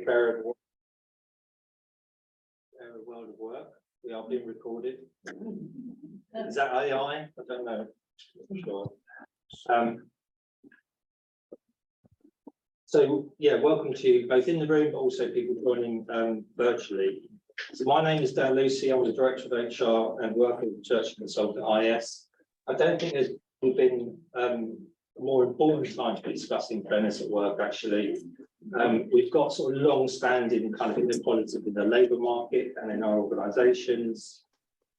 a fair world of work. We are being recorded. Is that AI? I don't know. I'm sure. So yeah, welcome to both in the room, but also people joining virtually. So my name is Dan Lucy. I'm the Director of HR and work with Research Consultant IES. I don't think there's been a more important time to be discussing fairness at work, actually. We've got sort of long-standing kind of inequalities in the labour market and in our organisations.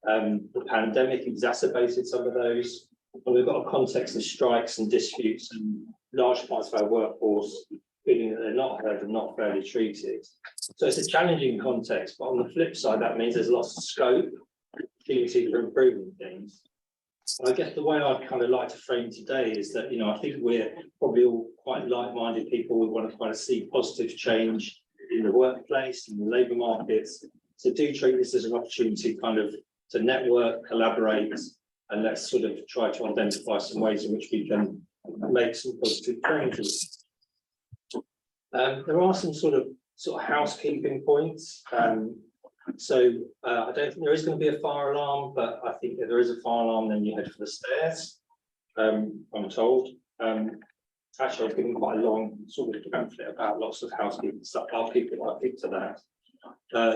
The pandemic exacerbated some of those. And we've got a context of strikes and disputes and large parts of our workforce feeling that they're not heard and not fairly treated. So it's a challenging context, but on the flip side, that means there's lots of scope, opportunity for improving things. I guess the way I'd kind of like to frame today is that, I think we're probably all quite like-minded people. We want to kind of see positive change in the workplace, in the labour markets. So do treat this as an opportunity kind of to network, collaborate, and let's sort of try to identify some ways in which we can make some positive changes. There are some sort of housekeeping points. I don't think there is going to be a fire alarm, but I think if there is a fire alarm, then you head for the stairs. I'm told. Actually, I was given quite a long sort of pamphlet about lots of housekeeping stuff. I'll keep to that.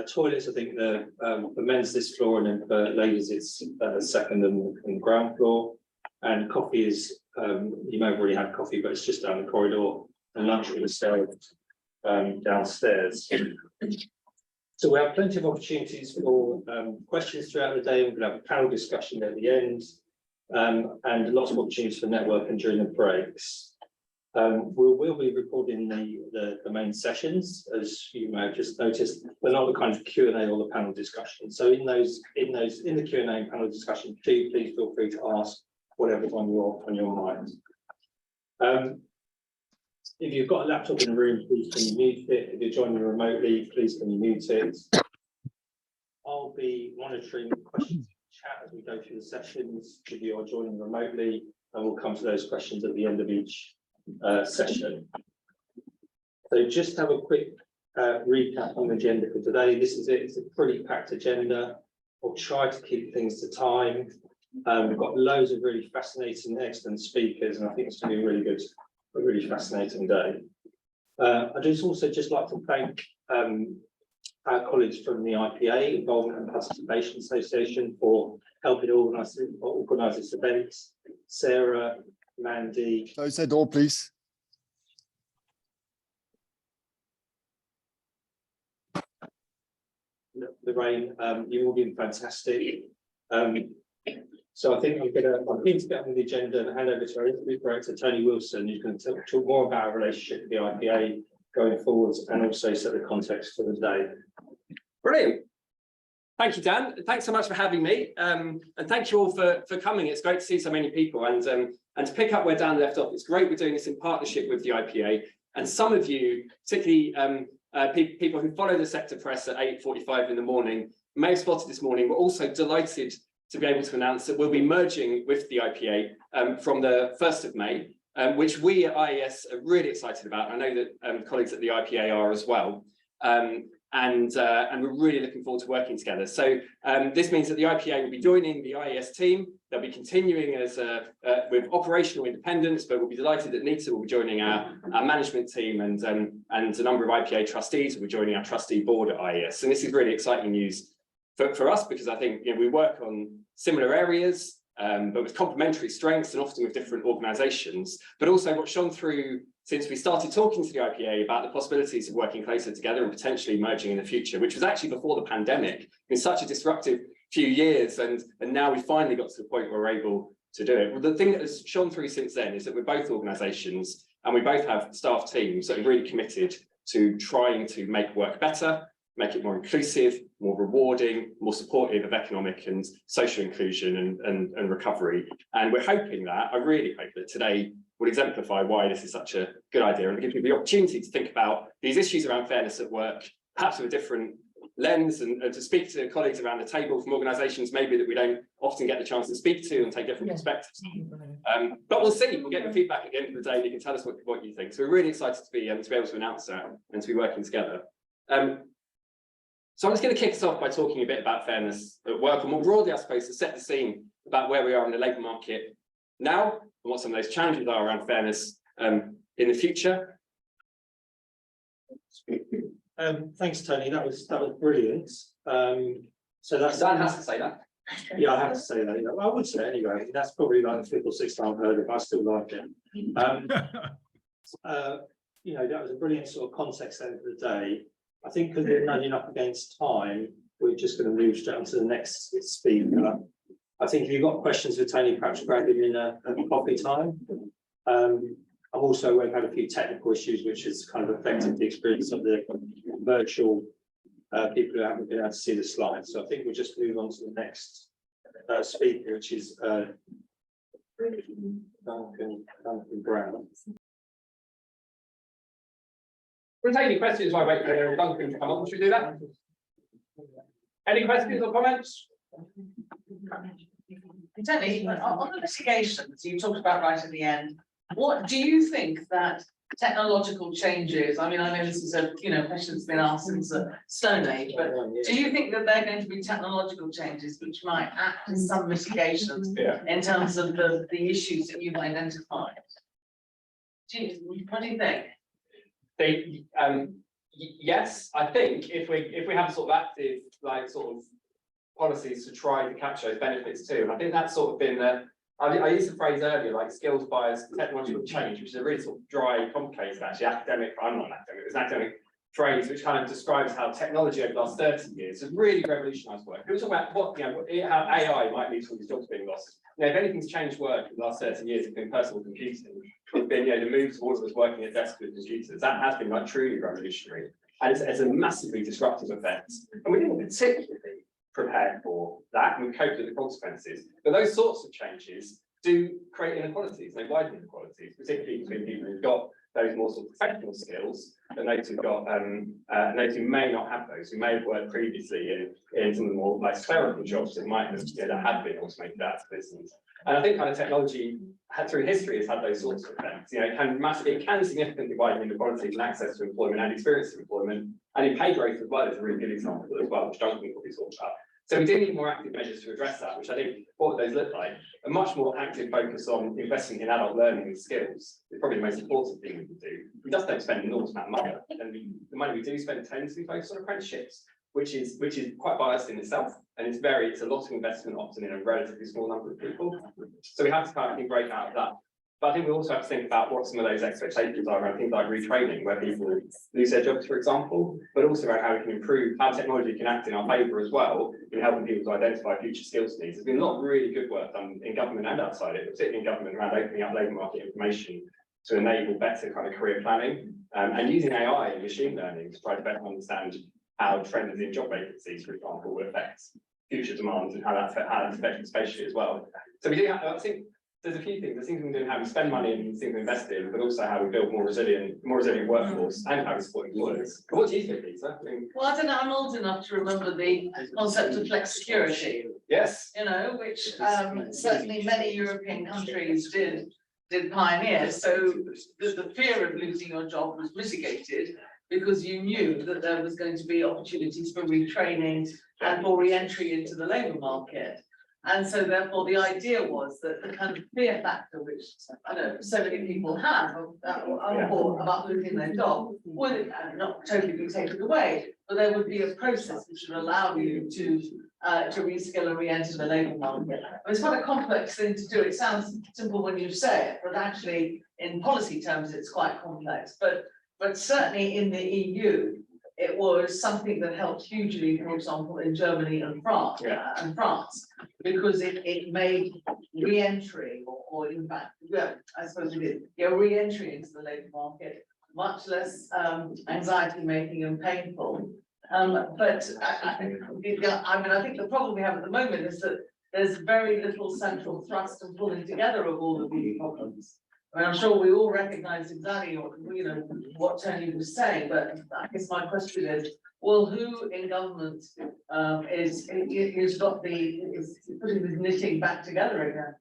Toilets, I think for men's this floor, and then for ladies it's second and ground floor. And coffee is you may have already had coffee, but it's just down the corridor. And lunch will be served downstairs. So we have plenty of opportunities for questions throughout the day. We're going to have a panel discussion at the end, and lots of opportunities for networking during the breaks. We'll be recording the main sessions, as you may have just noticed, but not the kind of Q&A or the panel discussion. So in the Q&A and panel discussion, please feel free to ask whatever's on your mind. If you've got a laptop in the room, please can you mute it. If you're joining remotely, please can you mute it. I'll be monitoring questions in the chat as we go through the sessions if you are joining remotely, and we'll come to those questions at the end of each session. So just have a quick recap on the agenda for today. This is it. It's a pretty packed agenda. We'll try to keep things to time. We've got loads of really fascinating, excellent speakers, and I think it's going to be a really fascinating day. I'd also just like to thank our colleagues from the IPA, Involvement and Participation Association, for helping organise this event. Sarah, Mandy. Close the door, please. Lorraine, you've all been fantastic. So I think I'm keen to get on the agenda and hand over to our interview director, Tony Wilson, who's going to talk more about our relationship with the IPA going forwards and also set the context for the day. Brilliant. Thank you, Dan. Thanks so much for having me. And thank you all for coming. It's great to see so many people. And to pick up where Dan left off, it's great we're doing this in partnership with the IPA. And some of you, particularly people who follow the sector press at 8:45 in the morning, may have spotted this morning. We're also delighted to be able to announce that we'll be merging with the IPA from the 1st of May, which we at IES are really excited about. I know that colleagues at the IPA are as well. And we're really looking forward to working together. So this means that the IPA will be joining the IES team. They'll be continuing as with operational independence, but we'll be delighted that Nita will be joining our management team, and a number of IPA trustees will be joining our trustee board at IES. And this is really exciting news for us, because I think we work on similar areas, but with complementary strengths and often with different organisations. But also what shone through since we started talking to the IPA about the possibilities of working closer together and potentially merging in the future, which was actually before the pandemic. It's been such a disruptive few years, and now we finally got to the point where we're able to do it. Well, the thing that has shone through since then is that we're both organisations and we both have staff teams that are really committed to trying to make work better, make it more inclusive, more rewarding, more supportive of economic and social inclusion and recovery. And we're hoping that, I really hope that today will exemplify why this is such a good idea and give you the opportunity to think about these issues around fairness at work, perhaps with a different lens and to speak to colleagues around the table from organisations maybe that we don't often get the chance to speak to and take different perspectives. But we'll see. We'll get the feedback at the end of the day. You can tell us what you think. So we're really excited to be able to announce that and to be working together. So I'm just going to kick us off by talking a bit about fairness at work, and more broadly, I suppose, to set the scene about where we are in the labour market now and what some of those challenges are around fairness in the future. Thanks, Tony. That was brilliant. So that's Dan has to say that. Yeah, I have to say that. Yeah. Well, I would say it anyway. That's probably like the fifth or sixth time I've heard it. I still like it. You know, that was a brilliant sort of context end of the day. I think because we're nudging up against time, we're just going to move straight on to the next speaker. I think if you've got questions for Tony, perhaps grab him in a coffee time. We've had a few technical issues which has kind of affected the experience of the virtual people who haven't been able to see the slides. So I think we'll just move on to the next speaker, which is Duncan Brown. We'll take any questions while I wait for Duncan to come on. Should we do that? Any questions or comments? Tony, on the litigations you talked about right at the end, what do you think that technological changes? I mean, I know this is a question that's been asked since the Stone Age, but do you think that they're going to be technological changes which might act as some mitigations in terms of the issues that you've identified? What do you think? Yes, I think if we have sort of active policies to try to capture those benefits too, and I think that's sort of been I used the phrase earlier, like skills bias, technological change, which is a really sort of dry, complicated, actually academic. I'm not an academic. It's an academic phrase which kind of describes how technology over the last 30 years has really revolutionised work. It was about how AI might lead to all these jobs being lost. If anything's changed work in the last 30 years, it's been personal computing. It's been the move towards us working at desks with computers. That has been like truly revolutionary, and it's a massively disruptive effect. And we didn't particularly prepare for that, and we coped with the consequences. But those sorts of changes do create inequalities. They widen inequalities, particularly between people who've got those more sort of professional skills and those who've got those who may not have those, who may have worked previously in some of the more like clerical jobs that might have that have been automated out of business. And I think kind of technology through history has had those sorts of effects. It can significantly widen inequalities in access to employment and experience of employment, and in pay growth as well is a really good example as well, which Duncan probably talked about. So we do need more active measures to address that, which I think what those look like. A much more active focus on investing in adult learning and skills is probably the most important thing we can do. We just don't spend an enormous amount of money, and the money we do spend tends to be focused on apprenticeships, which is quite biased in itself, and it's a lot of investment often in a relatively small number of people. So we have to kind of break out of that. But I think we also have to think about what some of those expectations are around things like retraining, where people lose their jobs, for example, but also around how we can improve, how technology can act in our favour as well in helping people to identify future skills needs. There's been a lot of really good work done in government and outside it, particularly in government, around opening up labour market information to enable better kind of career planning and using AI and machine learning to try to better understand how trends in job vacancies, for example, will affect future demands and how that's affected spatially as well. So we do have, I think, there's a few things. There's things we can do in how we spend money and things we invest in, but also how we build more resilient workforce and how we support employers. What do you think, Lisa? Well, I don't know. I'm old enough to remember the concept of flex security. Yes. Which certainly many European countries did pioneer. So the fear of losing your job was mitigated because you knew that there was going to be opportunities for retraining and for re-entry into the labour market. And so therefore the idea was that the kind of fear factor, which I know so many people have about losing their job, would not totally be taken away, but there would be a process which would allow you to reskill and re-enter the labour market. It's quite a complex thing to do. It sounds simple when you say it, but actually in policy terms it's quite complex. But certainly in the EU, it was something that helped hugely, for example, in Germany and France, because it made re-entry, or in fact, I suppose it is, re-entry into the labour market much less anxiety-making and painful. But I think the problem we have at the moment is that there's very little central thrust and pulling together of all of these problems. I mean, I'm sure we all recognise exactly what, what Tony was saying, but I guess my question is, well, who in government is putting this knitting back together again?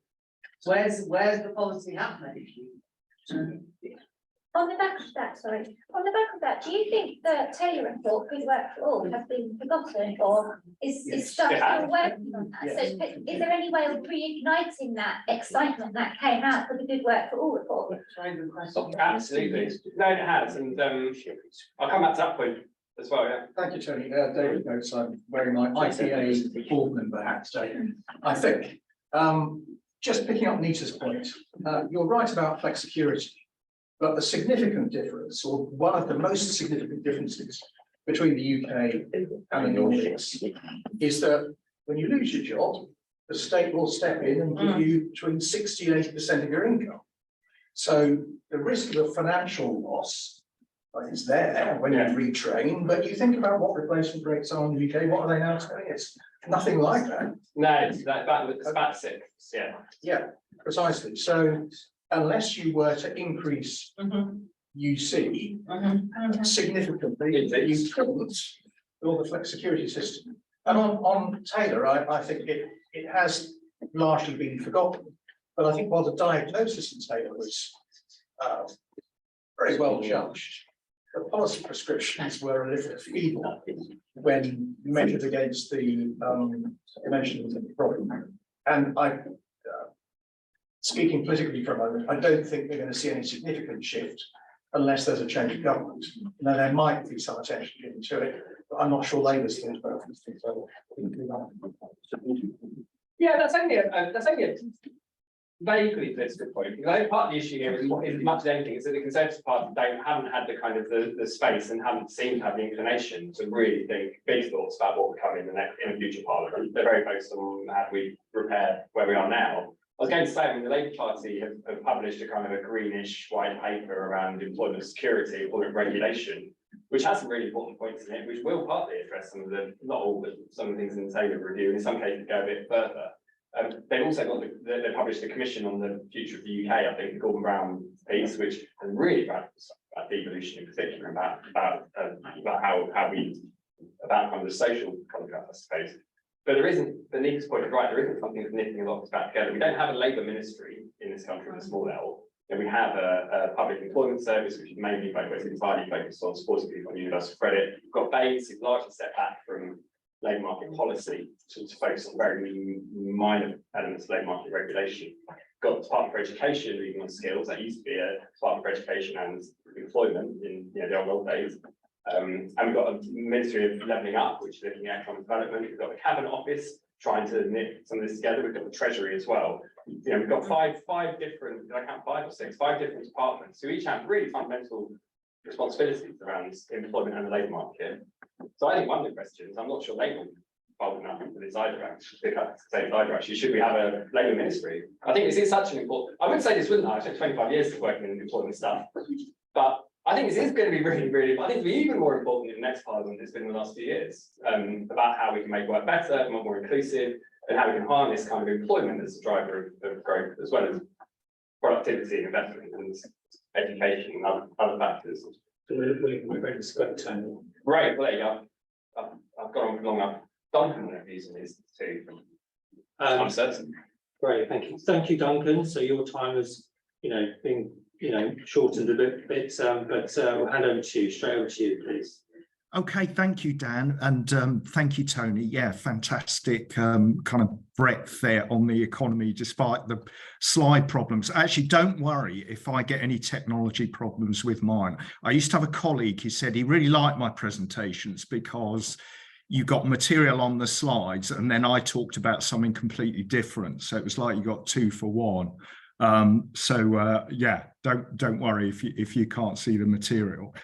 Where's the policy happening? On the back of that, do you think the Taylor report, Good Work for All, has been forgotten, or is staff still working on that? Yes. So is there any way of reigniting that excitement that came out of the Good Work for All report? Very good question. Absolutely. No, it has, and I'll come back to that point as well. Yeah. Thank you, Tony. David notes I'm wearing my IPA board member hat today. I think, just picking up Nita's point, you're right about flexicurity, but the significant difference, or one of the most significant differences between the UK and the Nordics, is that when you lose your job, the state will step in and give you between 60 and 80% of your income. So the risk of a financial loss is there when you retrain, but you think about what replacement rates are in the UK, what are they now today? It's nothing like that. No, it's about 6. Yeah. Yeah, precisely. So unless you were to increase UC significantly, you couldn't build the flexicurity system. And on Taylor, I think it has largely been forgotten. But I think while the diagnosis in Taylor was very well judged, the policy prescriptions were a little feeble when measured against the dimensions of the problem. And speaking politically for a moment, I don't think we're going to see any significant shift unless there's a change of government. Now, there might be some attention given to it, but I'm not sure Labour's things about these things. Yeah, that's only a vaguely political point. Because I think part of the issue here is, as much as anything, is that the Conservative Party haven't had the kind of the space and haven't seemed to have the inclination to really think big thoughts about what will come in the future Parliament. They're very focused on how we repair where we are now. I was going to say, I mean, the Labour Party have published a kind of a greenish white paper around employment security, employment regulation, which has some really important points in it, which will partly address some of the, not all, but some of the things in the Taylor review, and in some cases go a bit further. They've also got they published a commission on the future of the UK, I think, the Gordon Brown piece, which is really about devolution in particular, about how we about kind of the social contract, I suppose. But there isn't, the Nita's point is right, there isn't something that's knitting a lot of us back together. We don't have a Labour ministry in this country at a small L. And we have a public employment service, which is mainly focused, entirely focused on supporting people on universal credit. We've got BAIS, who's largely set back from labour market policy to focus on very minor elements of labour market regulation. We've got the Department for Education leading on skills. That used to be a Department for Education and Employment in the old days. And we've got a Ministry of Levelling Up, which is looking at economic development. We've got the Cabinet Office trying to knit some of this together. We've got the Treasury as well. We've got five different, did I count 5 or 6? 5 different departments who each have really fundamental responsibilities around employment and the labour market. So I think one of the questions, I'm not sure Labour involved enough into this either, actually, should we have a Labour ministry? I think this is such an important, I would say this wouldn't I spent 25 years working in employment stuff, but I think this is going to be really, I think it'll be even more important in the next Parliament than it's been in the last few years, about how we can make work better, more inclusive, and how we can harness kind of employment as a driver of growth, as well as productivity and investment and education and other factors. So we're going to square Tony. Right, well, there you go. I've gone on for long enough. Duncan will have using this too. I'm certain. Great, thank you. Thank you, Duncan. So your time has, been, shortened a bit, but we'll hand over to you, straight over to you, please. Okay, thank you, Dan, and thank you, Tony. Yeah, fantastic kind of breadth there on the economy, despite the slide problems. Actually, don't worry if I get any technology problems with mine. I used to have a colleague who said he really liked my presentations because you got material on the slides and then I talked about something completely different. So it was like you got 2 for 1. Yeah, don't worry if you can't see the material.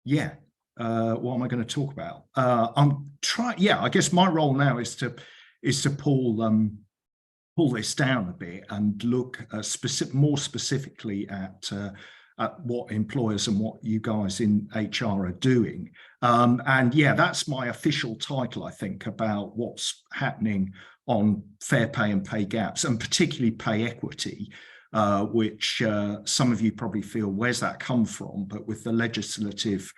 Yeah, what am I going to talk about? I guess my role now is to pull this down a bit and look more specifically at what employers and what you guys in HR are doing. And yeah, that's my official title, I think, about what's happening on fair pay and pay gaps, and particularly pay equity, which some of you probably feel, where's that come from? But with the legislative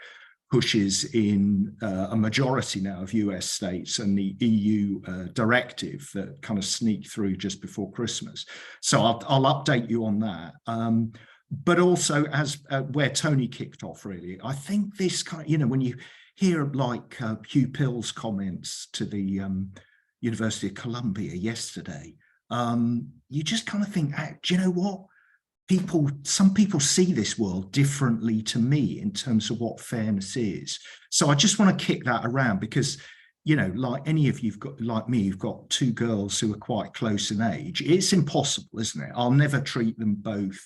pushes in a majority now of US states and the EU directive that kind of sneaked through just before Christmas. So I'll update you on that. But also, as where Tony kicked off, really, I think this kind of, you know, when you hear like Hugh Pill's comments to the University of Columbia yesterday, you just kind of think, do you know what? Some people see this world differently to me in terms of what fairness is. So I just want to kick that around because, you know, like any of you've got, like me, you've got two girls who are quite close in age. It's impossible, isn't it? I'll never treat them both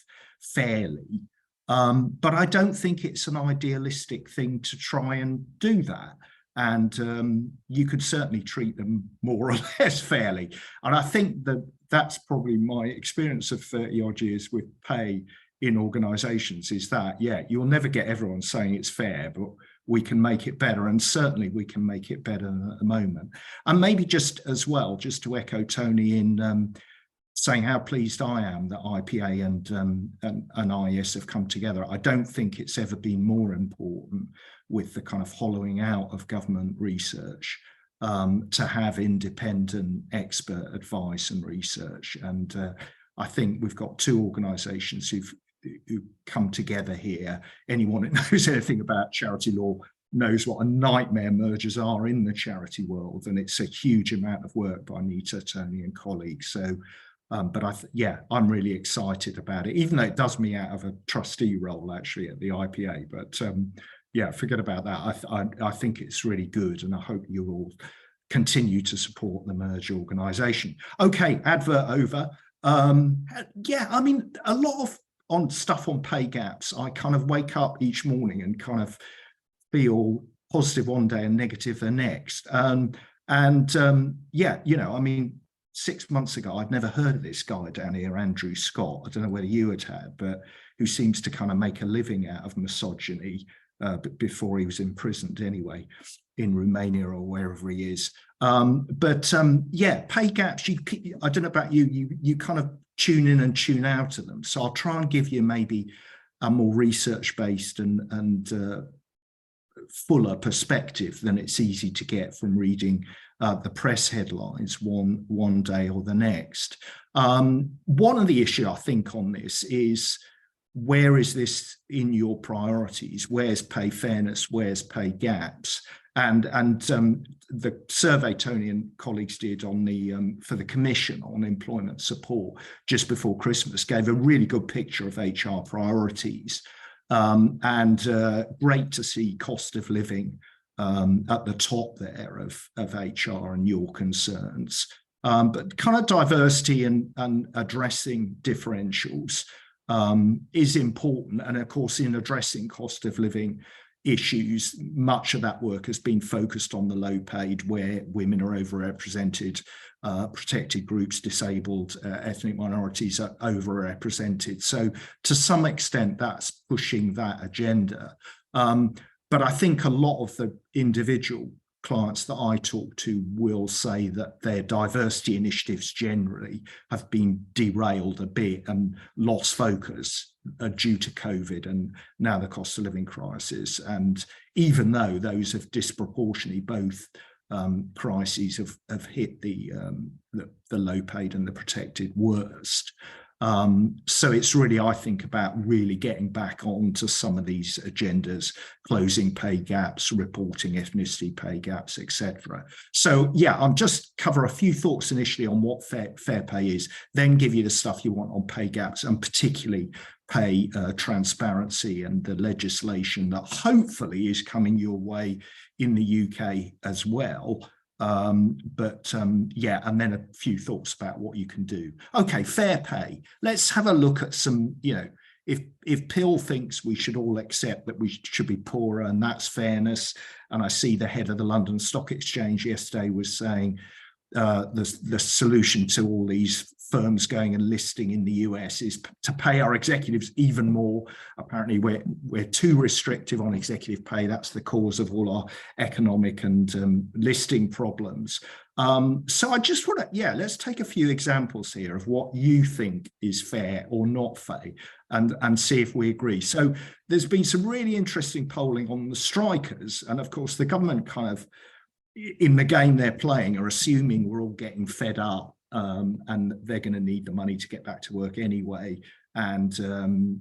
fairly. But I don't think it's an idealistic thing to try and do that. And you could certainly treat them more or less fairly. And I think that that's probably my experience of 30 odd years with pay in organizations, is that, yeah, you'll never get everyone saying it's fair, but we can make it better. And certainly we can make it better at the moment. And maybe just as well, just to echo Tony in saying how pleased I am that IPA and IES have come together. I don't think it's ever been more important with the kind of hollowing out of government research to have independent expert advice and research. And I think we've got two organisations who come together here. Anyone that knows anything about charity law knows what a nightmare mergers are in the charity world, and it's a huge amount of work by Nita, Tony and colleagues. So but yeah, I'm really excited about it, even though it does me out of a trustee role actually at the IPA. But yeah, forget about that. I think it's really good, and I hope you all continue to support the merge organisation. Okay, advert over. Yeah, I mean, a lot of stuff on pay gaps. I kind of wake up each morning and kind of feel positive one day and negative the next. Yeah, you know, I mean, 6 months ago, I'd never heard of this guy down here, Andrew Scott. I don't know whether you had, but who seems to kind of make a living out of misogyny before he was imprisoned anyway, in Romania or wherever he is. Yeah, pay gaps, I don't know about you, you kind of tune in and tune out of them. So I'll try and give you maybe a more research-based and fuller perspective than it's easy to get from reading the press headlines one day or the next. One of the issues I think on this is, where is this in your priorities? Where's pay fairness? Where's pay gaps? And the survey Tony and colleagues did on the for the Commission on Employment Support just before Christmas gave a really good picture of HR priorities. Great to see cost of living at the top there of HR and your concerns. But kind of diversity and addressing differentials is important. And of course, in addressing cost of living issues, much of that work has been focused on the low paid, where women are overrepresented, protected groups, disabled, ethnic minorities are overrepresented. So to some extent, that's pushing that agenda. But I think a lot of the individual clients that I talk to will say that their diversity initiatives generally have been derailed a bit and lost focus due to COVID and now the cost of living crisis. And even though those have disproportionately, both crises have hit the low paid and the protected worst. So it's really, I think, about really getting back onto some of these agendas, closing pay gaps, reporting ethnicity pay gaps, etc. So yeah, I'll just cover a few thoughts initially on what fair pay is, then give you the stuff you want on pay gaps, and particularly pay transparency and the legislation that hopefully is coming your way in the UK as well. Yeah, and then a few thoughts about what you can do. Okay, fair pay. Let's have a look at some, you know, if Pill thinks we should all accept that we should be poorer and that's fairness, and I see the head of the London Stock Exchange yesterday was saying the solution to all these firms going and listing in the US is to pay our executives even more. Apparently we're too restrictive on executive pay. That's the cause of all our economic and listing problems. So I just want to, yeah, let's take a few examples here of what you think is fair or not fair, and see if we agree. So there's been some really interesting polling on the strikers, and of course the government kind of, in the game they're playing, are assuming we're all getting fed up, and they're going to need the money to get back to work anyway. And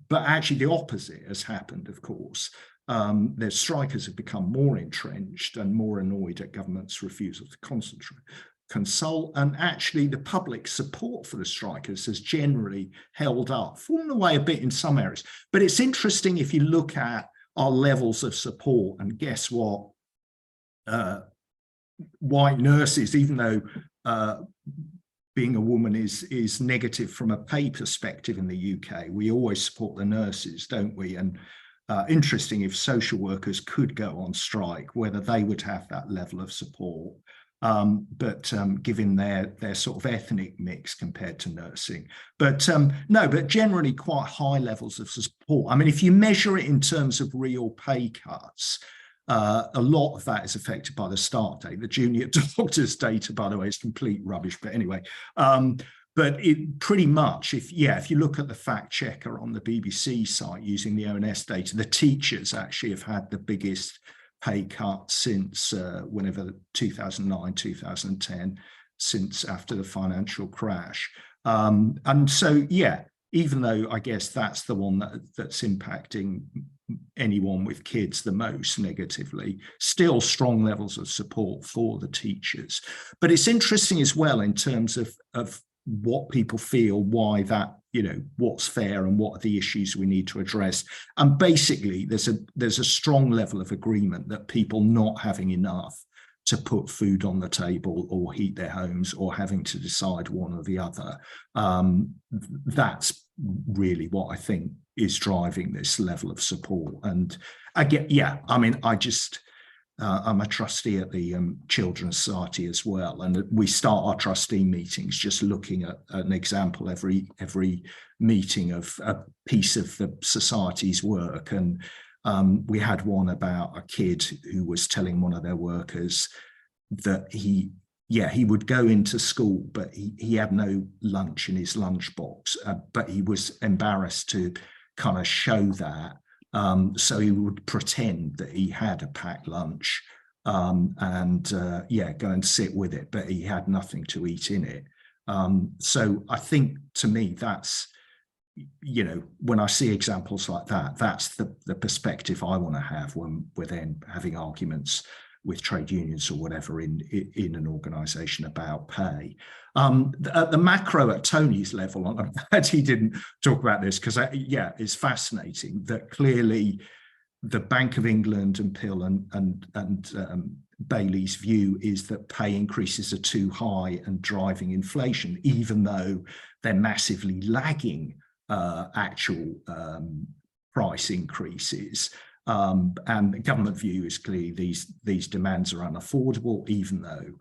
but actually the opposite has happened, of course. Their strikers have become more entrenched and more annoyed at government's refusal to consult, and actually the public support for the strikers has generally held up, fallen away a bit in some areas. But it's interesting if you look at our levels of support, and guess what? White nurses, even though being a woman is negative from a pay perspective in the UK, we always support the nurses, don't we? And interesting if social workers could go on strike, whether they would have that level of support. But given their sort of ethnic mix compared to nursing. But no, but generally quite high levels of support. I mean, if you measure it in terms of real pay cuts, a lot of that is affected by the start date. The junior doctors data, by the way, is complete rubbish. But anyway, but it pretty much, if you look at the fact checker on the BBC site using the ONS data, the teachers actually have had the biggest pay cut since whenever 2009, 2010, since after the financial crash. And so, yeah, even though I guess that's the one that's impacting anyone with kids the most negatively, still strong levels of support for the teachers. But it's interesting as well in terms of what people feel, why that, you know, what's fair and what are the issues we need to address. And basically there's a strong level of agreement that people not having enough to put food on the table or heat their homes or having to decide one or the other, that's really what I think is driving this level of support. And again, yeah, I mean, I'm a trustee at the Children's Society as well, and we start our trustee meetings just looking at an example every meeting of a piece of the society's work. And we had one about a kid who was telling one of their workers that he would go into school, but he had no lunch in his lunchbox, but he was embarrassed to kind of show that. So he would pretend that he had a packed lunch and go and sit with it, but he had nothing to eat in it. So I think, to me, that's, you know, when I see examples like that, that's the perspective I want to have when we're then having arguments with trade unions or whatever in an organisation about pay. At the macro, at Tony's level, I'm glad he didn't talk about this, because it's fascinating that clearly the Bank of England and Pill and Bailey's view is that pay increases are too high and driving inflation, even though they're massively lagging actual price increases. And the government view is clearly these demands are unaffordable, even though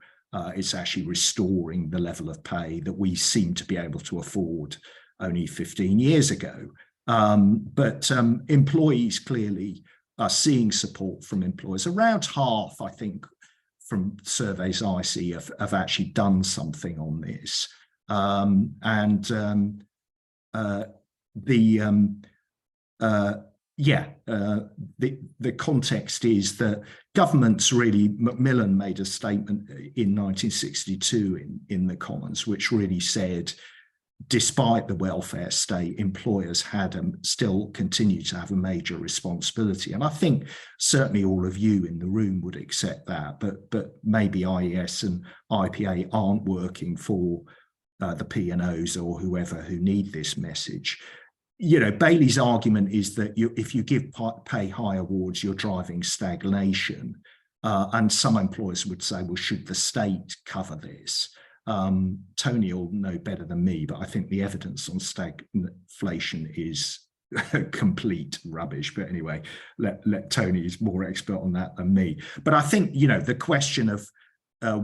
it's actually restoring the level of pay that we seem to be able to afford only 15 years ago. But employees clearly are seeing support from employers. Around half, I think, from surveys I see have actually done something on this. The context is that governments really, Macmillan made a statement in 1962 in the Commons, which really said, despite the welfare state, employers had still continue to have a major responsibility. And I think certainly all of you in the room would accept that, but maybe IES and IPA aren't working for the P&Os or whoever who need this message. You know, Bailey's argument is that if you give pay high awards, you're driving stagnation. And some employers would say, well, should the state cover this? Tony will know better than me, but I think the evidence on stagflation is complete rubbish. But anyway, let Tony is more expert on that than me. But I think, you know, the question of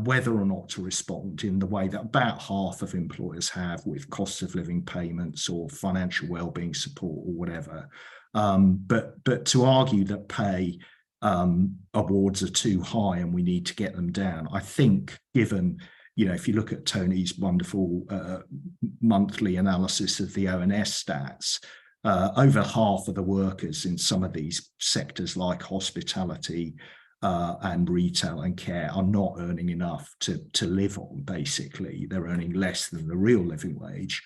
whether or not to respond in the way that about half of employers have with cost of living payments or financial wellbeing support or whatever. But to argue that pay awards are too high and we need to get them down, I think, given, you know, if you look at Tony's wonderful monthly analysis of the ONS stats, over half of the workers in some of these sectors like hospitality and retail and care are not earning enough to live on. Basically, they're earning less than the real living wage.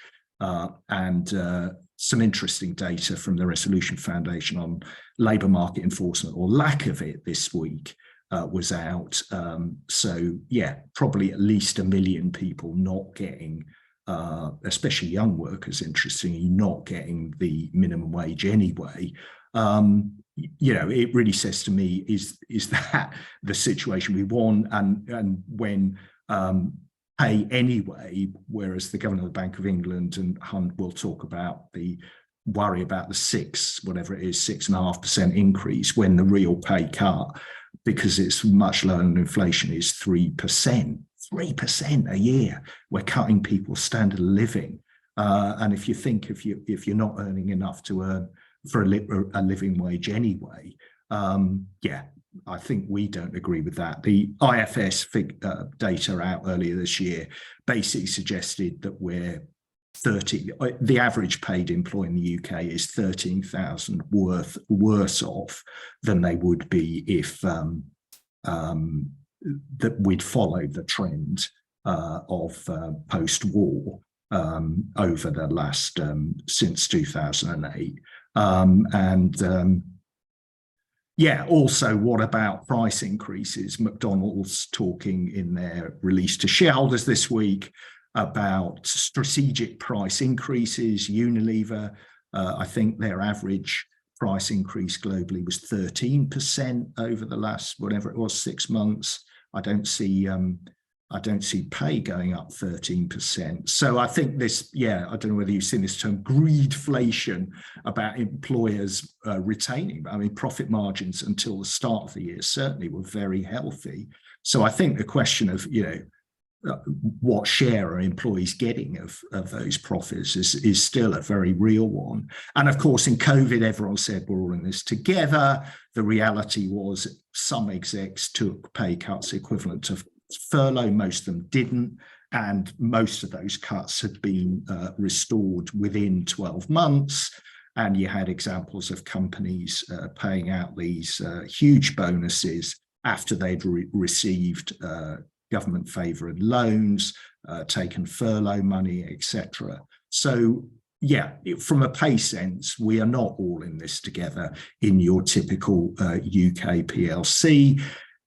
Some interesting data from the Resolution Foundation on labour market enforcement, or lack of it, this week was out. So yeah, probably at least 1 million people not getting, especially young workers, interestingly, not getting the minimum wage anyway. You know, it really says to me, is that the situation we want? And when pay anyway, whereas the Governor of the Bank of England and Hunt will talk about the worry about the 6.5% increase, when the real pay cut, because it's much lower than inflation, is 3%. 3% a year. We're cutting people's standard of living. And if you think if you're not earning enough to earn for a living wage anyway, yeah, I think we don't agree with that. The IFS data out earlier this year basically suggested that the average paid employee in the UK is 13,000 worse off than they would be if that we'd followed the trend of post-war over the last since 2008. Yeah, also, what about price increases? McDonald's talking in their release to shareholders this week about strategic price increases. Unilever, I think their average price increase globally was 13% over the last, whatever it was, 6 months. I don't see pay going up 13%. So I think this, yeah, I don't know whether you've seen this term, greedflation, about employers retaining. I mean, profit margins until the start of the year certainly were very healthy. So I think the question of, you know, what share are employees getting of those profits is still a very real one. And of course, in COVID, everyone said we're all in this together. The reality was some execs took pay cuts equivalent to furlough, most of them didn't, and most of those cuts had been restored within 12 months. And you had examples of companies paying out these huge bonuses after they'd received government favoured loans, taken furlough money, etc. So yeah, from a pay sense, we are not all in this together in your typical UK PLC.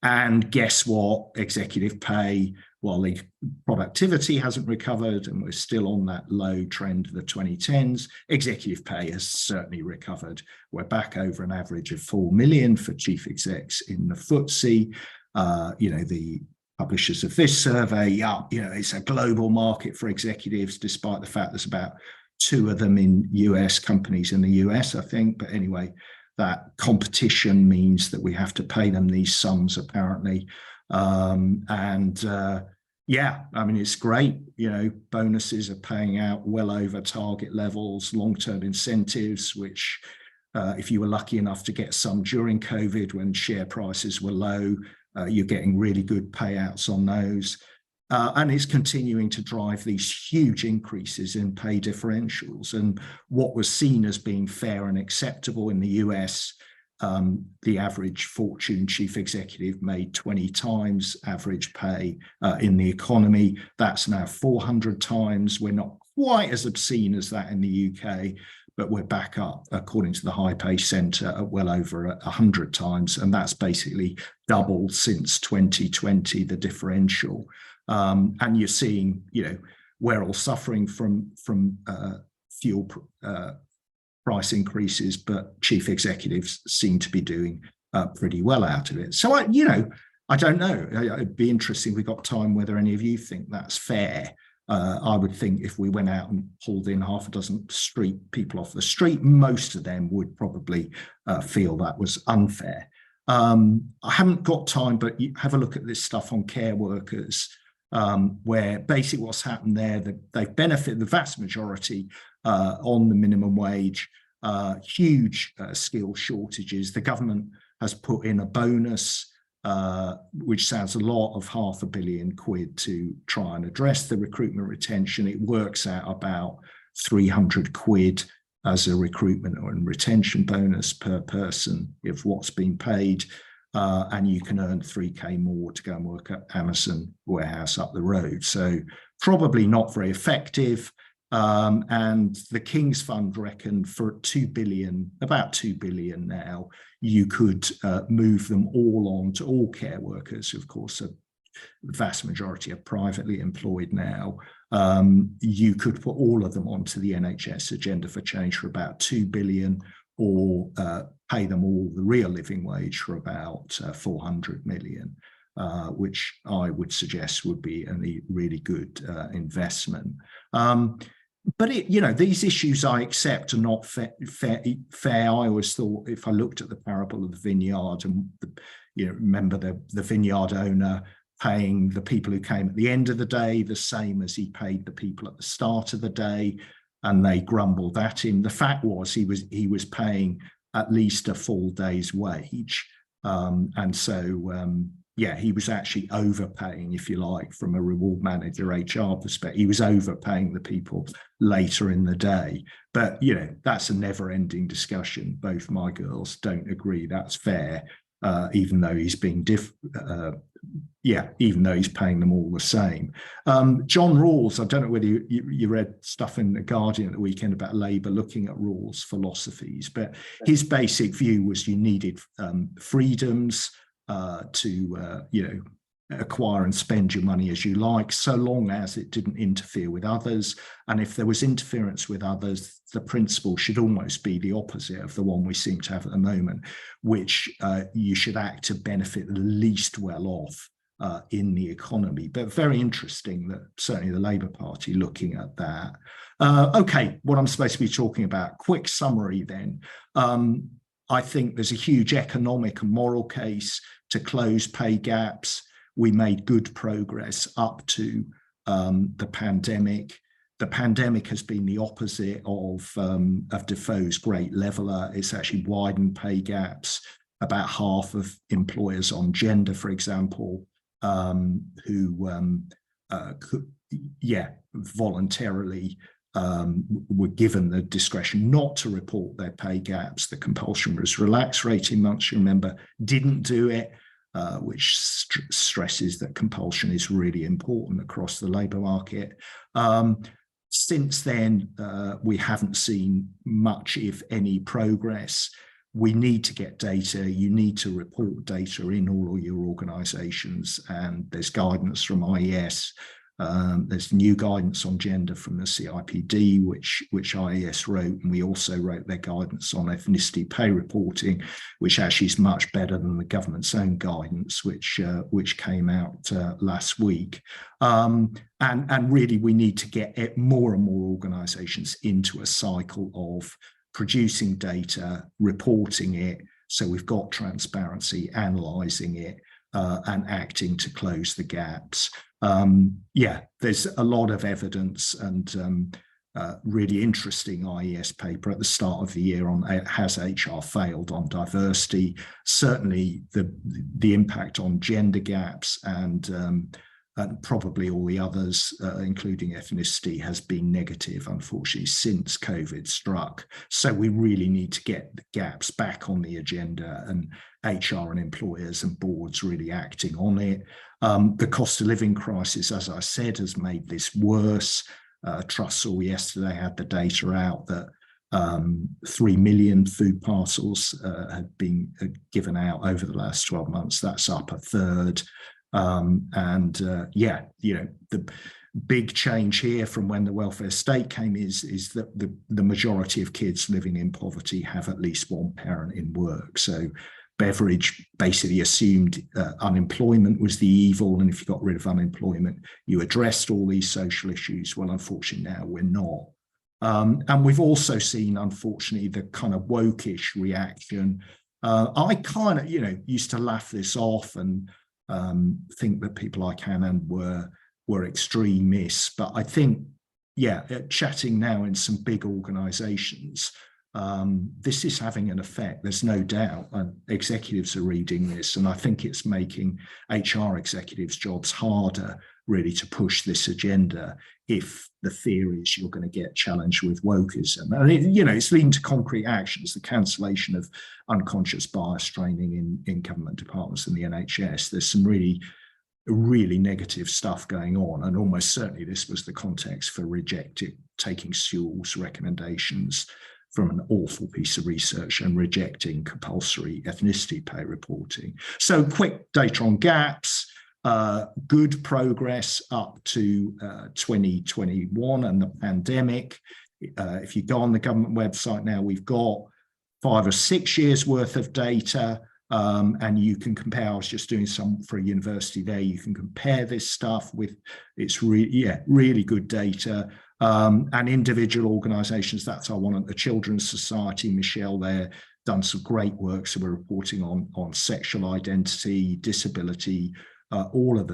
And guess what? Executive pay, while the productivity hasn't recovered and we're still on that low trend of the 2010s, executive pay has certainly recovered. We're back over an average of 4 million for chief execs in the FTSE. You know, the publishers of this survey, you know, it's a global market for executives, despite the fact there's about 2 of them in US companies in the US, I think. But anyway, that competition means that we have to pay them these sums, apparently. Yeah, I mean, it's great. You know, bonuses are paying out well over target levels, long-term incentives, which if you were lucky enough to get some during COVID when share prices were low, you're getting really good payouts on those. And it's continuing to drive these huge increases in pay differentials. And what was seen as being fair and acceptable in the US, the average Fortune chief executive made 20 times average pay in the economy. That's now 400 times. We're not quite as obscene as that in the UK, but we're back up, according to the High Pay Centre, at well over 100 times. And that's basically doubled since 2020, the differential. And you're seeing, you know, we're all suffering from fuel price increases, but chief executives seem to be doing pretty well out of it. So, I don't know. It'd be interesting if we got time whether any of you think that's fair. I would think if we went out and pulled in half a dozen people off the street, most of them would probably feel that was unfair. I haven't got time, but you have a look at this stuff on care workers, where basically what's happened there, that they've benefited the vast majority on the minimum wage, huge skill shortages. The government has put in a bonus, which sounds a lot, of £500 million to try and address the recruitment retention. It works out about £300 as a recruitment and retention bonus per person if what's been paid, and you can earn 3k more to go and work at Amazon warehouse up the road. So probably not very effective. And the King's Fund reckoned for £2 billion, about £2 billion now, you could move them all on to all care workers. Of course, the vast majority are privately employed now. You could put all of them onto the NHS agenda for change for about £2 billion, or pay them all the real living wage for about 400 million, which I would suggest would be a really good investment. But these issues I accept are not fair. I always thought, if I looked at the parable of the vineyard, and remember the vineyard owner paying the people who came at the end of the day the same as he paid the people at the start of the day, and they grumbled at him. The fact was he was paying at least a full day's wage, and so he was actually overpaying, if you like, from a reward manager HR perspective. He was overpaying the people later in the day. But that's a never-ending discussion. Both my girls don't agree that's fair, even though he's being even though he's paying them all the same. John Rawls, I don't know whether you read stuff in The Guardian at the weekend about Labour looking at Rawls' philosophies, but his basic view was you needed freedoms to acquire and spend your money as you like, so long as it didn't interfere with others. And if there was interference with others, the principle should almost be the opposite of the one we seem to have at the moment, which you should act to benefit the least well off in the economy. But very interesting that certainly the Labour Party looking at that. Okay, what I'm supposed to be talking about, quick summary then. I think there's a huge economic and moral case to close pay gaps. We made good progress up to the pandemic. The pandemic has been the opposite of Defoe's great leveller. It's actually widened pay gaps. About half of employers on gender, for example, who voluntarily were given the discretion not to report their pay gaps. The compulsion was relaxed for 18 months, you remember, didn't do it, which stresses that compulsion is really important across the labour market. Since then, we haven't seen much, if any, progress. We need to get data. You need to report data in all of your organisations, and there's guidance from IES. There's new guidance on gender from the CIPD, which IES wrote, and we also wrote their guidance on ethnicity pay reporting, which actually is much better than the government's own guidance, which came out last week. And really, we need to get more and more organisations into a cycle of producing data, reporting it, so we've got transparency, analysing it, and acting to close the gaps. There's a lot of evidence, and really interesting IES paper at the start of the year on has HR failed on diversity. Certainly the impact on gender gaps and probably all the others, including ethnicity, has been negative, unfortunately, since COVID struck. So we really need to get the gaps back on the agenda, and HR and employers and boards really acting on it. The cost of living crisis, as I said, has made this worse. Drechsler yesterday had the data out that 3 million food parcels had been given out over the last 12 months. That's up a third. The big change here from when the welfare state came is that the majority of kids living in poverty have at least one parent in work. So Beveridge basically assumed unemployment was the evil, and if you got rid of unemployment, you addressed all these social issues. Well, unfortunately, now we're not. And we've also seen, unfortunately, the kind of wokish reaction I kind of, used to laugh this off and think that people like Hannan were extremists, but I think, chatting now in some big organisations, this is having an effect. There's no doubt. Executives are reading this, and I think it's making HR executives' jobs harder, really, to push this agenda if the fear is you're going to get challenged with wokeism. And it's leading to concrete actions, the cancellation of unconscious bias training in government departments and the NHS. There's some really negative stuff going on, and almost certainly this was the context for taking Sewell's recommendations from an awful piece of research and rejecting compulsory ethnicity pay reporting. So quick data on gaps, good progress up to 2021 and the pandemic. If you go on the government website now, we've got 5 or 6 years worth of data, and you can compare. I was just doing some for a university there. You can compare this stuff with, it's really good data. And individual organisations, that's our one at the Children's Society, Michelle there, done some great work. So we're reporting on sexual identity, disability, all of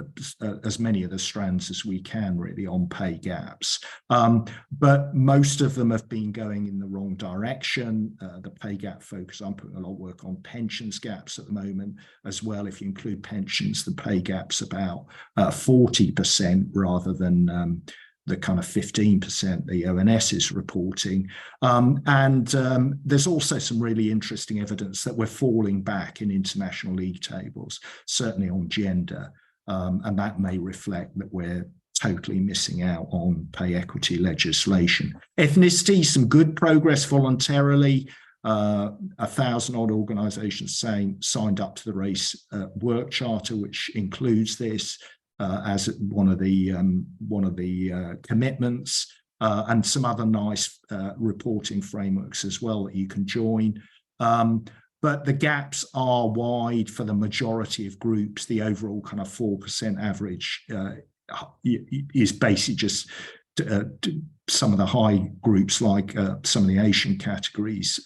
as many of the strands as we can, really, on pay gaps. But most of them have been going in the wrong direction. The pay gap focus, I'm putting a lot of work on pensions gaps at the moment as well. If you include pensions, the pay gap's about 40% rather than the kind of 15% the ONS is reporting. There's also some really interesting evidence that we're falling back in international league tables, certainly on gender, and that may reflect that we're totally missing out on pay equity legislation. Ethnicity, some good progress voluntarily. 1,000 odd organisations signed up to the Race Work Charter, which includes this as one of the commitments, and some other nice reporting frameworks as well that you can join. But the gaps are wide for the majority of groups. The overall kind of 4% average is basically just some of the high groups, like some of the Asian categories,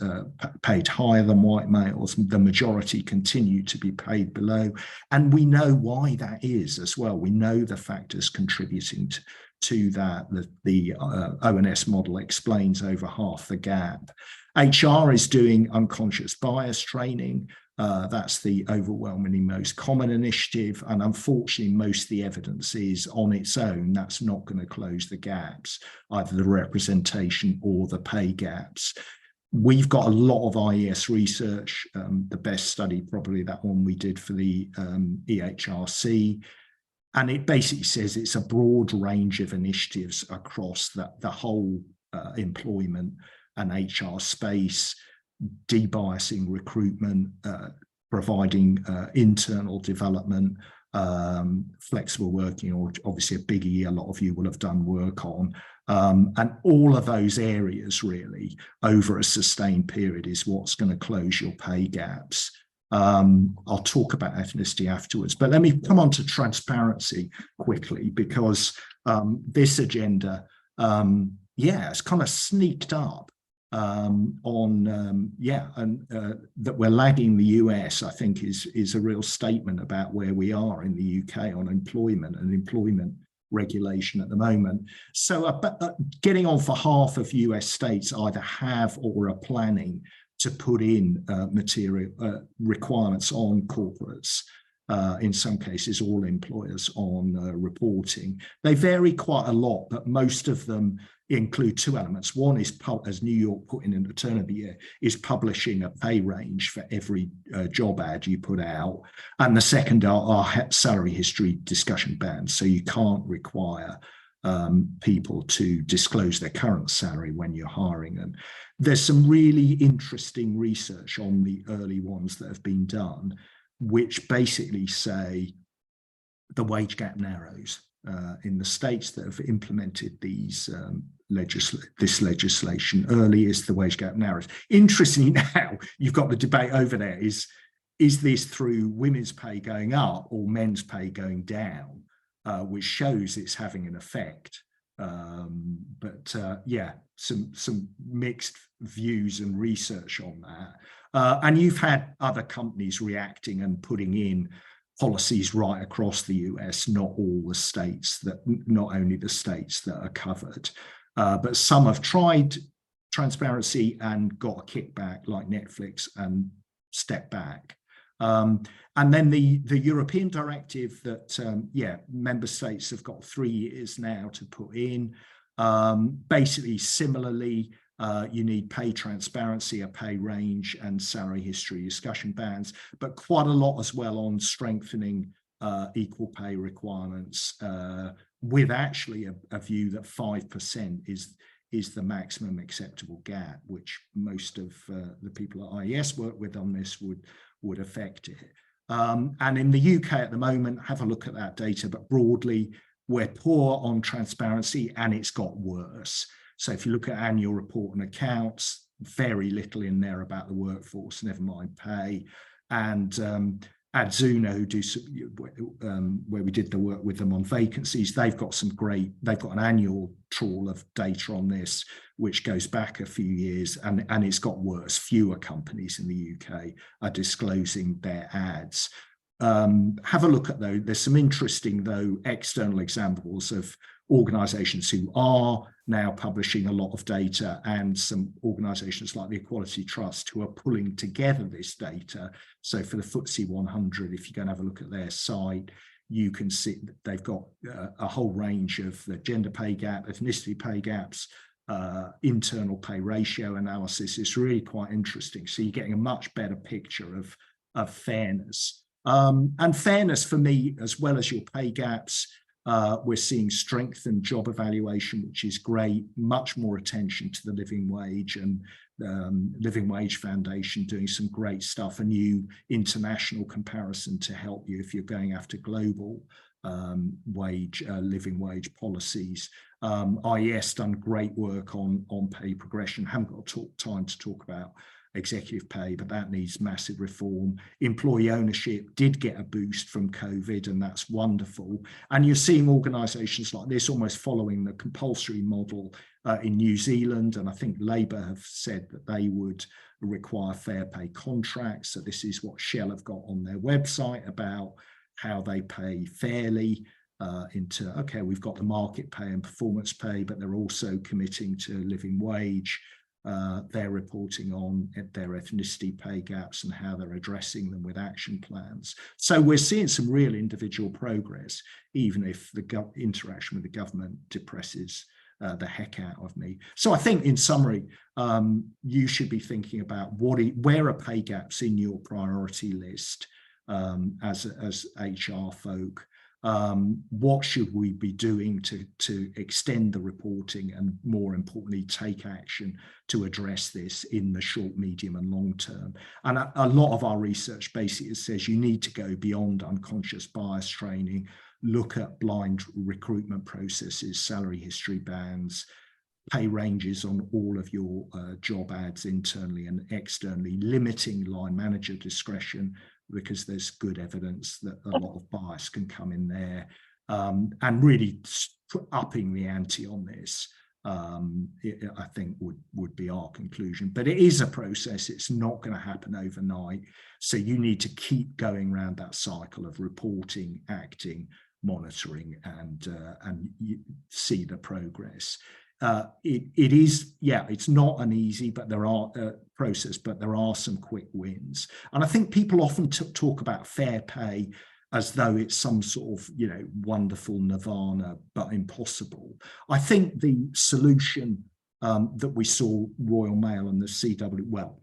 paid higher than white males. The majority continue to be paid below. And we know why that is as well. We know the factors contributing to that. The ONS model explains over half the gap. HR is doing unconscious bias training. That's the overwhelmingly most common initiative. And unfortunately, most of the evidence is on its own. That's not going to close the gaps, either the representation or the pay gaps. We've got a lot of IES research. The best study, probably that one we did for the EHRC. And it basically says it's a broad range of initiatives across the whole employment and HR space, debiasing recruitment, providing internal development, flexible working, or obviously a biggie a lot of you will have done work on. And all of those areas really over a sustained period is what's going to close your pay gaps. I'll talk about ethnicity afterwards, but let me come on to transparency quickly, because this agenda, it's kind of sneaked up that we're lagging the US, I think is a real statement about where we are in the UK on employment and employment regulation at the moment. So getting on for half of US states either have or are planning to put in material requirements on corporates, in some cases all employers, on reporting. They vary quite a lot, but most of them include two elements. One is, as New York put in at the turn of the year, is publishing a pay range for every job ad you put out. And the second are salary history discussion bands. So you can't require people to disclose their current salary when you're hiring them. There's some really interesting research on the early ones that have been done, which basically say the wage gap narrows in the states that have implemented these this legislation. Early is the wage gap narrows. Interestingly, now you've got the debate over there: is this through women's pay going up or men's pay going down, which shows it's having an effect. Some mixed views and research on that. And you've had other companies reacting and putting in policies right across the US, not all the states that, not only the states that are covered, but some have tried transparency and got a kickback like Netflix and stepped back. And then the European directive that, member states have got 3 years now to put in. Basically, similarly, you need pay transparency, a pay range, and salary history discussion bands, but quite a lot as well on strengthening equal pay requirements, with actually a view that 5% is the maximum acceptable gap, which most of the people at IES work with on this would affect it. And in the UK at the moment, have a look at that data, but broadly, we're poor on transparency and it's got worse. So if you look at annual report and accounts, very little in there about the workforce, never mind pay. And at Zuno, who do where we did the work with them on vacancies, they've got an annual trawl of data on this, which goes back a few years, and it's got worse. Fewer companies in the UK are disclosing their ads. Have a look at those. There's some interesting, though, external examples of organisations who are now publishing a lot of data, and some organisations like the Equality Trust who are pulling together this data. So for the FTSE 100, if you go and have a look at their site, you can see that they've got a whole range of the gender pay gap, ethnicity pay gaps, internal pay ratio analysis. It's really quite interesting. So you're getting a much better picture of fairness. And fairness for me, as well as your pay gaps, we're seeing strengthened job evaluation, which is great, much more attention to the living wage, and Living Wage Foundation doing some great stuff, a new international comparison to help you if you're going after global living wage policies. IES done great work on pay progression. Haven't got time to talk about executive pay, but that needs massive reform. Employee ownership did get a boost from COVID, and that's wonderful. And you're seeing organisations like this almost following the compulsory model in New Zealand, and I think Labour have said that they would require fair pay contracts. So this is what Shell have got on their website about how they pay fairly. Okay, we've got the market pay and performance pay, but they're also committing to living wage. They're reporting on their ethnicity pay gaps and how they're addressing them with action plans. So we're seeing some real individual progress, even if the interaction with the government depresses the heck out of me. So I think, in summary, you should be thinking about where are pay gaps in your priority list as HR folk. What should we be doing to extend the reporting, and more importantly, take action to address this in the short, medium and long term? And a lot of our research basically says you need to go beyond unconscious bias training, look at blind recruitment processes, salary history bands, pay ranges on all of your job ads internally and externally, limiting line manager discretion, because there's good evidence that a lot of bias can come in there, and really upping the ante on this, I think would be our conclusion. But it is a process. It's not going to happen overnight. So you need to keep going around that cycle of reporting, acting, monitoring, and you see the progress. It is, it's not an easy, but there are process, but there are some quick wins. And I think people often talk about fair pay as though it's some sort of, wonderful nirvana, but impossible. I think the solution that we saw Royal Mail and the CW,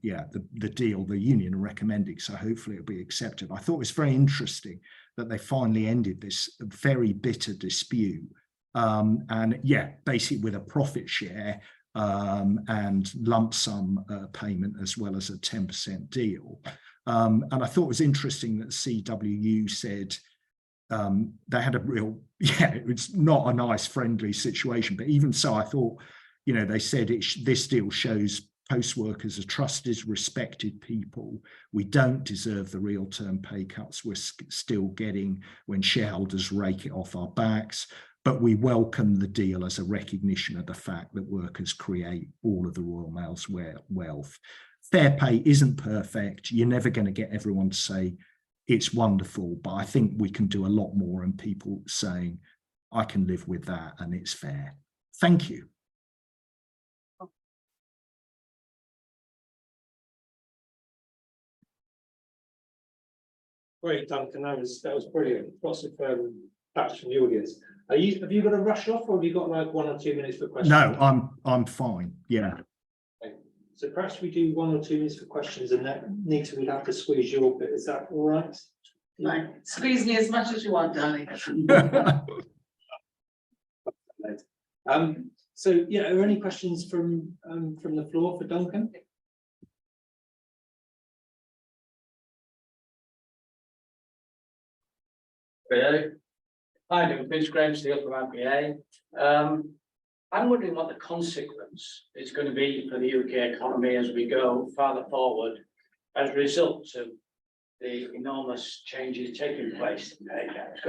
the deal, the union are recommending, so hopefully it'll be accepted. I thought it was very interesting that they finally ended this very bitter dispute. Basically with a profit share and lump sum payment, as well as a 10% deal. And I thought it was interesting that CWU said they had a real, it's not a nice, friendly situation, but even so, I thought, they said this deal shows post workers are trusted, respected people. We don't deserve the real term pay cuts we're still getting when shareholders rake it off our backs. But we welcome the deal as a recognition of the fact that workers create all of the Royal Mail's wealth. fair pay isn't perfect. You're never going to get everyone to say it's wonderful, but I think we can do a lot more, and people saying, I can live with that and it's fair. Thank you. Great, Duncan, that was brilliant. Lots of claps from the audience. Have you got to rush off, or have you got like 1 or 2 minutes for questions? No, I'm fine. Yeah. Okay. So perhaps we do 1 or 2 minutes for questions, and then Nita, we'd have to squeeze your bit. Is that all right? Right, squeeze me as much as you want, darling. So yeah, are there any questions from the floor for Duncan? Hi, it's Graham Steele from IPA. I'm wondering what the consequence is going to be for the UK economy as we go farther forward as a result of the enormous changes taking place in pay gaps.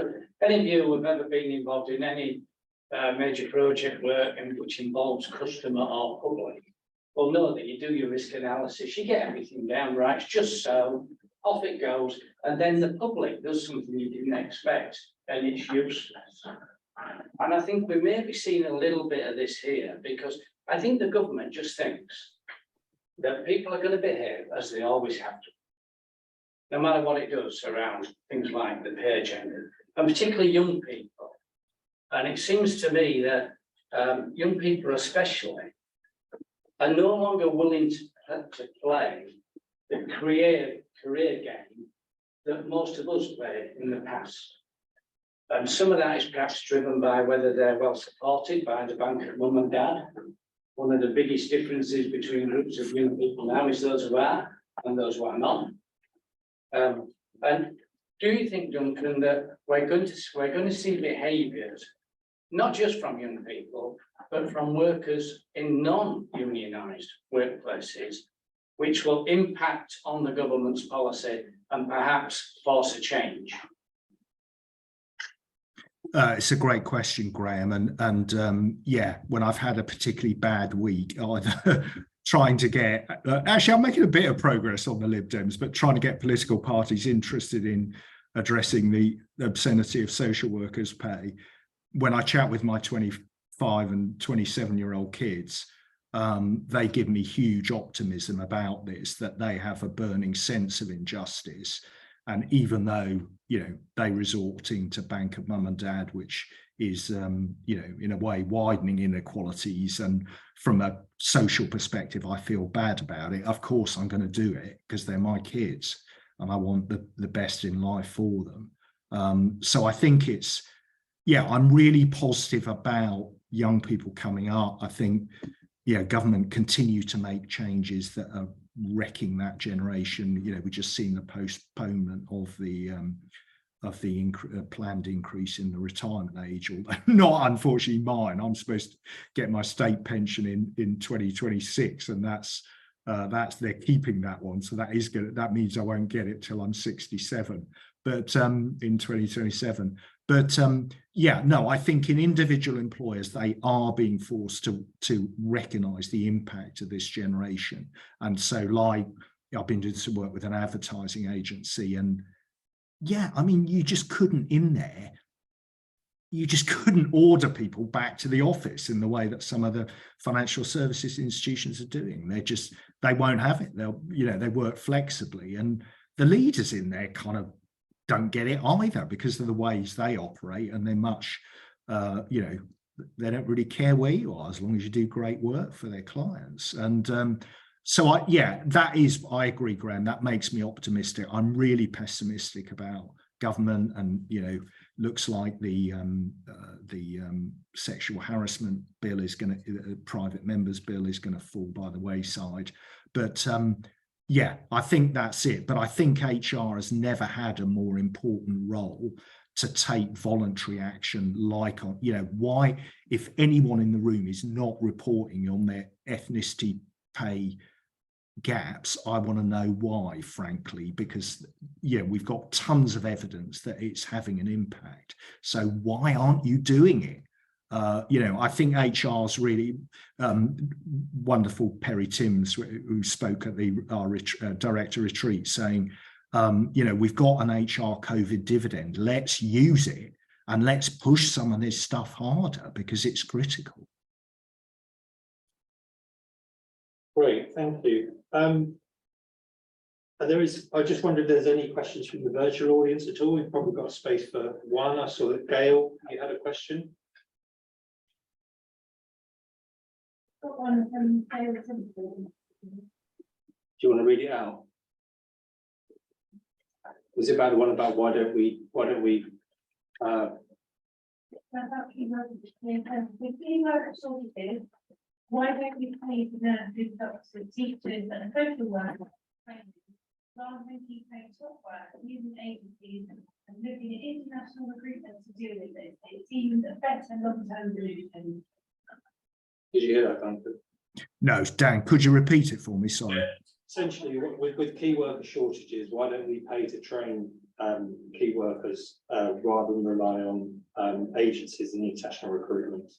Any of you who have ever been involved in any major project work which involves customer or public will know that you do your risk analysis, you get everything down right, it's just so, off it goes, and then the public does something you didn't expect, and it's useless. And I think we may be seeing a little bit of this here, because I think the government just thinks that people are going to behave as they always have to, no matter what it does around things like the pay agenda, and particularly young people. And it seems to me that young people especially are no longer willing to play the career game that most of us played in the past. And some of that is perhaps driven by whether they're well supported by the bank of mum and dad. One of the biggest differences between groups of young people now is those who are and those who are not. And do you think, Duncan, that we're going to see behaviours, not just from young people, but from workers in non-unionised workplaces, which will impact on the government's policy and perhaps force a change? It's a great question, Graham, and yeah, when I've had a particularly bad week, either trying to get actually I'm making a bit of progress on the Lib Dems, but trying to get political parties interested in addressing the obscenity of social workers' pay. When I chat with my 25 and 27-year-old kids, they give me huge optimism about this, that they have a burning sense of injustice. And even though, you know, they resorting to bank of mum and dad, which is, you know, in a way widening inequalities, and from a social perspective, I feel bad about it. Of course, I'm going to do it because they're my kids and I want the best in life for them. So I think it's, yeah, I'm really positive about young people coming up. I think, yeah, government continue to make changes that are wrecking that generation. You know, we've just seen the postponement of the planned increase in the retirement age, although not unfortunately mine. I'm supposed to get my state pension in 2026, and that's they're keeping that one, so that is good. That means I won't get it till I'm 67, but in 2027. But yeah, no, I think in individual employers, they are being forced to recognise the impact of this generation. And so, like, I've been doing some work with an advertising agency, and yeah, I mean, you just couldn't order people back to the office in the way that some of the financial services institutions are doing. They won't have it. They'll, you know, they work flexibly, and the leaders in there kind of don't get it either because of the ways they operate, and they're much, you know, they don't really care where you are as long as you do great work for their clients. And so I agree, Graham, that makes me optimistic. I'm really pessimistic about government, and, you know, looks like the sexual harassment bill is going to, private members bill is going to fall by the wayside. But yeah, I think that's it. But I think HR has never had a more important role to take voluntary action, like, on, you know, why, if anyone in the room is not reporting on their ethnicity pay gaps, I want to know why, frankly, because, yeah, we've got tons of evidence that it's having an impact. So why aren't you doing it? You know, I think HR's really wonderful. Perry Timms, who spoke at our director retreat, saying, you know, we've got an HR COVID dividend. Let's use it and let's push some of this stuff harder because it's critical. Great, thank you. And I just wondered if there's any questions from the virtual audience at all. We've probably got space for one. I saw that Gail, you had a question. Got one from Taylor. Do you want to read it out? Was it about the one about why don't we why don't we pay for nurses, doctors, teachers and social workers rather than keep paying top work using agencies and looking at international recruitment to deal with this? It seems a better long-term solution. Did you hear that, Duncan? No, Dan, could you repeat it for me? Sorry. Essentially, with key worker shortages, why don't we pay to train key workers rather than rely on agencies and international recruitment?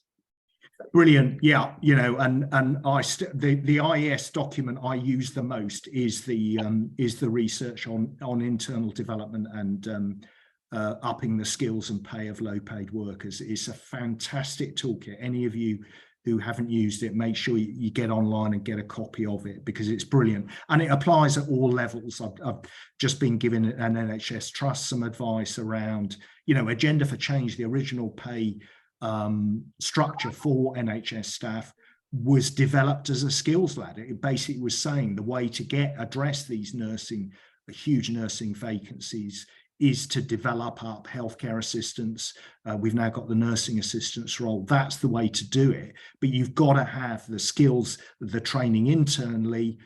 Brilliant. Yeah, you know, and the IES document I use the most is the research on internal development and upping the skills and pay of low-paid workers. It's a fantastic toolkit. Any of you who haven't used it, make sure you get online and get a copy of it because it's brilliant and it applies at all levels. I've just been given an NHS Trust some advice around, you know, Agenda for Change. The original pay structure for NHS staff was developed as a skills ladder. It basically was saying the way to address these huge nursing vacancies is to develop up healthcare assistants. We've now got the nursing assistants role. That's the way to do it. But you've got to have the skills, the training internally,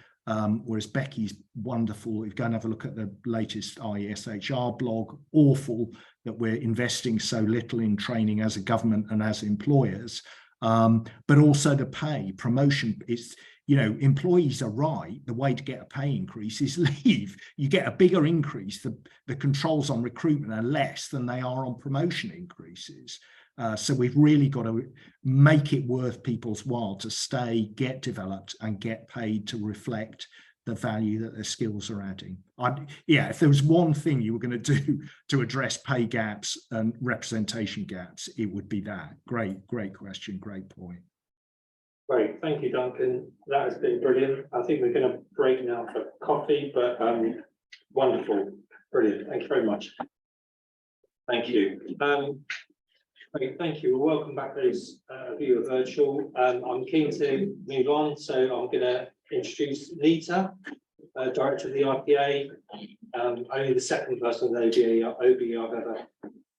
whereas Becky's wonderful. If you go and have a look at the latest IES HR blog, awful that we're investing so little in training as a government and as employers, but also the pay promotion. It's, you know, employees are right. The way to get a pay increase is leave. You get a bigger increase. The controls on recruitment are less than they are on promotion increases. So we've really got to make it worth people's while to stay, get developed and get paid to reflect the value that their skills are adding. Yeah, if there was one thing you were going to do to address pay gaps and representation gaps, it would be that. Great question, great point. Great, thank you, Duncan. That has been brilliant. I think we're going to break now for coffee, but wonderful, brilliant. Thank you very much. Thank you. Great, thank you. Well, welcome back those of you who are virtual. I'm keen to move on, so I'm going to introduce Nita, Director of the IPA. Only the second person with OBE I've ever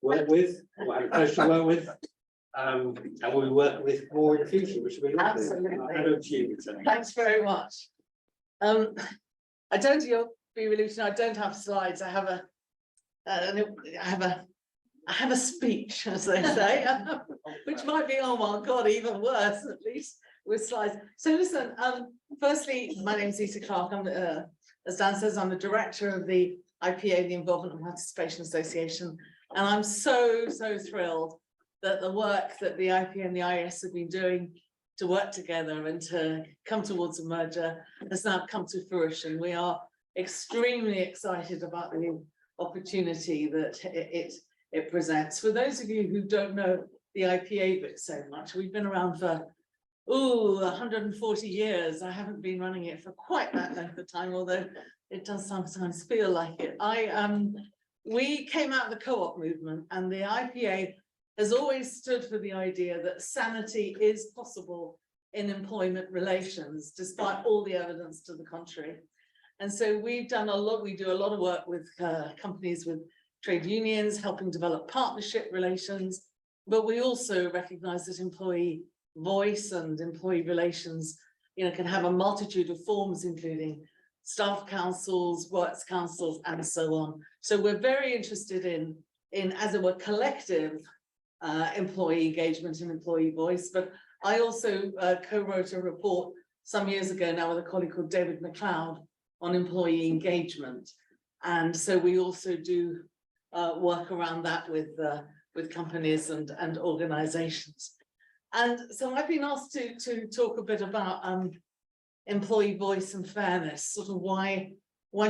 worked with, or had a pleasure to work with. And we'll be working with more in the future, which will be lovely. Absolutely. Over to you, Nita. Thanks very much. I don't, you'll be relieved to know I don't have slides. I have a speech, as they say, which might be, oh my God, even worse, at least with slides. So listen, firstly, my name is Nita Clarke. I'm, as Dan says, I'm the director of the IPA, the Involvement and Participation Association. And I'm so thrilled that the work that the IPA and the IES have been doing to work together and to come towards a merger has now come to fruition. We are extremely excited about the opportunity that it presents. For those of you who don't know the IPA bit so much, we've been around for 140 years. I haven't been running it for quite that length of time, although it does sometimes feel like it. We came out of the co-op movement, and the IPA has always stood for the idea that sanity is possible in employment relations, despite all the evidence to the contrary. And so we've done a lot, we do a lot of work with companies, with trade unions, helping develop partnership relations, but we also recognize that employee voice and employee relations, you know, can have a multitude of forms, including staff councils, works councils, and so on. So we're very interested in as it were, collective employee engagement and employee voice. But I also co-wrote a report some years ago now with a colleague called David McLeod on employee engagement. And so we also do work around that with companies and organizations. And so I've been asked to talk a bit about employee voice and fairness, sort of why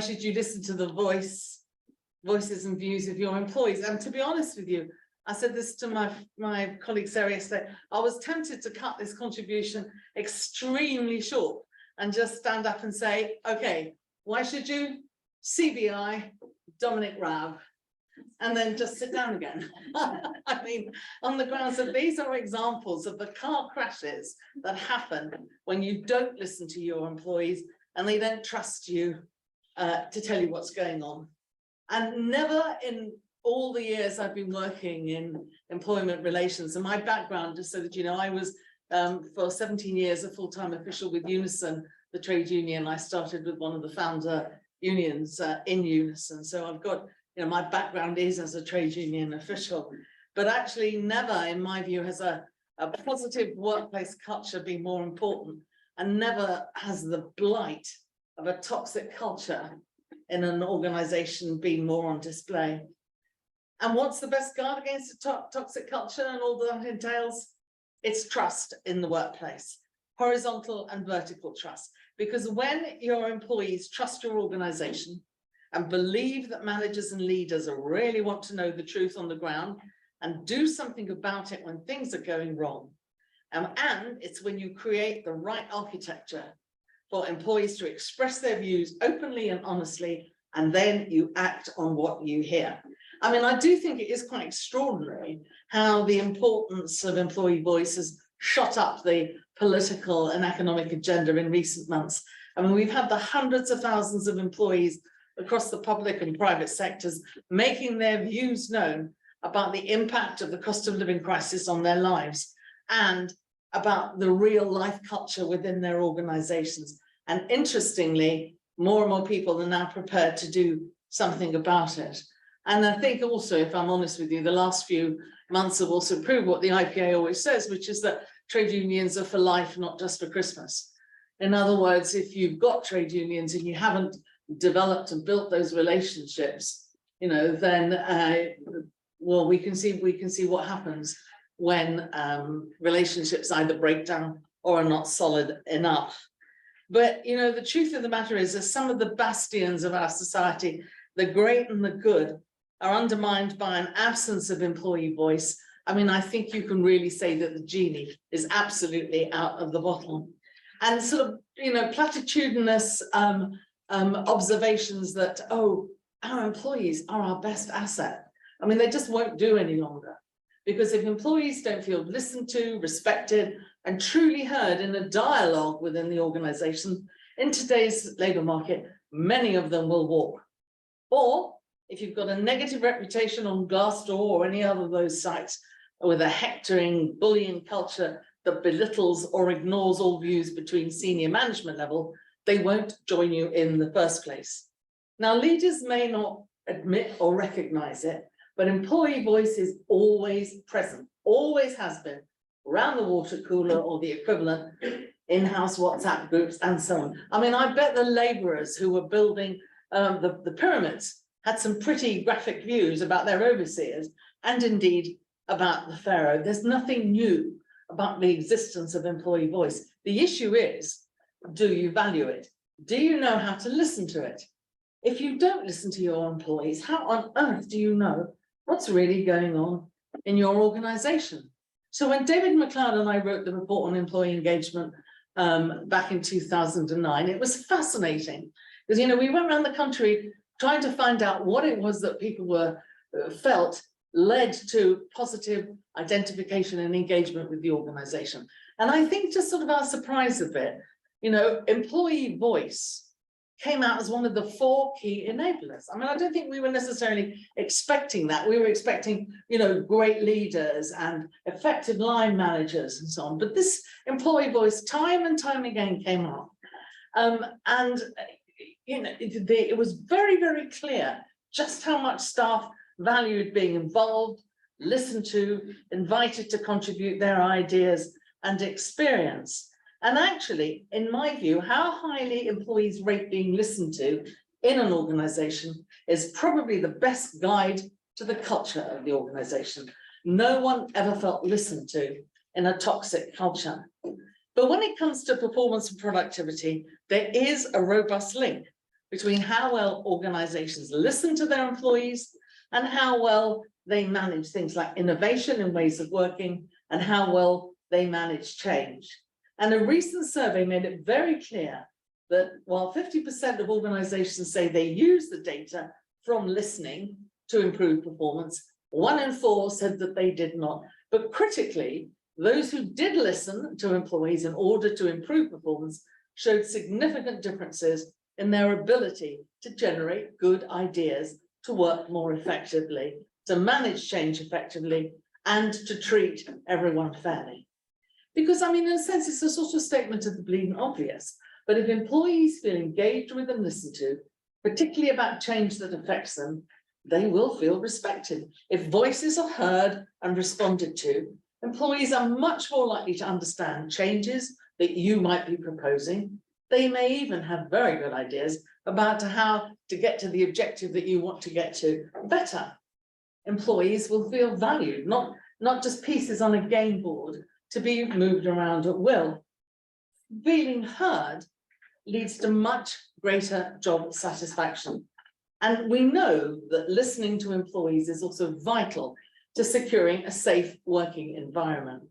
should you listen to the voices and views of your employees? And to be honest with you, I said this to my colleague Sarah yesterday, I was tempted to cut this contribution extremely short and just stand up and say, okay, why should you? CBI, Dominic Raab, and then just sit down again. I mean, on the grounds that these are examples of the car crashes that happen when you don't listen to your employees and they don't trust you to tell you what's going on. And never in all the years I've been working in employment relations, and my background, just so that you know, I was for 17 years a full-time official with Unison, the trade union. I started with one of the founder unions in Unison. So I've got, you know, my background is as a trade union official, but actually never, in my view, has a positive workplace culture been more important, and never has the blight of a toxic culture in an organization been more on display. And what's the best guard against a toxic culture and all that entails? It's trust in the workplace, horizontal and vertical trust. Because when your employees trust your organization and believe that managers and leaders really want to know the truth on the ground and do something about it when things are going wrong, and it's when you create the right architecture for employees to express their views openly and honestly, and then you act on what you hear. I mean, I do think it is quite extraordinary how the importance of employee voice has shot up the political and economic agenda in recent months. I mean, we've had the hundreds of thousands of employees across the public and private sectors making their views known about the impact of the cost of living crisis on their lives and about the real life culture within their organizations. And interestingly, more and more people are now prepared to do something about it. And I think also, if I'm honest with you, the last few months have also proved what the IPA always says, which is that trade unions are for life, not just for Christmas. In other words, if you've got trade unions and you haven't developed and built those relationships, you know, then well, we can see what happens when relationships either break down or are not solid enough. But you know, the truth of the matter is that some of the bastions of our society, the great and the good, are undermined by an absence of employee voice. I mean, I think you can really say that the genie is absolutely out of the bottle. And sort of, you know, platitudinous observations that, oh, our employees are our best asset. I mean, they just won't do any longer. Because if employees don't feel listened to, respected, and truly heard in a dialogue within the organization, in today's labor market, many of them will walk. Or if you've got a negative reputation on Glassdoor or any other of those sites with a hectoring, bullying culture that belittles or ignores all views between senior management level, they won't join you in the first place. Now, leaders may not admit or recognize it, but employee voice is always present, always has been, around the water cooler or the equivalent, in-house WhatsApp groups and so on. I mean, I bet the laborers who were building the pyramids had some pretty graphic views about their overseers and indeed about the pharaoh. There's nothing new about the existence of employee voice. The issue is, do you value it? Do you know how to listen to it? If you don't listen to your employees, how on earth do you know what's really going on in your organization? So when David McLeod and I wrote the report on employee engagement back in 2009, it was fascinating because, you know, we went around the country trying to find out what it was that people were felt led to positive identification and engagement with the organization. And I think just sort of our surprise a bit, you know, employee voice came out as one of the 4 key enablers. I mean, I don't think we were necessarily expecting that. We were expecting, you know, great leaders and effective line managers and so on. But this employee voice time and time again came up. And, you know, it was very, very clear just how much staff valued being involved, listened to, invited to contribute their ideas and experience. And actually, in my view, how highly employees rate being listened to in an organization is probably the best guide to the culture of the organization. No one ever felt listened to in a toxic culture. But when it comes to performance and productivity, there is a robust link between how well organizations listen to their employees and how well they manage things like innovation in ways of working and how well they manage change. And a recent survey made it very clear that while 50% of organizations say they use the data from listening to improve performance, 1 in 4 said that they did not. But critically, those who did listen to employees in order to improve performance showed significant differences in their ability to generate good ideas, to work more effectively, to manage change effectively, and to treat everyone fairly. Because, I mean, in a sense, it's a sort of statement of the bleeding obvious, but if employees feel engaged with and listened to, particularly about change that affects them, they will feel respected. If voices are heard and responded to, employees are much more likely to understand changes that you might be proposing. They may even have very good ideas about how to get to the objective that you want to get to better. Employees will feel valued, not just pieces on a game board to be moved around at will. Feeling heard leads to much greater job satisfaction. And we know that listening to employees is also vital to securing a safe working environment.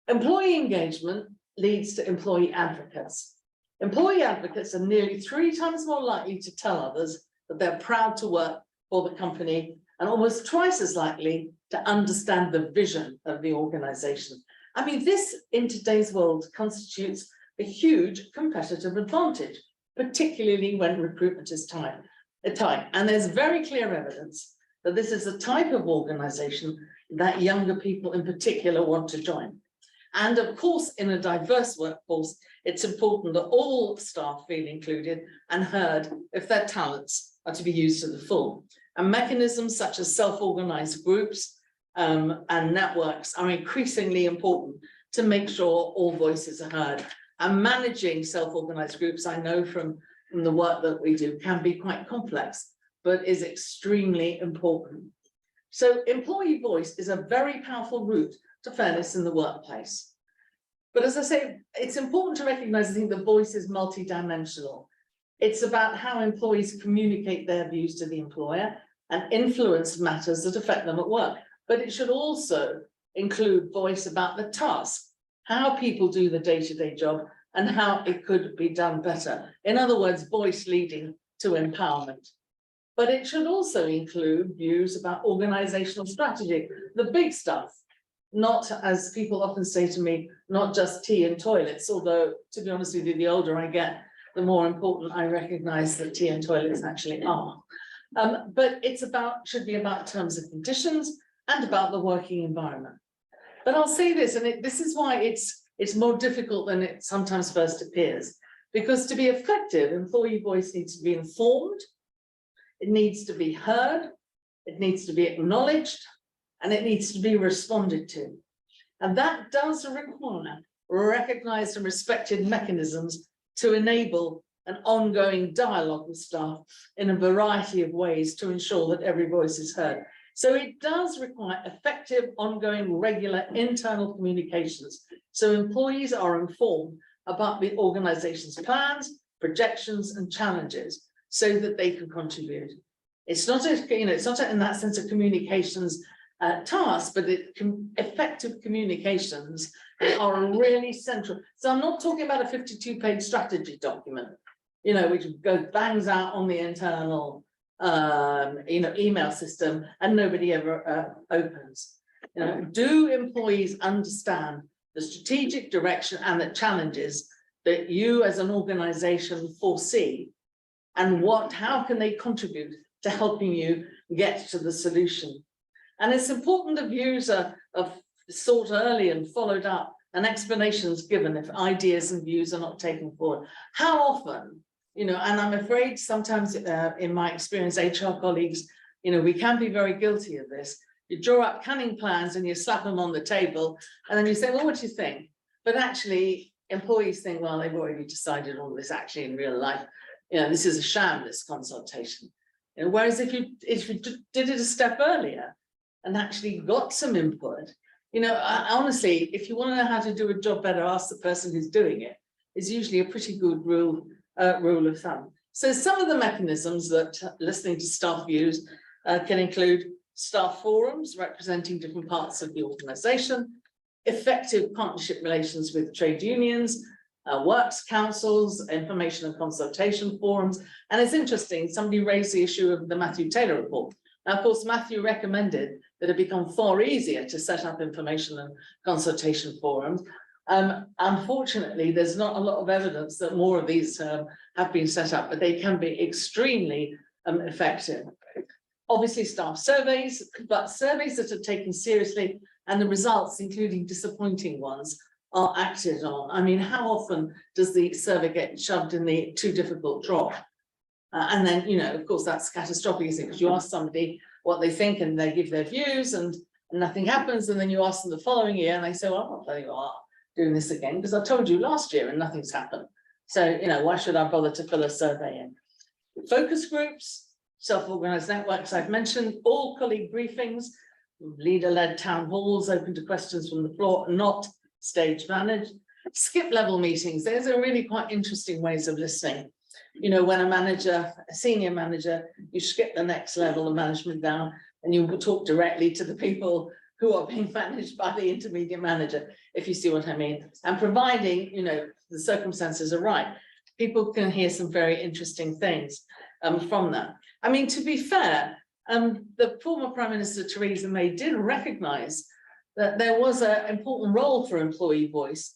Employee engagement leads to employee advocates. Employee advocates are nearly 3 times more likely to tell others that they're proud to work for the company and almost twice as likely to understand the vision of the organization. I mean, this in today's world constitutes a huge competitive advantage, particularly when recruitment is tight. And there's very clear evidence that this is a type of organization that younger people in particular want to join. And of course, in a diverse workforce, it's important that all staff feel included and heard if their talents are to be used to the full. And mechanisms such as self-organized groups and networks are increasingly important to make sure all voices are heard. And managing self-organized groups, I know from the work that we do, can be quite complex, but is extremely important. So employee voice is a very powerful route to fairness in the workplace. But as I say, it's important to recognize, I think, the voice is multidimensional. It's about how employees communicate their views to the employer and influence matters that affect them at work. But it should also include voice about the task, how people do the day-to-day job and how it could be done better. In other words, voice leading to empowerment. But it should also include views about organizational strategy, the big stuff, not, as people often say to me, not just tea and toilets, although, to be honest with you, the older I get, the more important I recognize that tea and toilets actually are. But it's should be about terms and conditions and about the working environment. But I'll say this, and this is why it's more difficult than it sometimes first appears, because to be effective, employee voice needs to be informed, it needs to be heard, it needs to be acknowledged, and it needs to be responded to. And that does require recognized and respected mechanisms to enable an ongoing dialogue with staff in a variety of ways to ensure that every voice is heard. So it does require effective, ongoing, regular internal communications, so employees are informed about the organization's plans, projections, and challenges, so that they can contribute. It's not it's not in that sense a communications task, but effective communications are really central. So I'm not talking about a 52-page strategy document, which bangs out on the internal email system and nobody ever opens. Do employees understand the strategic direction and the challenges that you as an organization foresee, and how can they contribute to helping you get to the solution? And it's important that views are sought early and followed up, and explanations given if ideas and views are not taken forward. How often, and I'm afraid sometimes in my experience, HR colleagues, we can be very guilty of this. You draw up cunning plans and you slap them on the table, and then you say, well, what do you think? But actually, employees think, well, they've already decided all this actually in real life. This is a sham, this consultation. Whereas if you did it a step earlier and actually got some input, You know, honestly, if you want to know how to do a job better, ask the person who's doing it. Is usually a pretty good rule of thumb. So some of the mechanisms that listening to staff views can include staff forums representing different parts of the organisation, effective partnership relations with trade unions, works councils, information and consultation forums. And it's interesting, somebody raised the issue of the Matthew Taylor report. Now, of course, Matthew recommended that it become far easier to set up information and consultation forums. Unfortunately, there's not a lot of evidence that more of these have been set up, but they can be extremely effective. Obviously, staff surveys, but surveys that are taken seriously and the results, including disappointing ones, are acted on. I mean, how often does the survey get shoved in the too difficult drop? And then, you know, of course, that's catastrophic, isn't it? Because you ask somebody what they think and they give their views and nothing happens. And then you ask them the following year and they say, well, I'm not telling you what, doing this again because I told you last year and nothing's happened. So, you know, why should I bother to fill a survey in? Focus groups, self-organized networks, I've mentioned, all colleague briefings, leader-led town halls open to questions from the floor, not stage managed. Skip level meetings, those are really quite interesting ways of listening. You know, when a senior manager, you skip the next level of management down and you talk directly to the people who are being managed by the intermediate manager, if you see what I mean. And providing, you know, the circumstances are right, people can hear some very interesting things from that. I mean, to be fair, the former Prime Minister Theresa May did recognise that there was an important role for employee voice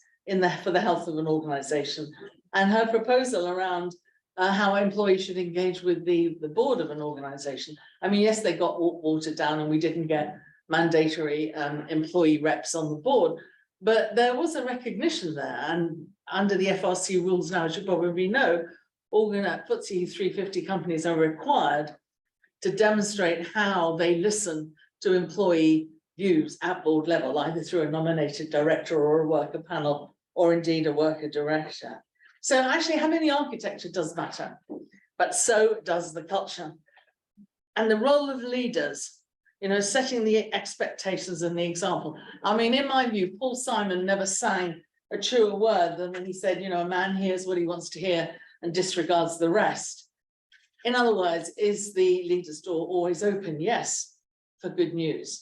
for the health of an organisation, and her proposal around how employees should engage with the board of an organisation. I mean, yes, they got watered down and we didn't get mandatory employee reps on the board, but there was a recognition there, and under the FRC rules now, as you probably know, all FTSE 350 companies are required to demonstrate how they listen to employee views at board level, either through a nominated director or a worker panel, or indeed a worker director. So actually having the architecture does matter, but so does the culture. And the role of leaders, you know, setting the expectations and the example. I mean, in my view, Paul Simon never sang a truer word than when he said, you know, a man hears what he wants to hear and disregards the rest. In other words, is the leader's door always open? Yes, for good news.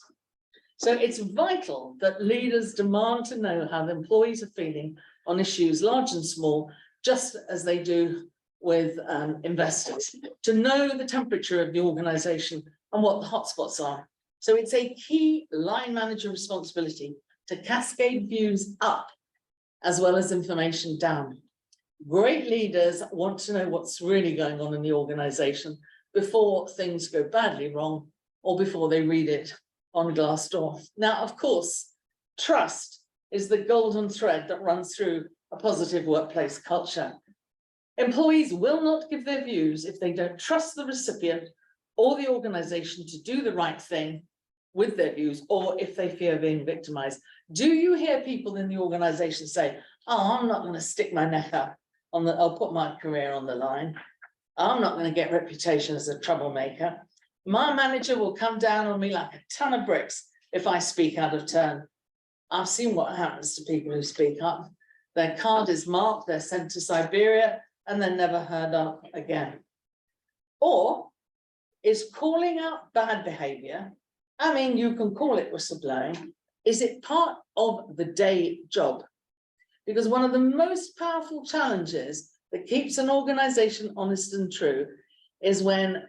So it's vital that leaders demand to know how the employees are feeling on issues large and small, just as they do with investors, to know the temperature of the organisation and what the hotspots are. So it's a key line manager responsibility to cascade views up as well as information down. Great leaders want to know what's really going on in the organisation before things go badly wrong or before they read it on Glassdoor. Now, of course, trust is the golden thread that runs through a positive workplace culture. Employees will not give their views if they don't trust the recipient or the organisation to do the right thing with their views, or if they fear being victimised. Do you hear people in the organisation say, oh, I'm not going to stick my neck up I'll put my career on the line. I'm not going to get reputation as a troublemaker. My manager will come down on me like a ton of bricks if I speak out of turn. I've seen what happens to people who speak up. Their card is marked, they're sent to Siberia, and they're never heard of again. Or is calling out bad behaviour, I mean, you can call it whistleblowing, is it part of the day job? Because one of the most powerful challenges that keeps an organisation honest and true is when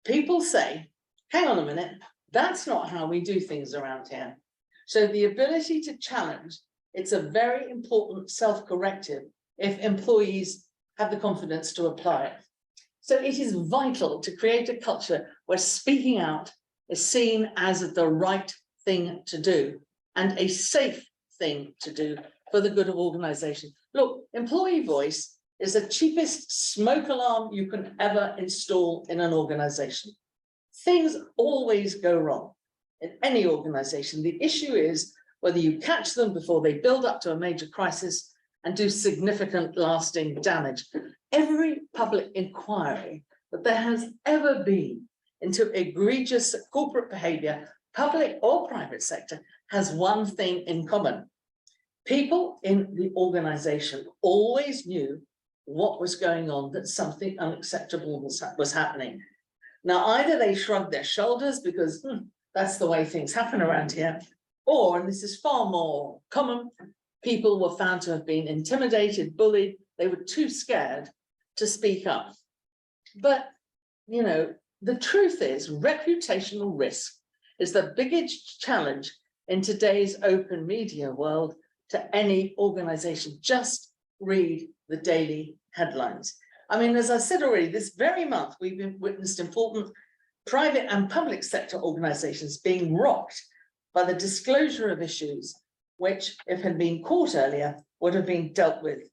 people say, hang on a minute, that's not how we do things around here. So the ability to challenge, it's a very important self-corrective if employees have the confidence to apply it. So it is vital to create a culture where speaking out is seen as the right thing to do and a safe thing to do for the good of organisation. Look, employee voice is the cheapest smoke alarm you can ever install in an organisation. Things always go wrong in any organisation. The issue is whether you catch them before they build up to a major crisis and do significant lasting damage. Every public inquiry that there has ever been into egregious corporate behaviour public or private sector, has one thing in common. People in the organization always knew what was going on, that something unacceptable was happening. Now, either they shrugged their shoulders because that's the way things happen around here, or, and this is far more common, people were found to have been intimidated, bullied, they were too scared to speak up. But, you know, the truth is reputational risk is the biggest challenge in today's open media world to any organization. Just read the daily headlines. I mean, as I said already, this very month, we've been witnessed important private and public sector organizations being rocked by the disclosure of issues, which, if had been caught earlier, would have been dealt with.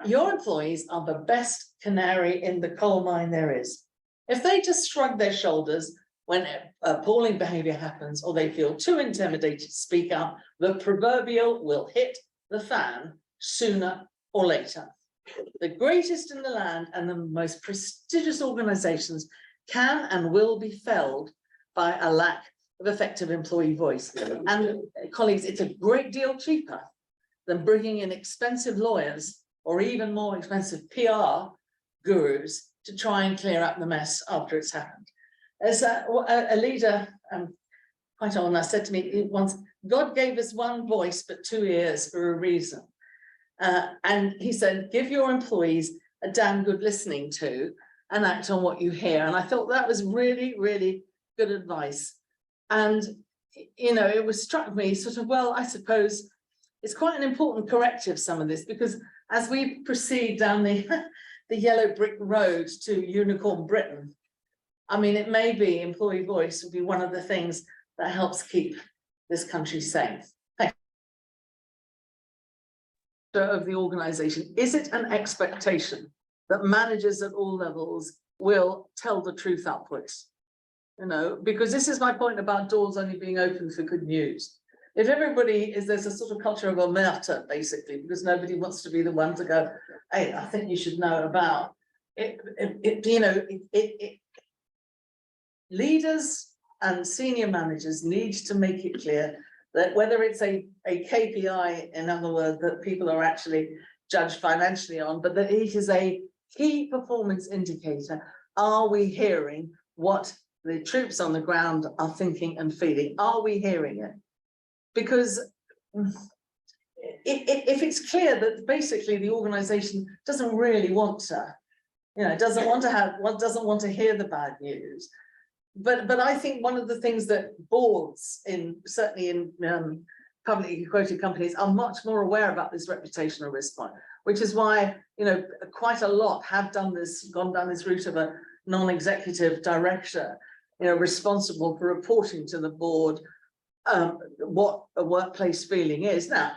Your employees are the best canary in the coal mine there is. If they just shrug their shoulders when appalling behavior happens, or they feel too intimidated to speak up, the proverbial will hit the fan sooner or later. The greatest in the land and the most prestigious organizations can and will be felled by a lack of effective employee voice. And colleagues, it's a great deal cheaper than bringing in expensive lawyers or even more expensive PR gurus to try and clear up the mess after it's happened. As a leader, quite often said to me once, God gave us one voice but two ears for a reason. And he said, give your employees a damn good listening to and act on what you hear. And I thought that was really, really good advice. And, you know, it was struck me sort of, well, I suppose it's quite an important corrective, some of this, because as we proceed down the yellow brick road to Unicorn Britain, I mean, it may be employee voice will be one of the things that helps keep this country safe. Thank you. Of the organization, is it an expectation that managers at all levels will tell the truth upwards? You know, because this is my point about doors only being open for good news. If everybody is, there's a sort of culture of omerta, basically, because nobody wants to be the one to go, hey, I think you should know about it. Leaders and senior managers need to make it clear that whether it's a KPI, in other words, that people are actually judged financially on, but that it is a key performance indicator. Are we hearing what the troops on the ground are thinking and feeling? Are we hearing it? Because if it's clear that basically the organization doesn't really want to, you know, doesn't want to hear the bad news. But I think one of the things that boards certainly in publicly quoted companies are much more aware about this reputational risk point, which is why, you know, quite a lot have gone down this route of a non-executive director, you know, responsible for reporting to the board what a workplace feeling is. Now,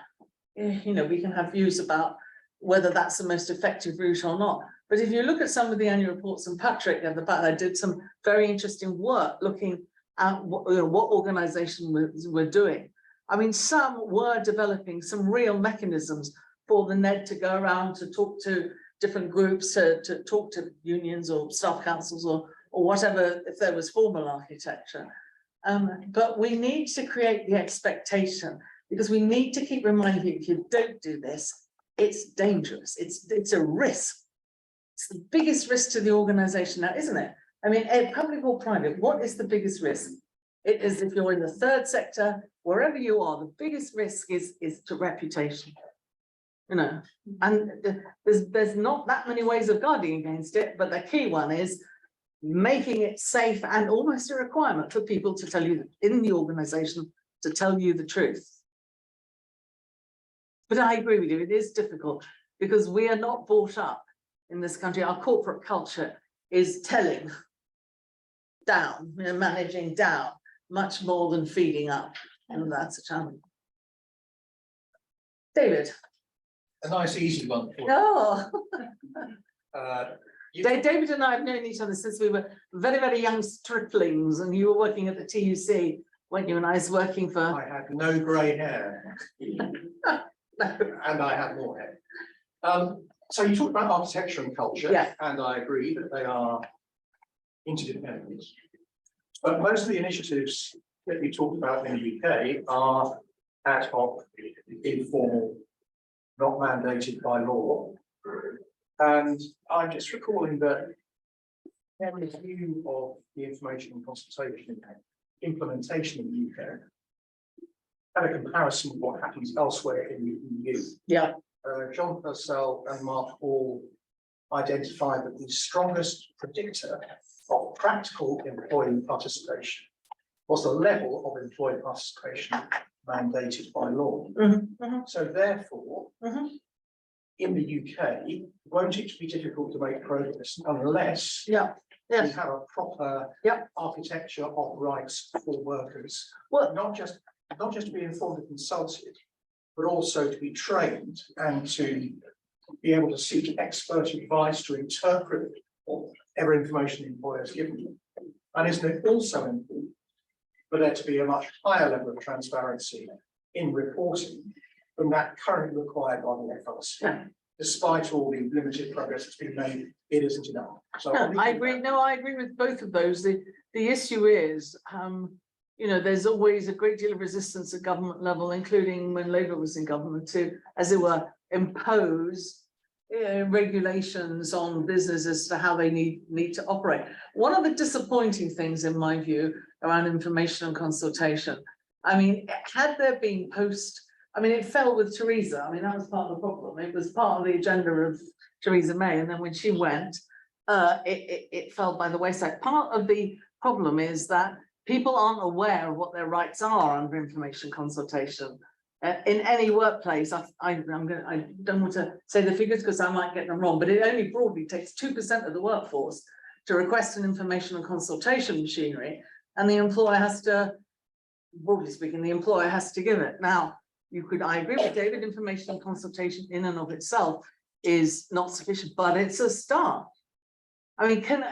you know, we can have views about whether that's the most effective route or not. But if you look at some of the annual reports, and Patrick at the back, I did some very interesting work looking at what organizations were doing. I mean, some were developing some real mechanisms for the NED to go around to talk to different groups, to talk to unions or staff councils or whatever, if there was formal architecture. But we need to create the expectation, because we need to keep reminding people, if you don't do this, it's dangerous. It's a risk. It's the biggest risk to the organization now, isn't it? I mean, public or private, what is the biggest risk? It is if you're in the third sector, wherever you are, the biggest risk is to reputation. You know, and there's not that many ways of guarding against it, but the key one is making it safe and almost a requirement for people to tell you in the organization to tell you the truth. But I agree with you, it is difficult because we are not brought up in this country. Our corporate culture is telling down, you know, managing down much more than feeding up, and that's a challenge. David. A nice easy one. Oh. You- David and I have known each other since we were very, very young striplings, and you were working at the TUC, weren't you? And I was working for. I had no grey hair. And I have more hair. So you talked about architecture and culture, yeah. And I agree that they are interdependent. But most of the initiatives that we talk about in the UK are ad hoc, informal, not mandated by law. And I'm just recalling that their review of the information and consultation implementation in the UK had a comparison with what happens elsewhere in the EU. Yeah. John Purcell and Mark Hall identified that the strongest predictor of practical employee participation was the level of employee participation mandated by law. So therefore, in the UK, won't it be difficult to make progress unless we have a proper architecture of rights for workers? Well, not just to be informed and consulted, but also to be trained and to be able to seek expert advice to interpret whatever information the employer has given you. And isn't it also important for there to be a much higher level of transparency in reporting than that currently required by the FRC? Despite all the limited progress that's been made, it isn't enough. So I agree. No, I agree with both of those. The issue is, you know, there's always a great deal of resistance at government level, including when Labour was in government, to, as it were, impose regulations on businesses as to how they need to operate. One of the disappointing things, in my view, around information and consultation, I mean, had there been I mean, it fell with Theresa. I mean, that was part of the problem. It was part of the agenda of Theresa May, and then when she went, it fell by the wayside. Part of the problem is that people aren't aware of what their rights are under information consultation. In any workplace, I don't want to say the figures because I might get them wrong, but it only broadly takes 2% of the workforce to request an information and consultation machinery, and the employer has to, broadly speaking, the employer has to give it. Now, I agree with David, information and consultation in and of itself is not sufficient, but it's a start. I mean, can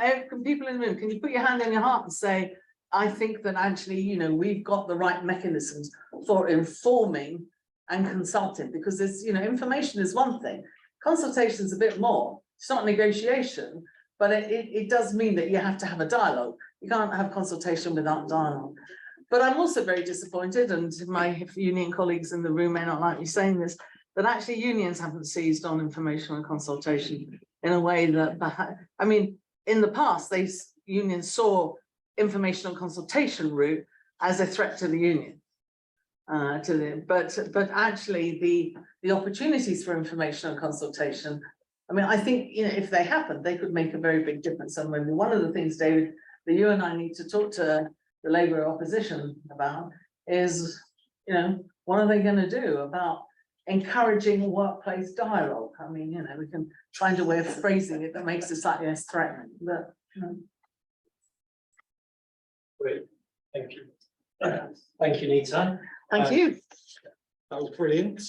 people in the room, can you put your hand in your heart and say, I think that actually, you know, we've got the right mechanisms for informing and consulting, because there's, you know, information is one thing, consultation is a bit more. It's not negotiation, but it does mean that you have to have a dialogue. You can't have consultation without dialogue. But I'm also very disappointed, and my union colleagues in the room may not like me saying this, that actually unions haven't seized on information and consultation in a way that, I mean, in the past, unions saw information and consultation route as a threat to the union. But actually the opportunities for information and consultation, I mean, I think, you know, if they happen, they could make a very big difference. And one of the things, David, that you and I need to talk to the Labour opposition about is, you know, what are they going to do about encouraging workplace dialogue? I mean, you know, we can find a way of phrasing it that makes it slightly less threatening, but, you know. Great, thank you. Thank you, Nita. Thank you. That was brilliant.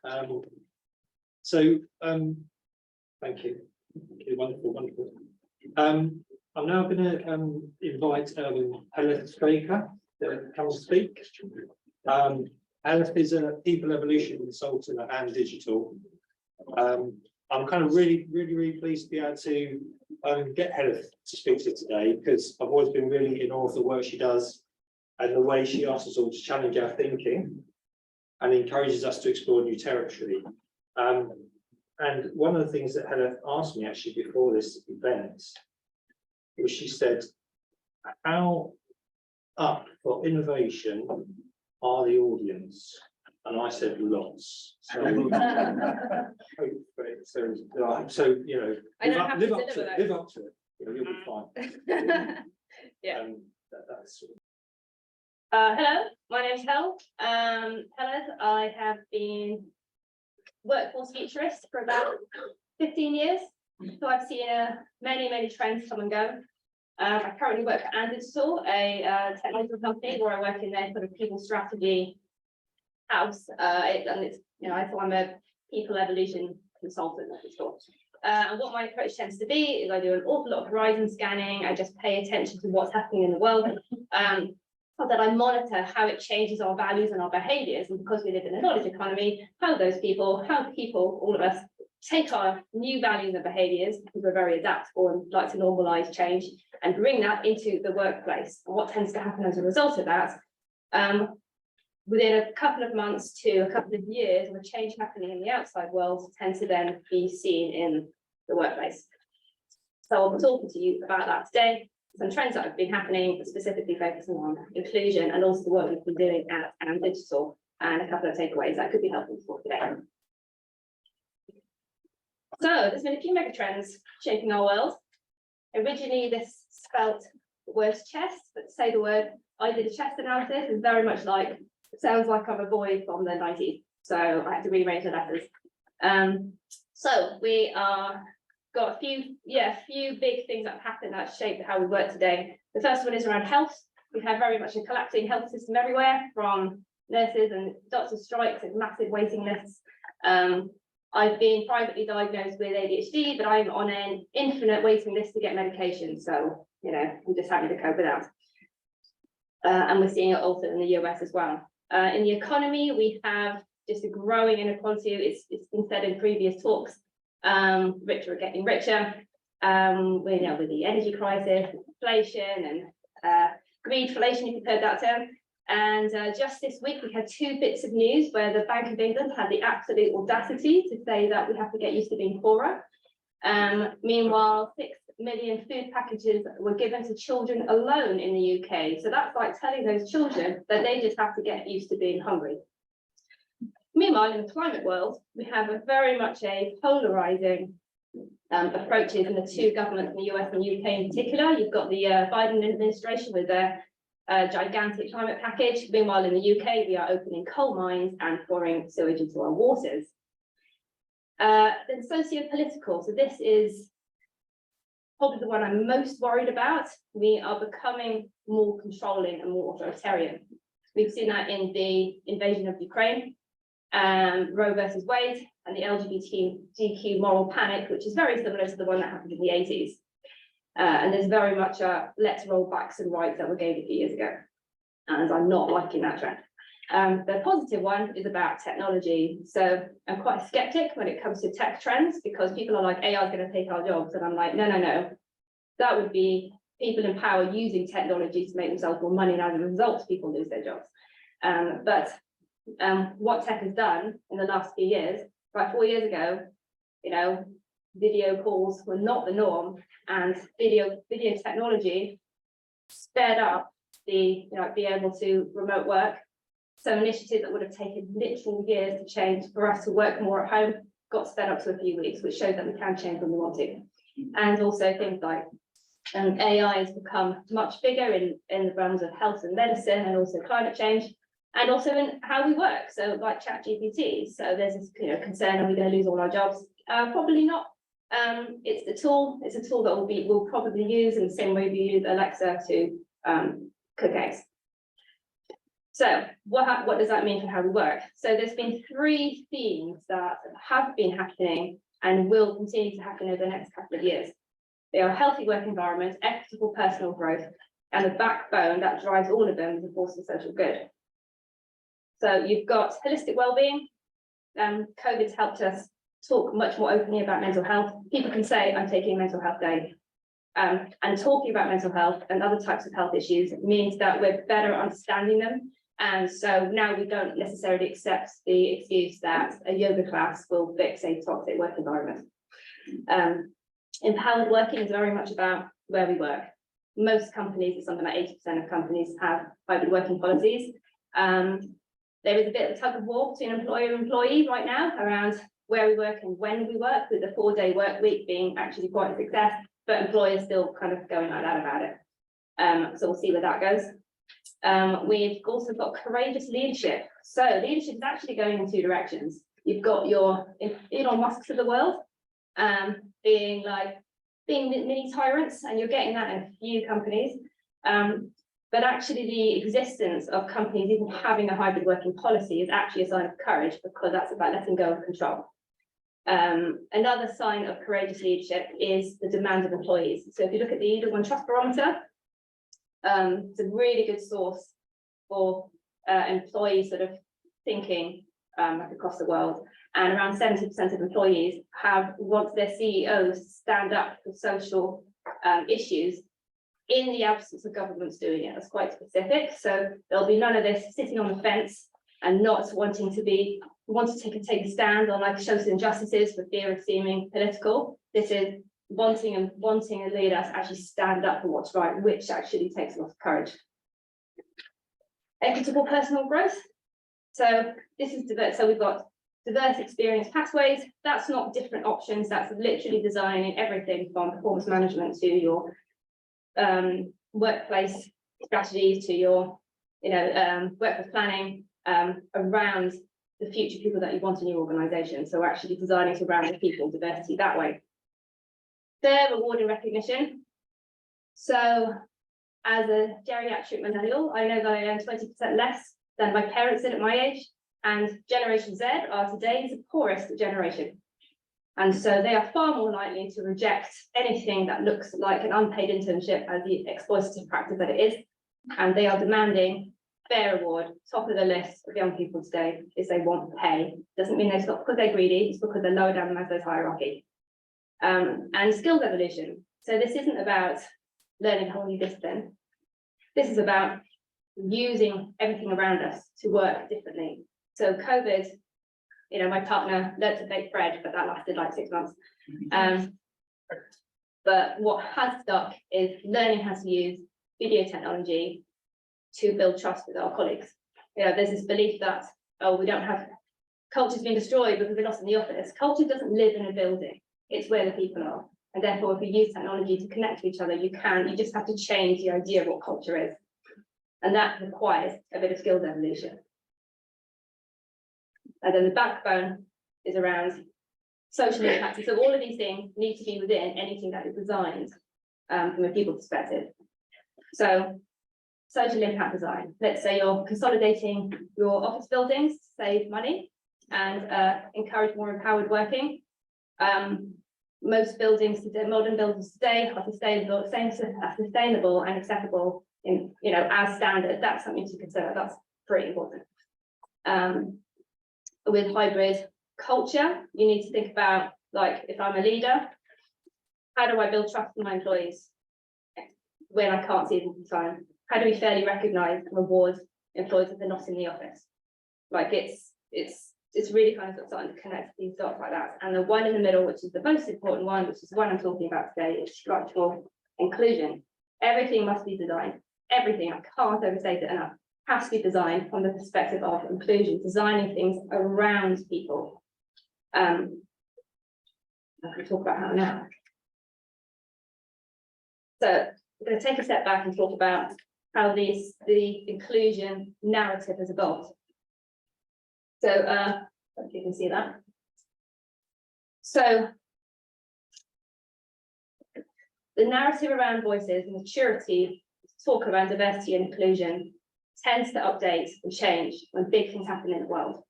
Thank you. Wonderful, wonderful. I'm now going to invite Heledd Straker to come and speak. Heledd is a people evolution consultant at Digital. I'm kind of really pleased to be able to get Heledd to speak to today, because I've always been really in awe of the work she does and the way she asks us all to challenge our thinking and encourages us to explore new territory. And one of the things that Heledd asked me actually before this event was, she said, how up for innovation are the audience? And I said, lots. So, you know, live up to it. You know, you'll be fine. Yeah. That's Hello, my name's Heledd. I have been workforce futurist for about 15 years. So I've seen many trends come and go. I currently work for Digital, a technology company where I work in their sort of people strategy house. And it's, you know, so I'm a people evolution consultant at Digital. And what my approach tends to be is I do an awful lot of horizon scanning. I just pay attention to what's happening in the world. So that I monitor how it changes our values and our behaviours. And because we live in a knowledge economy, how people, all of us, take our new values and behaviours, because we're very adaptable and like to normalise change, and bring that into the workplace. And what tends to happen as a result of that Within a couple of months to a couple of years, with change happening in the outside world, tend to then be seen in the workplace. So I'll be talking to you about that today. Some trends that have been happening, specifically focusing on inclusion and also the work we've been doing at Digital, and a couple of takeaways that could be helpful for today. So there's been a few mega trends shaping our world. Originally, this spelt the word chess, but to say the word, I did a chess analysis, is very much like, it sounds like I'm a boy from the 90s. So I had to rearrange the letters. So we got a few big things that have happened that shape how we work today. The first one is around health. We have very much a collapsing health system everywhere, from nurses and doctors' strikes and massive waiting lists. I've been privately diagnosed with ADHD, but I'm on an infinite waiting list to get medication. So, you know, I'm just having to cope with that. And we're seeing it also in the US as well. In the economy, we have just a growing inequality. It's been said in previous talks. Richer are getting richer. We know with the energy crisis, inflation, and greedflation, if you've heard that term. And just this week, we had two bits of news where the Bank of England had the absolute audacity to say that we have to get used to being poorer. Meanwhile, 6 million food packages were given to children alone in the UK. So that's like telling those children that they just have to get used to being hungry. Meanwhile, in the climate world, we have a very much a polarizing approaches in the two governments in the US and UK in particular. You've got the Biden administration with their gigantic climate package. Meanwhile, in the UK, we are opening coal mines and pouring sewage into our waters. Then socio-political. So this is probably the one I'm most worried about. We are becoming more controlling and more authoritarian. We've seen that in the invasion of Ukraine, Roe versus Wade, and the LGBTQ moral panic, which is very similar to the one that happened in the 80s. And there's very much a let's roll back some rights that were gained a few years ago. And I'm not liking that trend. The positive one is about technology. So I'm quite a skeptic when it comes to tech trends, because people are like, AI is going to take our jobs. And I'm like, no. That would be people in power using technology to make themselves more money, and as a result, people lose their jobs. But what tech has done in the last few years, about 4 years ago, you know, video calls were not the norm, and video technology sped up the, being able to remote work. So initiatives that would have taken literal years to change for us to work more at home got sped up to a few weeks, which shows that we can change when we want to. And also things like AI has become much bigger in the realms of health and medicine, and also climate change, and also in how we work. So like ChatGPT. So there's this concern, are we going to lose all our jobs? Probably not. It's a tool that we'll probably use in the same way we use Alexa to cook eggs. So what does that mean for how we work? So there's been 3 themes that have been happening and will continue to happen over the next couple of years. They are healthy work environment, equitable personal growth, and the backbone that drives all of them is a force of social good. So you've got holistic well-being. COVID's helped us talk much more openly about mental health. People can say, I'm taking a mental health day. And talking about mental health and other types of health issues means that we're better understanding them. And so now we don't necessarily accept the excuse that a yoga class will fix a toxic work environment. Empowered working is very much about where we work. Most companies, something like 80% of companies, have hybrid working policies. There is a bit of a tug of war between employer and employee right now around where we work and when we work, with the 4-day work week being actually quite a success, but employers still kind of going like that about it. So we'll see where that goes. We've also got courageous leadership. So leadership is actually going in 2 directions. You've got your Elon Musks of the world, being mini tyrants, and you're getting that in a few companies. But actually the existence of companies even having a hybrid working policy is actually a sign of courage, because that's about letting go of control. Another sign of courageous leadership is the demands of employees. So if you look at the Edelman Trust Barometer, it's a really good source for employees sort of thinking across the world. And around 70% of employees want their CEOs to stand up for social issues in the absence of governments doing it. That's quite specific. So there'll be none of this sitting on the fence and not wanting to take a stand on like social injustices for fear of seeming political. This is wanting a leader to actually stand up for what's right, which actually takes a lot of courage. Equitable personal growth. So this is diverse. So we've got diverse experience pathways. That's not different options. That's literally designing everything from performance management to your workplace strategies to your, workforce planning around the future people that you want in your organisation. So we're actually designing to round the people diversity that way. Fair reward and recognition. So as a geriatric millennial, I know that I earn 20% less than my parents did at my age, and Generation Z are today's poorest generation. And so they are far more likely to reject anything that looks like an unpaid internship as the exploitative practice that it is. And they are demanding fair reward. Top of the list of young people today is they want pay. Doesn't mean they stop because they're greedy, it's because they're lower down the Maslow's hierarchy. And skills evolution. So this isn't about learning a whole new discipline. This is about using everything around us to work differently. So COVID, my partner learned to bake bread, but that lasted like 6 months. But what has stuck is learning how to use video technology to build trust with our colleagues. There's this belief that, we don't have, culture's been destroyed because we're not in the office. Culture doesn't live in a building. It's where the people are. And therefore, if we use technology to connect to each other, you just have to change the idea of what culture is. And that requires a bit of skills evolution. And then the backbone is around social impact. So all of these things need to be within anything that is designed from a people perspective. So social impact design. Let's say you're consolidating your office buildings to save money and encourage more empowered working. Most buildings today, modern buildings today, are sustainable and acceptable in, as standard. That's something to consider. That's pretty important. With hybrid culture, you need to think about, like, if I'm a leader, how do I build trust in my employees when I can't see them all the time? How do we fairly recognise and reward employees if they're not in the office? Like it's really kind of starting to connect these dots like that. And the one in the middle, which is the most important one, which is the one I'm talking about today, is structural inclusion. Everything must be designed. Everything, I can't overstate it enough, has to be designed from the perspective of inclusion, designing things around people. I can talk about how now. So we're going to take a step back and talk about how the inclusion narrative has evolved. So, if you can see that. So, the narrative around voices and maturity, talk around diversity and inclusion, tends to update and change when big things happen in the world.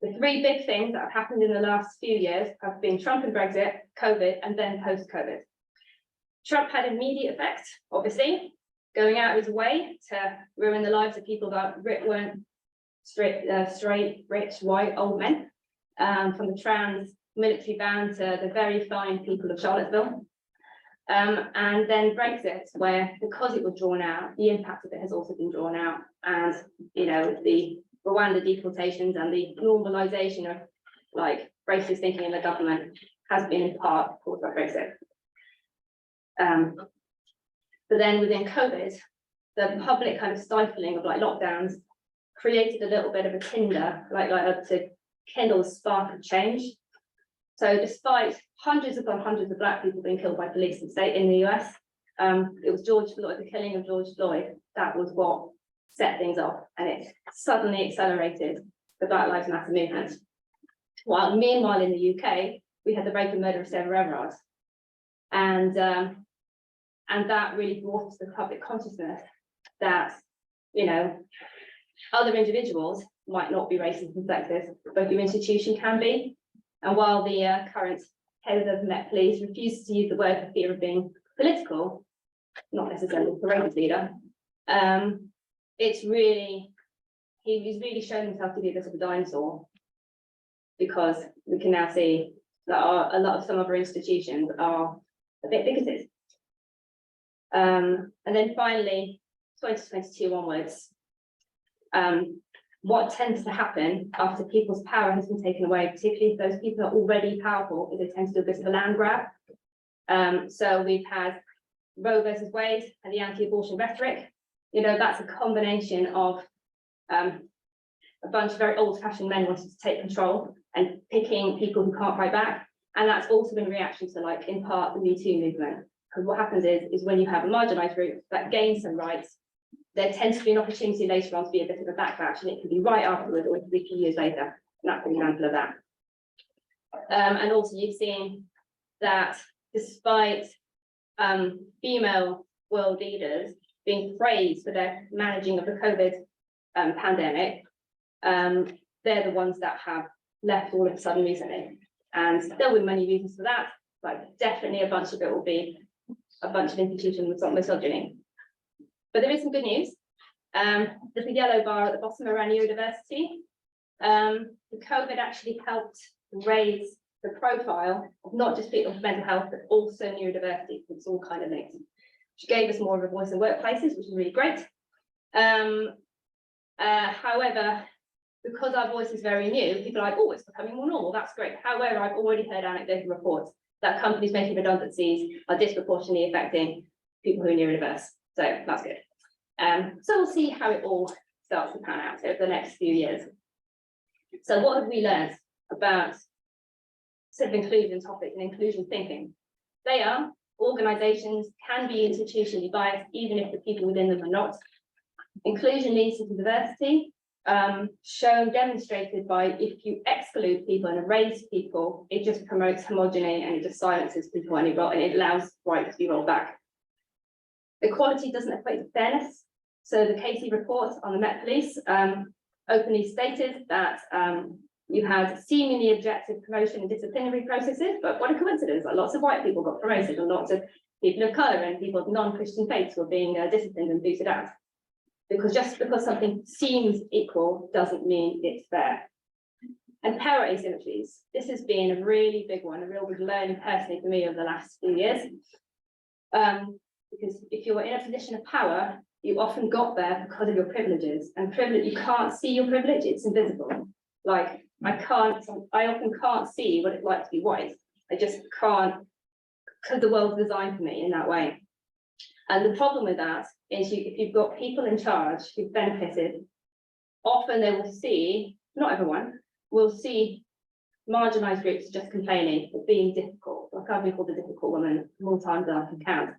The three big things that have happened in the last few years have been Trump and Brexit, COVID, and then post-COVID. Trump had immediate effect, obviously, going out of his way to ruin the lives of people that weren't straight, rich, white, old men, from the trans military ban to the very fine people of Charlottesville. And then Brexit, where because it was drawn out, the impact of it has also been drawn out. And, the Rwanda deportations and the normalisation of like racist thinking in the government has been in part caused by Brexit. But then within COVID, the public kind of stifling of like lockdowns created a little bit of a tinder, like to kindle a spark of change. So despite hundreds upon hundreds of Black people being killed by police in the US, it was George Floyd, the killing of George Floyd, that was what set things off, and it suddenly accelerated the Black Lives Matter movement. While meanwhile in the UK, we had the rape and murder of Sarah Everard, and that really brought to the public consciousness that other individuals might not be racist and sexist, but your institution can be. And while the current head of the Met Police refuses to use the word for fear of being political, not necessarily a courageous leader, he's really shown himself to be a bit of a dinosaur, because we can now see that a lot of some of our institutions are a bit bigoted. And then finally, 2022 onwards, what tends to happen after people's power has been taken away, particularly if those people are already powerful, is they tend to do a bit of a land grab. So we've had Roe versus Wade and the anti-abortion rhetoric. You know, that's a combination of a bunch of very old-fashioned men wanting to take control and picking people who can't fight back. And that's also been a reaction to, like, in part, the Me Too movement. Because what happens is when you have a marginalised group that gains some rights, there tends to be an opportunity later on to be a bit of a backlash, and it can be right afterwards or it can be a few years later. And that's an example of that. And also you've seen that despite female world leaders being praised for their managing of the COVID pandemic, they're the ones that have left all of a sudden recently. And there'll be many reasons for that, but definitely a bunch of it will be a bunch of institutions with some misogyny. But there is some good news. There's a yellow bar at the bottom around neurodiversity. The COVID actually helped raise the profile of not just people with mental health, but also neurodiversity. It's all kind of linked, which gave us more of a voice in workplaces, which is really great. However, because our voice is very new, people are like, oh, it's becoming more normal. That's great. However, I've already heard anecdotal reports that companies making redundancies are disproportionately affecting people who are neurodiverse. So that's good. So we'll see how it all starts to pan out over the next few years. So what have we learned about sort of inclusion topics and inclusion thinking? They are organizations can be institutionally biased, even if the people within them are not. Inclusion leads to diversity, demonstrated by if you exclude people and erase people, it just promotes homogeny and it just silences people and it allows rights to be rolled back. Equality doesn't equate to fairness. So the Casey report on the Met Police openly stated that you had seemingly objective promotion and disciplinary processes, but what a coincidence, like lots of white people got promoted and lots of people of colour and people of non-Christian faiths were being disciplined and booted out. Because just because something seems equal doesn't mean it's fair. And power asymmetries, this has been a really big one, a real big learning personally for me over the last few years. Because if you're in a position of power, you often got there because of your privileges, and privilege, you can't see your privilege, it's invisible. Like I often can't see what it's like to be white. I just can't, because the world's designed for me in that way. And the problem with that is if you've got people in charge who've benefited, often they will see, not everyone, will see marginalised groups just complaining or being difficult. Like I've been called a difficult woman more times than I can count.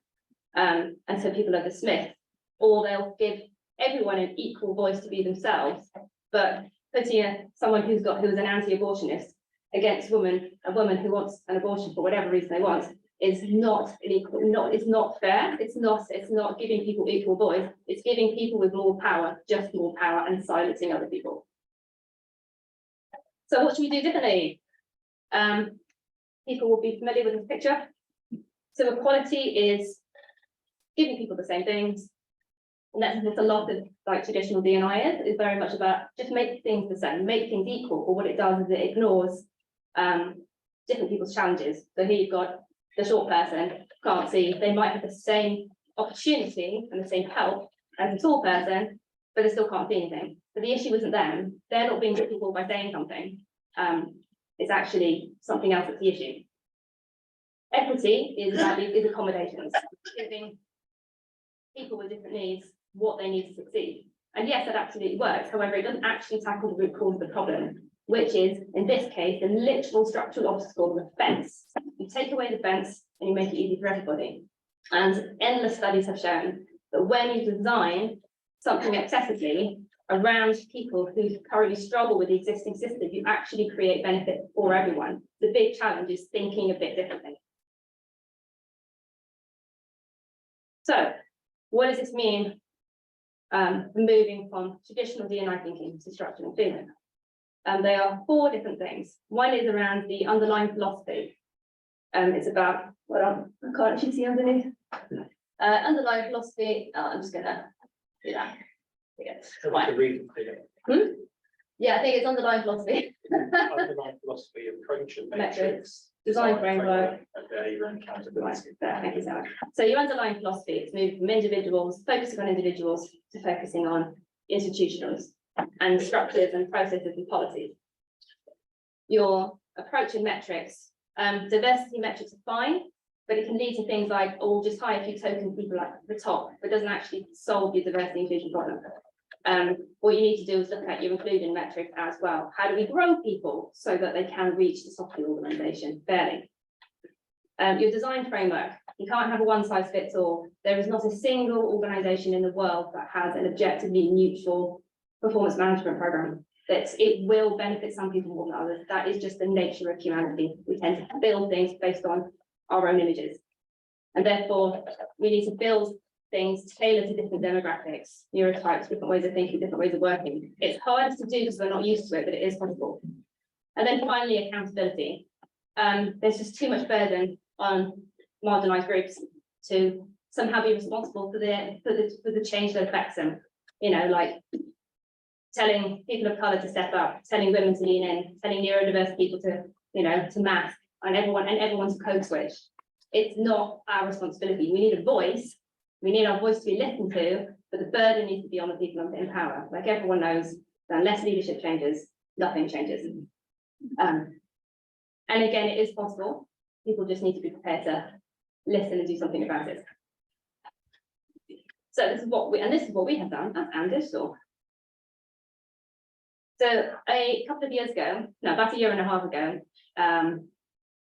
And so people are dismissed, or they'll give everyone an equal voice to be themselves, but putting someone who's an anti-abortionist against a woman who wants an abortion for whatever reason they want, is not it's not fair. It's not giving people equal voice. It's giving people with more power, just more power, and silencing other people. So what should we do differently? People will be familiar with this picture. So equality is giving people the same things. And that's a lot of like traditional D&I is very much about just make things the same, make things equal. But what it does is it ignores different people's challenges. So here you've got the short person, can't see, they might have the same opportunity and the same help as a tall person, but they still can't see anything. But the issue isn't them, they're not being difficult by saying something. It's actually something else that's the issue. Equity is about these accommodations, giving people with different needs what they need to succeed. And yes, that absolutely works. However, it doesn't actually tackle the root cause of the problem, which is, in this case, the literal structural obstacle of the fence. You take away the fence and you make it easy for everybody. And endless studies have shown that when you design something excessively around people who currently struggle with the existing system, you actually create benefit for everyone. The big challenge is thinking a bit differently. So, what does this mean moving from traditional D&I thinking to structural inclusion? There are 4 different things. One is around the underlying philosophy. It's about, I can't actually see underneath. Underlying philosophy, I'm just gonna do that. Yeah, I think it's underlying philosophy. Underlying philosophy, approach and metrics, Design framework, behaviour and accountability. Thank you so much. So your underlying philosophy is move from individuals, focusing on individuals, to focusing on institutions and structures and processes and policies. Your approach in metrics, diversity metrics are fine, but it can lead to things like, oh, just hire a few token people at the top, but doesn't actually solve your diversity inclusion problem. What you need to do is look at your inclusion metrics as well. How do we grow people so that they can reach the top of the organisation fairly? Your design framework, you can't have a one size fits all. There is not a single organisation in the world that has an objectively neutral performance management program. It will benefit some people more than others. That is just the nature of humanity. We tend to build things based on our own images. And therefore, we need to build things tailored to different demographics, neurotypes, different ways of thinking, different ways of working. It's hard to do because we're not used to it, but it is possible. And then finally, accountability. There's just too much burden on marginalised groups to somehow be responsible for the change that affects them. You know, like telling people of colour to step up, telling women to lean in, telling neurodiverse people to, you know, to mask, and everyone to code switch. It's not our responsibility. We need a voice. We need our voice to be listened to, but the burden needs to be on the people in power. Like everyone knows, that unless leadership changes, nothing changes. And again, it is possible. People just need to be prepared to listen and do something about it. So this is what we have done at Digital. So a couple of years ago, no, about a year and a half ago,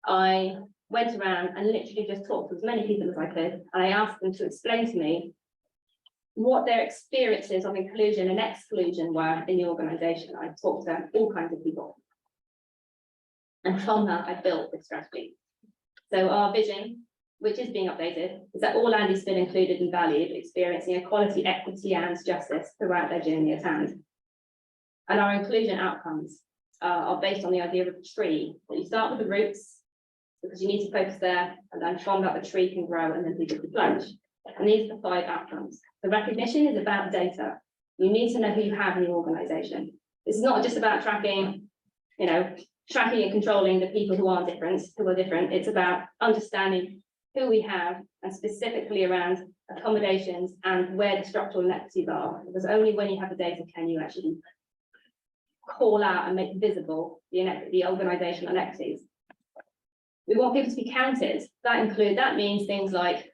I went around and literally just talked to as many people as I could, and I asked them to explain to me what their experiences of inclusion and exclusion were in the organisation. I talked to all kinds of people. And from that, I built this strategy. So our vision, which is being updated, is that all Andes feel included and valued, experiencing equality, equity, and justice throughout their journey at hand. And our inclusion outcomes are based on the idea of a tree. That you start with the roots, because you need to focus there, and then from that the tree can grow and then people can flourish. And these are the 5 outcomes. The recognition is about data. You need to know who you have in your organisation. It's not just about tracking, you know, tracking and controlling the people who are different. It's about understanding who we have, and specifically around accommodations and where the structural inequities are. Because only when you have the data can you actually call out and make visible the organisational inequities. We want people to be counted. That means things like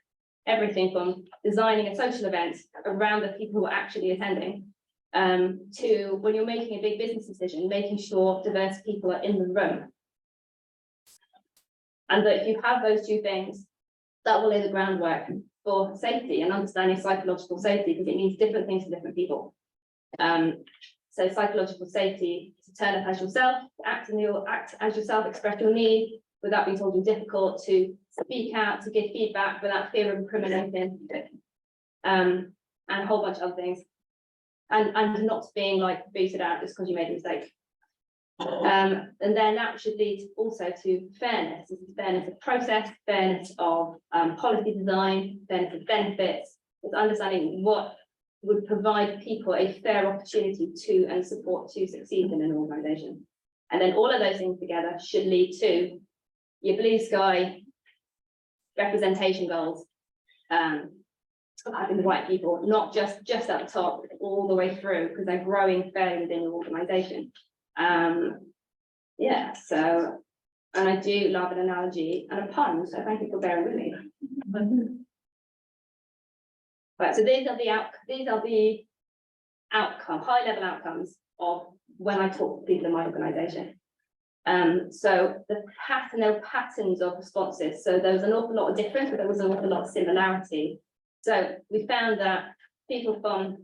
everything from designing a social event around the people who are actually attending, to when you're making a big business decision, making sure diverse people are in the room. And that if you have those 2 things, that will lay the groundwork for safety and understanding psychological safety, because it means different things to different people. So psychological safety is to turn up as yourself, act as yourself, express your need without being told you're difficult, to speak out, to give feedback without fear of incriminating, and a whole bunch of other things. And not being like booted out just because you made a mistake. And then that should lead also to fairness. This is fairness of process, fairness of policy design, fairness of benefits. It's understanding what would provide people a fair opportunity to and support to succeed in an organisation. And then all of those things together should lead to your blue sky representation goals. Of having the right people, not just at the top, all the way through, because they're growing fairly within your organisation. Yeah, so, and I do love an analogy and a pun, so thank you for bearing with me. Right, so these are the high-level outcomes of when I talk to people in my organisation. So there were patterns of responses. So there was an awful lot of difference, but there was an awful lot of similarity. So we found that people the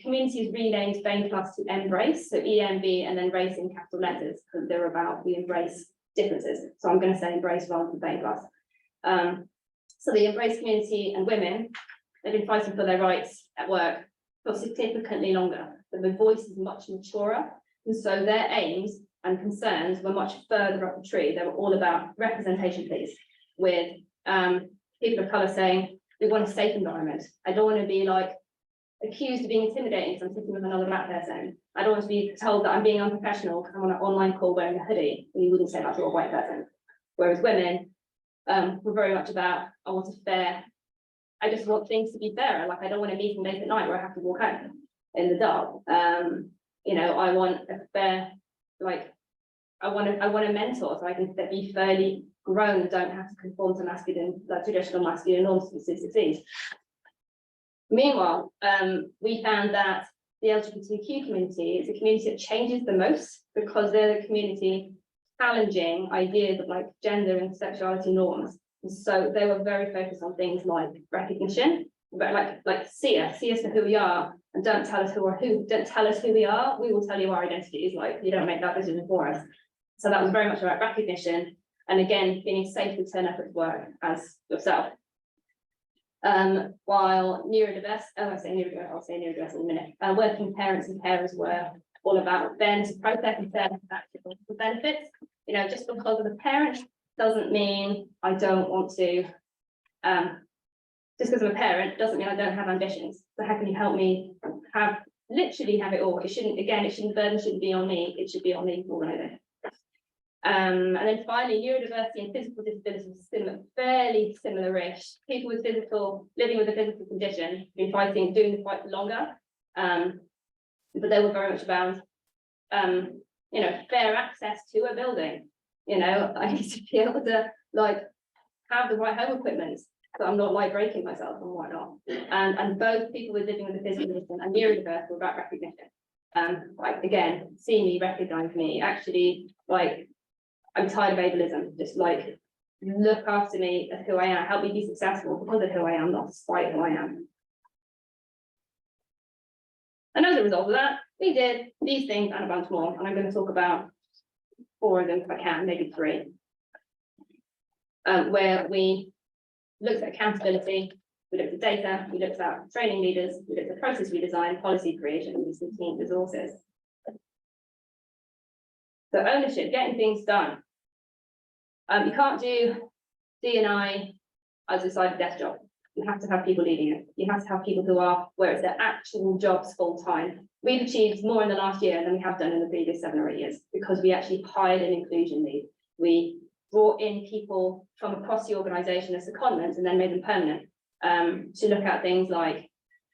communities renamed BAME Plus to Embrace, so EMB and then race in capital letters, because they're about we embrace differences. So I'm going to say Embrace rather than BAME Plus. So the Embrace community and women, they've been fighting for their rights at work for significantly longer. So the voice is much maturer, and so their aims and concerns were much further up the tree. They were all about representation, please, with people of colour saying, we want a safe environment. I don't want to be like accused of being intimidating because I'm sitting with another black person. I don't want to be told that I'm being unprofessional because I'm on an online call wearing a hoodie, and you wouldn't say that to a white person. Whereas women were very much about, I want a fair, I just want things to be fairer. Like I don't want a meeting late at night where I have to walk home in the dark. You know, I want a fair, like, I want a mentor so I can be fairly grown and don't have to conform to masculine, like traditional masculine norms to succeed. Meanwhile, we found that the LGBTQ community is a community that changes the most because they're the community challenging ideas of like gender and sexuality norms. And so they were very focused on things like recognition, but like see us for who we are, and don't tell us don't tell us who we are. We will tell you our identities. Like you don't make that decision for us. So that was very much about recognition, and again, feeling safe to turn up at work as yourself. While neurodiverse, I'll say neurodiverse in a minute. Working parents and carers were all about fairness of process and fairness of actual benefits. You know, just because of the parent doesn't mean I don't want to. Just because I'm a parent doesn't mean I don't have ambitions. So how can you help me literally have it all? It shouldn't be on me. It should be on the organisation. And then finally, neurodiversity and physical disability is fairly similar-ish. People with living with a physical condition, been doing the fight longer, but they were very much about, you know, fair access to a building. You know, I need to be able to like have the right home equipment, so I'm not like breaking myself and whatnot. And both people with living with a physical condition and neurodiverse were about recognition. Like again, see me, recognize me. Actually, like, I'm tired of ableism. Just like look after me as who I am, help me be successful because of who I am, not despite who I am. And as a result of that, we did these things and a bunch more. And I'm going to talk about 4 of them if I can, maybe 3. Where we looked at accountability, we looked at data, we looked at training leaders, we looked at process redesign, policy creation, and some team resources. So ownership, getting things done. You can't do D&I as a side desk job. You have to have people leading it. You have to have people who are where it's their actual jobs full time. We've achieved more in the last year than we have done in the previous 7 or 8 years because we actually hired an inclusion lead. We brought in people from across the organisation as secondments and then made them permanent to look at things like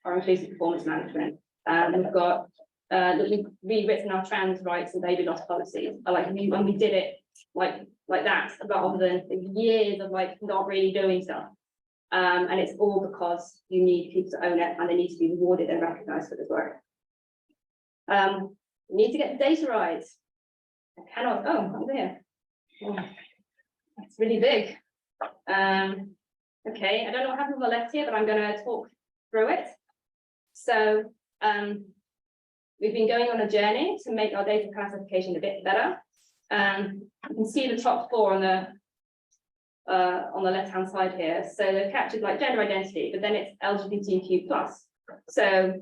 our inclusive performance management. We've got we've rewritten our trans rights and baby loss policies. When we did it like that, rather than years of like not really doing stuff. And it's all because you need people to own it and they need to be rewarded and recognised for this work. We need to get the data right. I cannot, over here. Oh, that's really big. Okay, I don't know what happened on the left here, but I'm going to talk through it. So we've been going on a journey to make our data classification a bit better. You can see the top 4 on the left-hand side here. So they've captured like gender identity, but then it's LGBTQ+. So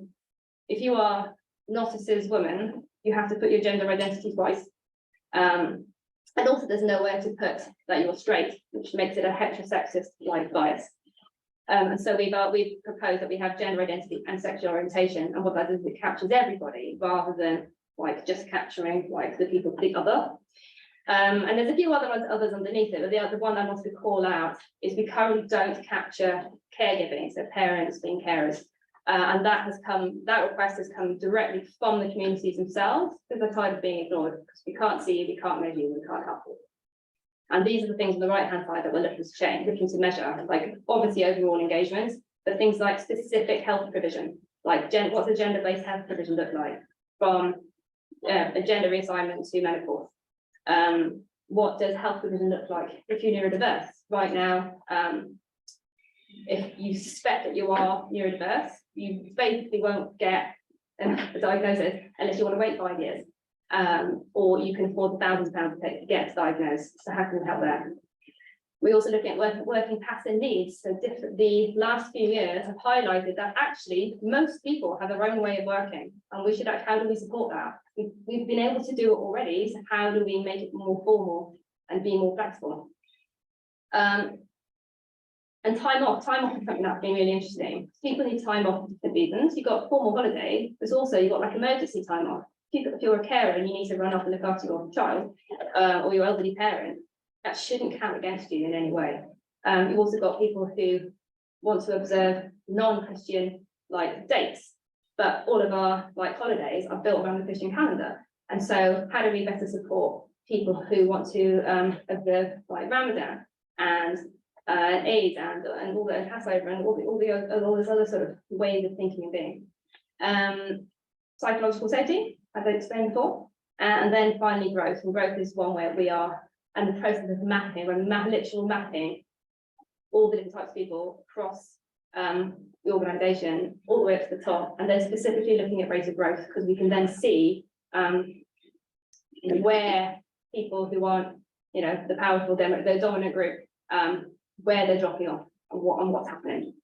if you are not a cis woman, you have to put your gender identity twice. And also there's nowhere to put that you're straight, which makes it a heterosexist like bias. And so we've proposed that we have gender identity and sexual orientation, and what that does is it captures everybody rather than like just capturing like the people, the other. And there's a few others underneath it, but the one I wanted to call out is we currently don't capture caregiving, so parents being carers. And that request has come directly from the communities themselves because they're tired of being ignored, because we can't see you, we can't measure you, we can't help you. And these are the things on the right-hand side that we're looking to change, looking to measure, like obviously overall engagement, but things like specific health provision, like what's a gender-based health provision look like, from a gender reassignment to menopause. What does health provision look like if you're neurodiverse? Right now, if you suspect that you are neurodiverse, you basically won't get a diagnosis unless you want to wait 5 years, or you can afford £1,000 to get diagnosed. So how can we help there? We're also looking at working pattern needs. So the last few years have highlighted that actually most people have their own way of working, and we should how do we support that? We've been able to do it already, so how do we make it more formal and be more flexible? And time off is something that's been really interesting. People need time off for different reasons. You've got formal holiday, but also you've got like emergency time off. If you're a carer and you need to run off and look after your child or your elderly parent, that shouldn't count against you in any way. You've also got people who want to observe non-Christian like dates, but all of our like holidays are built around the Christian calendar. And so how do we better support people who want to observe like Ramadan and Eid and all the Passover and all this other sort of ways of thinking and being. Psychological safety, as I explained before, and then finally growth. And growth is one where we are in the process of mapping, we're literal mapping all the different types of people across the organisation all the way up to the top, and then specifically looking at rate of growth, because we can then see where people who aren't, you know, the powerful the dominant group, where they're dropping off and what's happening.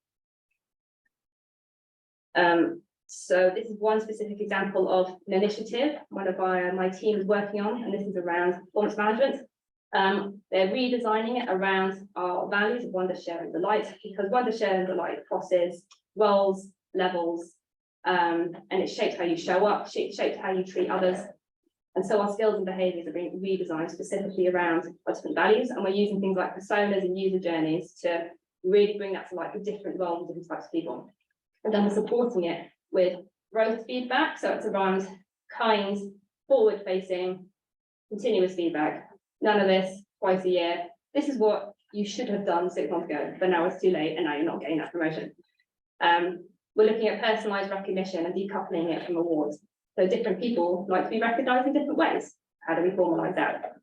So this is one specific example of an initiative one of my team is working on, and this is around performance management. They're redesigning it around our values of wonder, share and delight, because wonder, share and delight crosses roles, levels, and it shapes how you show up, shapes how you treat others. And so our skills and behaviours are being redesigned specifically around our different values, and we're using things like personas and user journeys to really bring that to life with different roles and different types of people. And then we're supporting it with growth feedback, so it's around kind, forward-facing, continuous feedback. None of this twice a year. This is what you should have done 6 months ago, but now it's too late and now you're not getting that promotion. We're looking at personalised recognition and decoupling it from awards. So different people like to be recognised in different ways. How do we formalise that?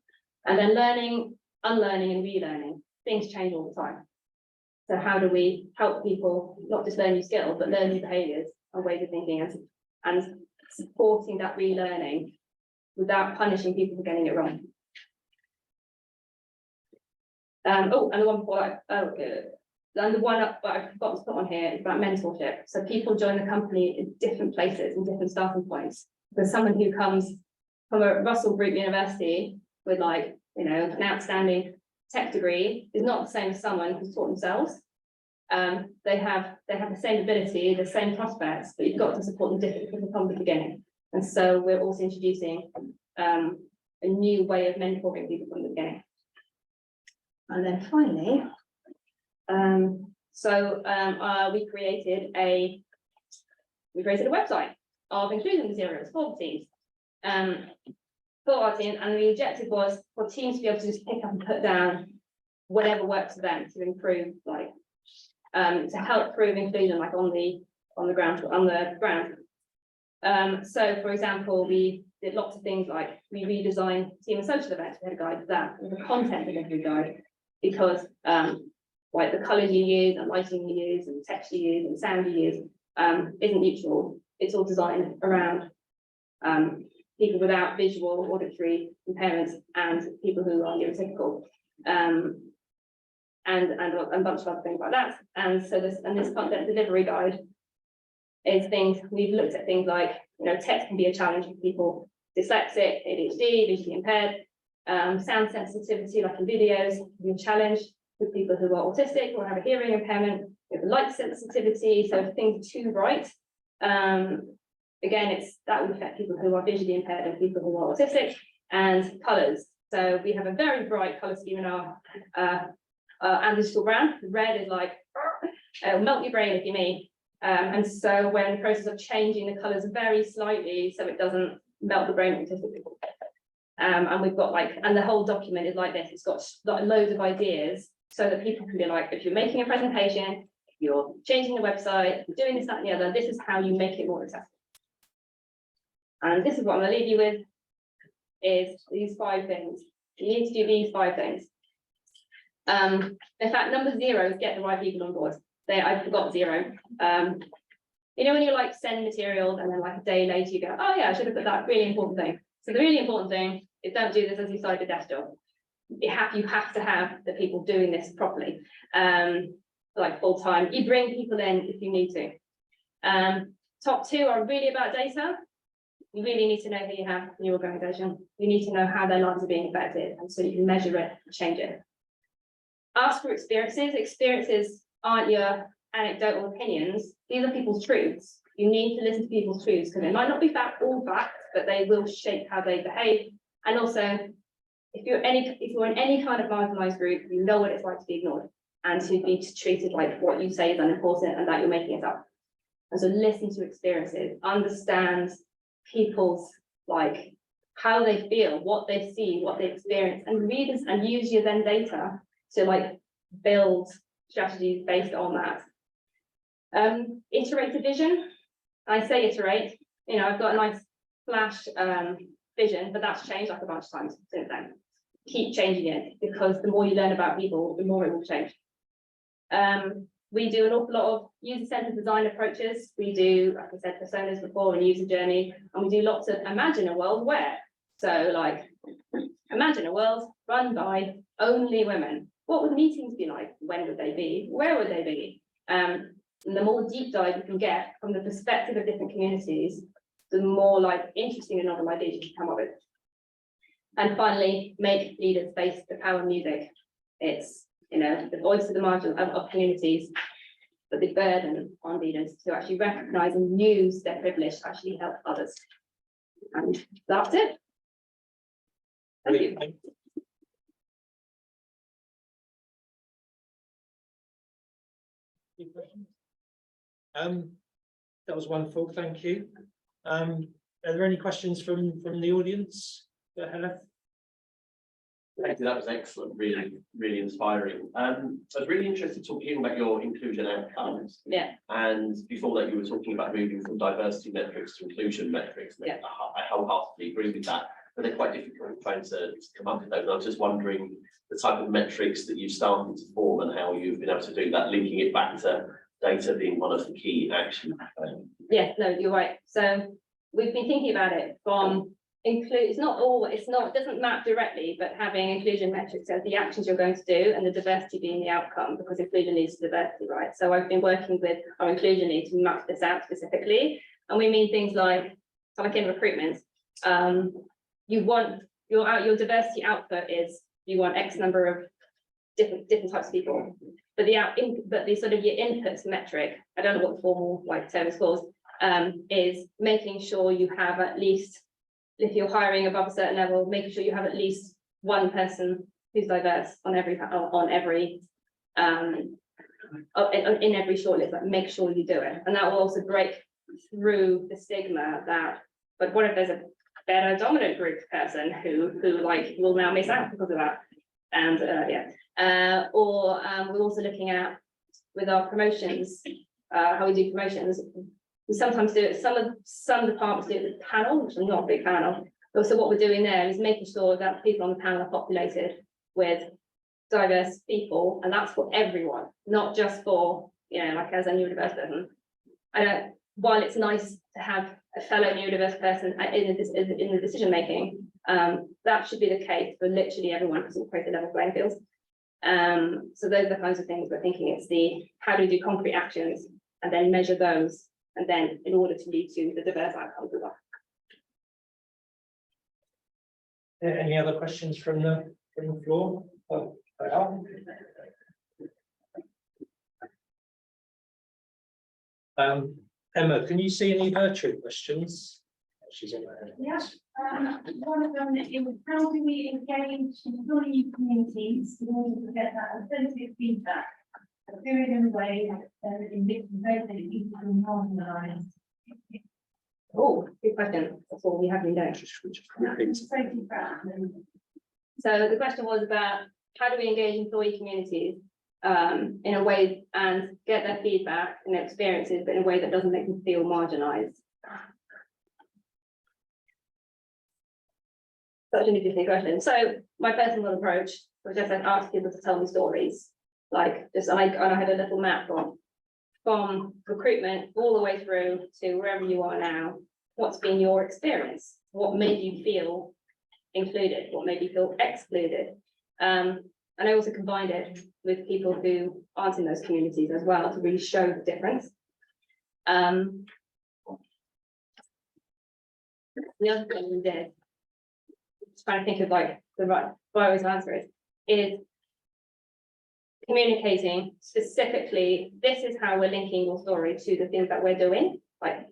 And then learning, unlearning and relearning. Things change all the time. So how do we help people not just learn new skills, but learn new behaviours and ways of thinking, and supporting that relearning without punishing people for getting it wrong. And the one before that, and the one up, but I forgot to put on here is about mentorship. So people join the company in different places and different starting points. There's someone who comes from a Russell Group University with like, you know, an outstanding tech degree is not the same as someone who's taught themselves. They have the same ability, the same prospects, but you've got to support them differently from the beginning. And so we're also introducing a new way of mentoring people from the beginning. And then finally, we created a website of inclusion materials for the teams. For our team, and the objective was for teams to be able to just pick up and put down whatever works for them to improve, like to help prove inclusion, like on the ground. So for example, we did lots of things like we redesigned team and social events. We had a guide for that, with a content delivery guide, because like the colours you use and lighting you use and text you use and sound you use isn't neutral. It's all designed around people without visual, auditory impairments and people who are neurotypical, and a bunch of other things like that. And so this content delivery guide is things we've looked at, things like, you know, text can be a challenge for people dyslexic, ADHD, visually impaired, sound sensitivity, like in videos, can be a challenge with people who are autistic or have a hearing impairment, with light sensitivity, so if things are too bright. Again, that would affect people who are visually impaired and people who are autistic, and colours. So we have a very bright colour scheme in our digital brand. Red is like, it'll melt your brain if you're me. And so we're in the process of changing the colours very slightly so it doesn't melt the brain of autistic people. And we've got and the whole document is like this. It's got loads of ideas so that people can be like, if you're making a presentation, if you're changing the website, if you're doing this, that, and the other, this is how you make it more accessible. And this is what I'm going to leave you with, is these 5 things. You need to do these 5 things. In fact, number 0 is get the right people on board. I forgot 0. You know, when you like send materials and then like a day later you go, oh yeah, I should have put that really important thing. So the really important thing is don't do this as you start a desk job. You have to have the people doing this properly, like full time. You bring people in if you need to. Top 2 are really about data. You really need to know who you have in your organisation. You need to know how their lives are being affected, and so you can measure it and change it. Ask for experiences. Experiences aren't your anecdotal opinions. These are people's truths. You need to listen to people's truths, because it might not be all facts, but they will shape how they behave. And also, if you're in any kind of marginalized group, you know what it's like to be ignored and to be treated like what you say is unimportant and that you're making it up. And so listen to experiences, understand people's like how they feel, what they see, what they experience, and read this and use your then data to like build strategies based on that. Iterate the vision. I say iterate, you know, I've got a nice flash vision, but that's changed like a bunch of times since then. Keep changing it, because the more you learn about people, the more it will change. We do an awful lot of user-centered design approaches. We do, like I said, personas before and user journey, and we do lots of imagine a world where. So like, imagine a world run by only women. What would meetings be like? When would they be? Where would they be? And the more deep dive you can get from the perspective of different communities, the more like interesting and novel ideas you can come up with. And finally, make leaders face the power of music. It's, you know, the voice of the margin of communities, but the burden on leaders to actually recognize and use their privilege to actually help others. And that's it. Thank you. Any questions? That was wonderful, thank you. Are there any questions from the audience? Heledd? Thank you, that was excellent, really inspiring. I was really interested talking about your inclusion outcomes. Yeah. And before that, you were talking about moving from diversity metrics to inclusion metrics. Yeah. I wholeheartedly agree with that, but they're quite difficult trying to come up with those. And I was just wondering the type of metrics that you've started to form and how you've been able to do that, linking it back to data being one of the key actions. Yes, no, you're right. So we've been thinking about it from it doesn't map directly, but having inclusion metrics as the actions you're going to do and the diversity being the outcome, because inclusion leads to diversity, right? So I've been working with our inclusion lead to map this out specifically. And we mean things like in recruitment, you want your diversity output is you want X number of different types of people. But the sort of your inputs metric, I don't know what the formal term is called, is making sure you have at least, if you're hiring above a certain level, making sure you have at least one person who's diverse in every shortlist. Like, make sure you do it, and that will also break through the stigma that. But what if there's a better dominant group person who will now miss out because of that? And we're also looking at with our promotions, how we do promotions. We sometimes do it, some departments do it with panel, which I'm not a big fan of. But so what we're doing there is making sure that people on the panel are populated with diverse people, and that's for everyone, not just for, as a neurodiverse person. While it's nice to have a fellow neurodiverse person in the decision making, that should be the case for literally everyone, because it creates a level playing field. So those are the kinds of things we're thinking. It's the how do we do concrete actions and then measure those, and then in order to lead to the diverse outcomes as well. Any other questions from the floor? Emma, can you see any virtual questions? She's in there. Yes. One of them is how do we engage employee communities in order to get that authentic feedback, do it in a way that in different ways that people can marginalise. Oh, good question. That's all we have been doing. So the question was about how do we engage employee communities in a way and get their feedback and their experiences, but in a way that doesn't make them feel marginalised. Such an interesting question. So my personal approach was just to ask people to tell me stories. I had a little map from recruitment all the way through to wherever you are now. What's been your experience? What made you feel included? What made you feel excluded? And I also combined it with people who aren't in those communities as well to really show the difference. The other thing we did, just trying to think of the right way to answer it, is communicating specifically, this is how we're linking your story to the things that we're doing,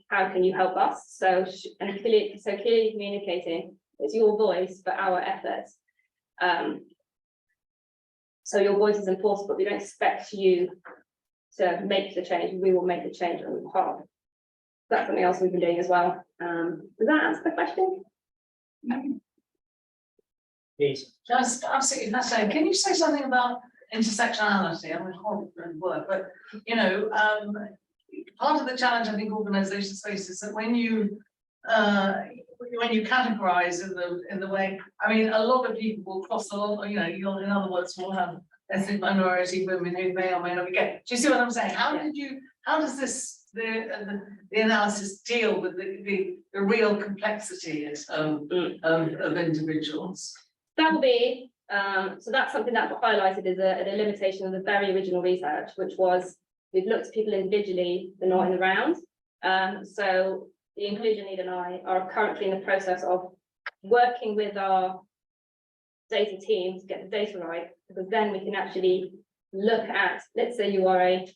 how can you help us? So clearly communicating, it's your voice for our efforts. So your voice is enforced, but we don't expect you to make the change. We will make the change on your behalf. That's something else we've been doing as well. Does that answer the question? Yes. Just absolutely fascinating. Can you say something about intersectionality? I mean, horrible word, but you know, part of the challenge I think organizations face is that when you categorize in the way, I mean, a lot of people will cross a lot, you know, you'll, in other words, will have ethnic minority women who may or may not be gay. Do you see what I'm saying? How does this, the analysis deal with the real complexities of individuals? That will be, so that's something that got highlighted as a limitation of the very original research, which was we've looked at people individually, they're not in the round. So the inclusion lead and I are currently in the process of working with our data team to get the data right, because then we can actually look at, let's say you are a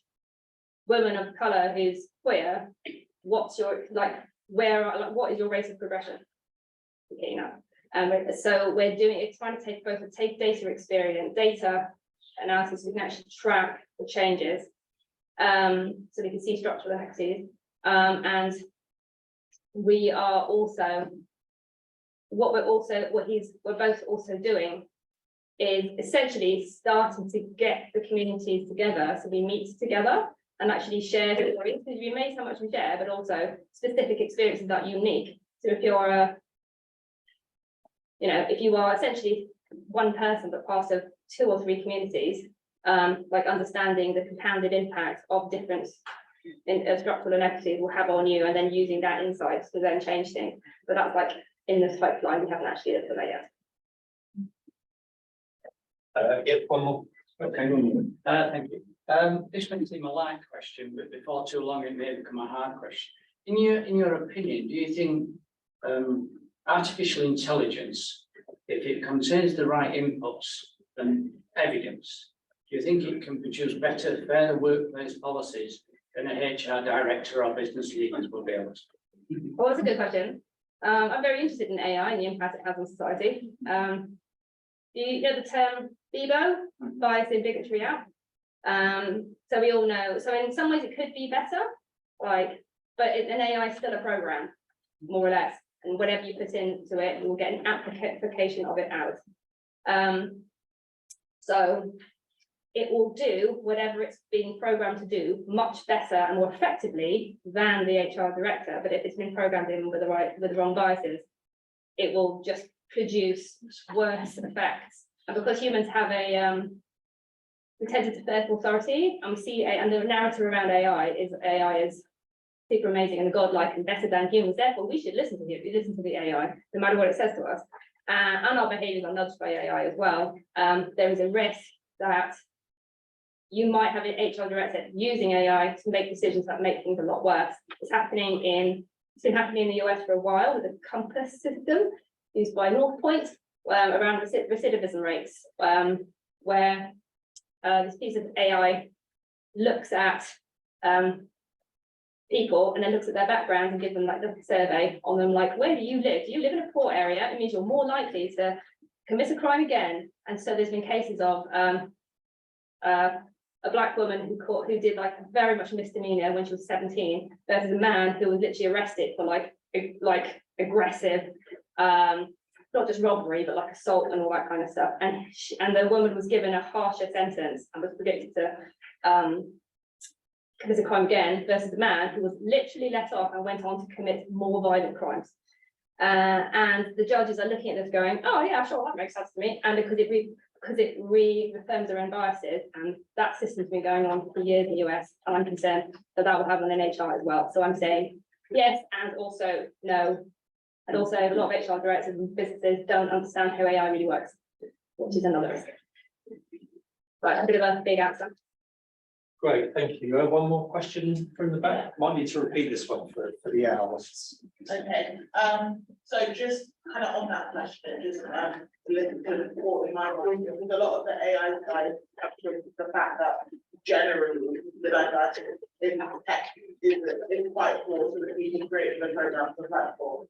woman of color who's queer, what's your, like, what is your rate of progression? Okay, you know. So we're doing it, trying to take both the data experience, data analysis, we can actually track the changes, so we can see structural inequities, and we are also, we're both also doing is essentially starting to get the communities together, so we meet together and actually share stories, because we may so much we share, but also specific experiences that are unique. So if you're if you are essentially one person but part of 2 or 3 communities, like understanding the compounded impact of different structural inequities will have on you, and then using that insight to then change things. But that's like in this pipeline, we haven't actually looked at that yet. One more. Okay, thank you. This may seem a light question, but before too long it may become a hard question. In your opinion, do you think artificial intelligence, if it contains the right inputs and evidence, do you think it can produce better, fairer workplace policies than a HR director or business leaders will be able to? Well, that's a good question. I'm very interested in AI and the impact it has on society. You know the term BIBO, bias and bigotry app. So we all know, so in some ways it could be better, but an AI is still a program, more or less. And whatever you put into it, you will get an application of it out. So it will do whatever it's being programmed to do much better and more effectively than the HR director. But if it's been programmed in with the wrong biases, it will just produce worse effects. And because humans have we tend to defer to authority, and we see, and the narrative around AI is super amazing and godlike and better than humans. Therefore, we should listen to the AI, no matter what it says to us. And our behaviours are nudged by AI as well. There is a risk that you might have an HR director using AI to make decisions that make things a lot worse. It's been happening in the US for a while with the Compass system used by North Point around recidivism rates, where this piece of AI looks at people and then looks at their background and gives them like the survey on them, like, where do you live? Do you live in a poor area? It means you're more likely to commit a crime again. And so there's been cases of a black woman who did like very much misdemeanor when she was 17 versus a man who was literally arrested for like aggressive, not just robbery, but like assault and all that kind of stuff. And the woman was given a harsher sentence and was predicted to commit a crime again versus the man who was literally let off and went on to commit more violent crimes. And the judges are looking at this going, oh yeah, sure, that makes sense to me. And because it reaffirms their own biases, and that system's been going on for years in the US, and I'm concerned that will have an HR as well. So I'm saying yes, and also no. And also a lot of HR directors and businesses don't understand how AI really works, which is another risk. Right, a bit of a big answer. Great, thank you. One more question from the back. Might need to repeat this one for the analysts. Okay, so just kind of on that question, just a little bit of thought in my mind, with a lot of the AI guys capturing the fact that generally the diversity in tech is quite poor, so that we can create the program for platform.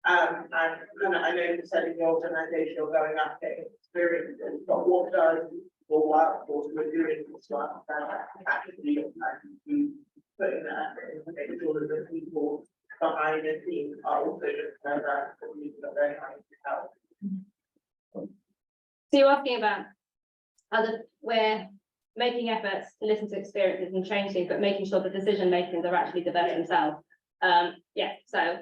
And kind of, I know you said in your organisation you're going after experience, but what does your workforce we're doing this one, actually putting that in to make sure that the people behind the scenes are also just that they're trying to help. So you're asking about we're making efforts to listen to experiences and change things, but making sure the decision makers are actually diverse themselves. Yeah, so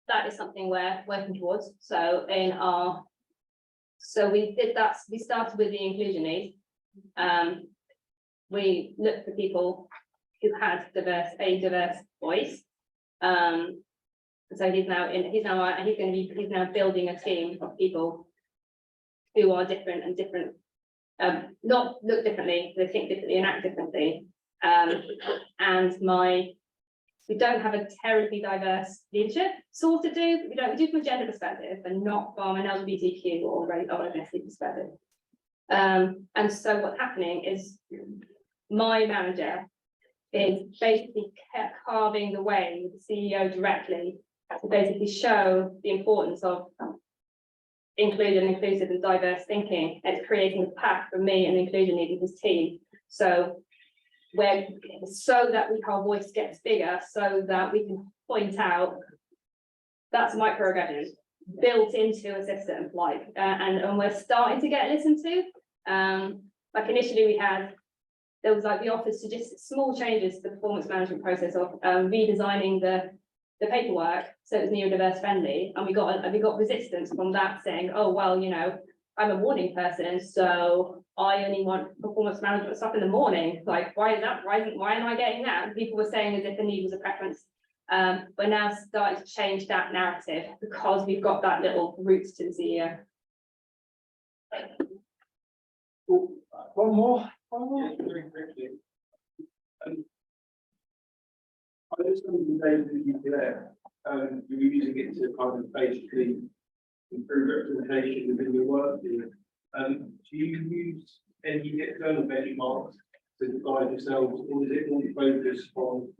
that is something we're working towards. So we did that. We started with the inclusion need. We looked for people who had a diverse voice. So he's now building a team of people who are different and different, not look differently, they think differently and act differently. We don't have a terribly diverse leadership, sort of do, but we do from a gender perspective and not from an LGBTQ or ethnicity perspective. And so what's happening is my manager is basically carving the way with the CEO directly to basically show the importance of inclusive and diverse thinking. It's creating a path for me and inclusion leading his team. So that our voice gets bigger, so that we can point out that's microaggression built into a system, and we're starting to get listened to. Like initially there was the office to just small changes to the performance management process of redesigning the paperwork so it was neurodiverse friendly, and we got resistance from that, saying, oh well, I'm a morning person, so I only want performance management stuff in the morning. Like, why is that? Why am I getting that? And people were saying as if the need was a preference. We're now starting to change that narrative because we've got that little roots to the CEO. One more. Very quickly. I just wanted to say that you there, you're using it to kind of basically improve representation within your work. Do you use any external benchmarks to guide yourselves, or is it more focused on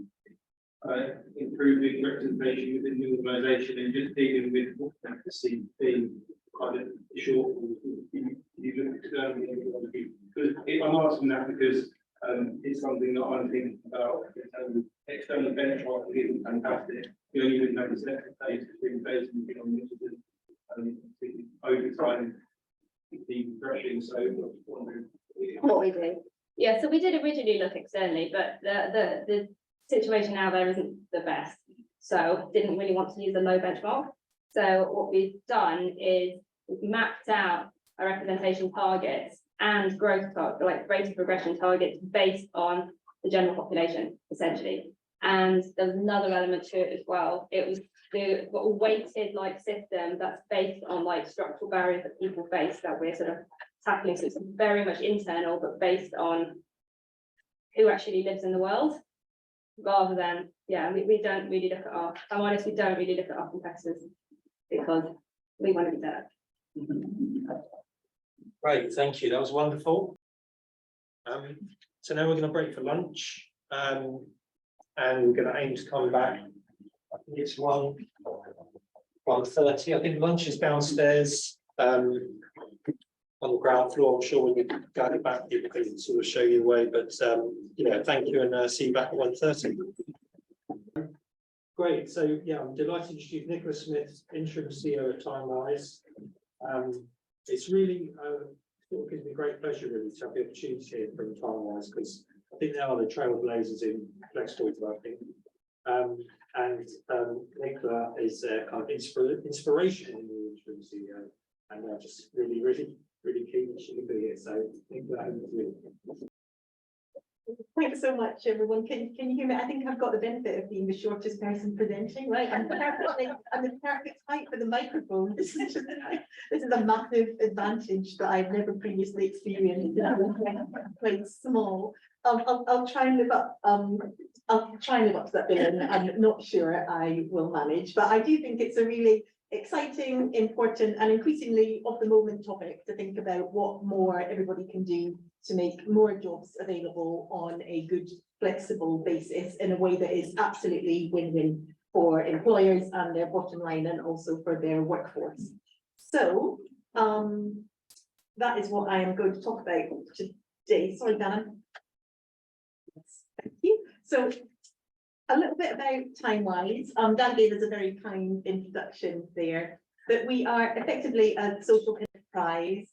improving representation within the organisation and just dealing with what the see being kind of short? You look externally, because I'm asking that because it's something that I'm thinking about. External benchmarking is fantastic. You only even have the second phase between phase and beyond over time. The progression, so What we do. Yeah, so we did originally look externally, but the situation now there isn't the best. So didn't really want to use a low benchmark. So what we've done is we've mapped out our representation targets and growth targets, like rate of progression targets based on the general population, essentially. And there's another element to it as well. It was a weighted system that's based on structural barriers that people face that we're sort of tackling. So it's very much internal, but based on who actually lives in the world, rather than, we don't really look at I'm honest, we don't really look at our competitors because we want to be better. Great, thank you. That was wonderful. So now we're going to break for lunch, and we're going to aim to come back. I think it's 1:30. I think lunch is downstairs on the ground floor. I'm sure we can guide it back here because it sort of show you the way. But thank you, and see you back at 1:30. Great. So I'm delighted to introduce Nicola Smith, Interim CEO of Timewise. It's really sort of gives me great pleasure really to have the opportunity here from Timewise, because I think they are the trailblazers in flexible working. And Nicola is kind of inspiration in the interim CEO, and I'm just really keen that she can be here. So Nicola, over to you. Thanks so much, everyone. Can you hear me? I think I've got the benefit of being the shortest person presenting, right? I'm the perfect height for the microphone. This is a massive advantage that I've never previously experienced. Quite small. I'll try and live up. I'll try and live up to that billion. I'm not sure I will manage, but I do think it's a really exciting, important, and increasingly of the moment topic to think about what more everybody can do to make more jobs available on a good, flexible basis in a way that is absolutely win-win for employers and their bottom line, and also for their workforce. So that is what I am going to talk about today. Sorry, Dan. Thank you. So a little bit about Timewise. Dan gave us a very kind introduction there, but we are effectively a social enterprise.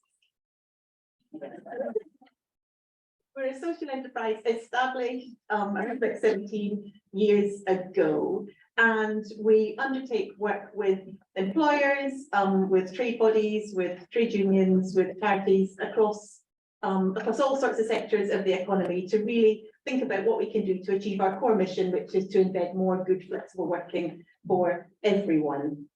We're a social enterprise established about 17 years ago, and we undertake work with employers, with trade bodies, with trade unions, with charities across all sorts of sectors of the economy to really think about what we can do to achieve our core mission, which is to embed more good, flexible working for everyone.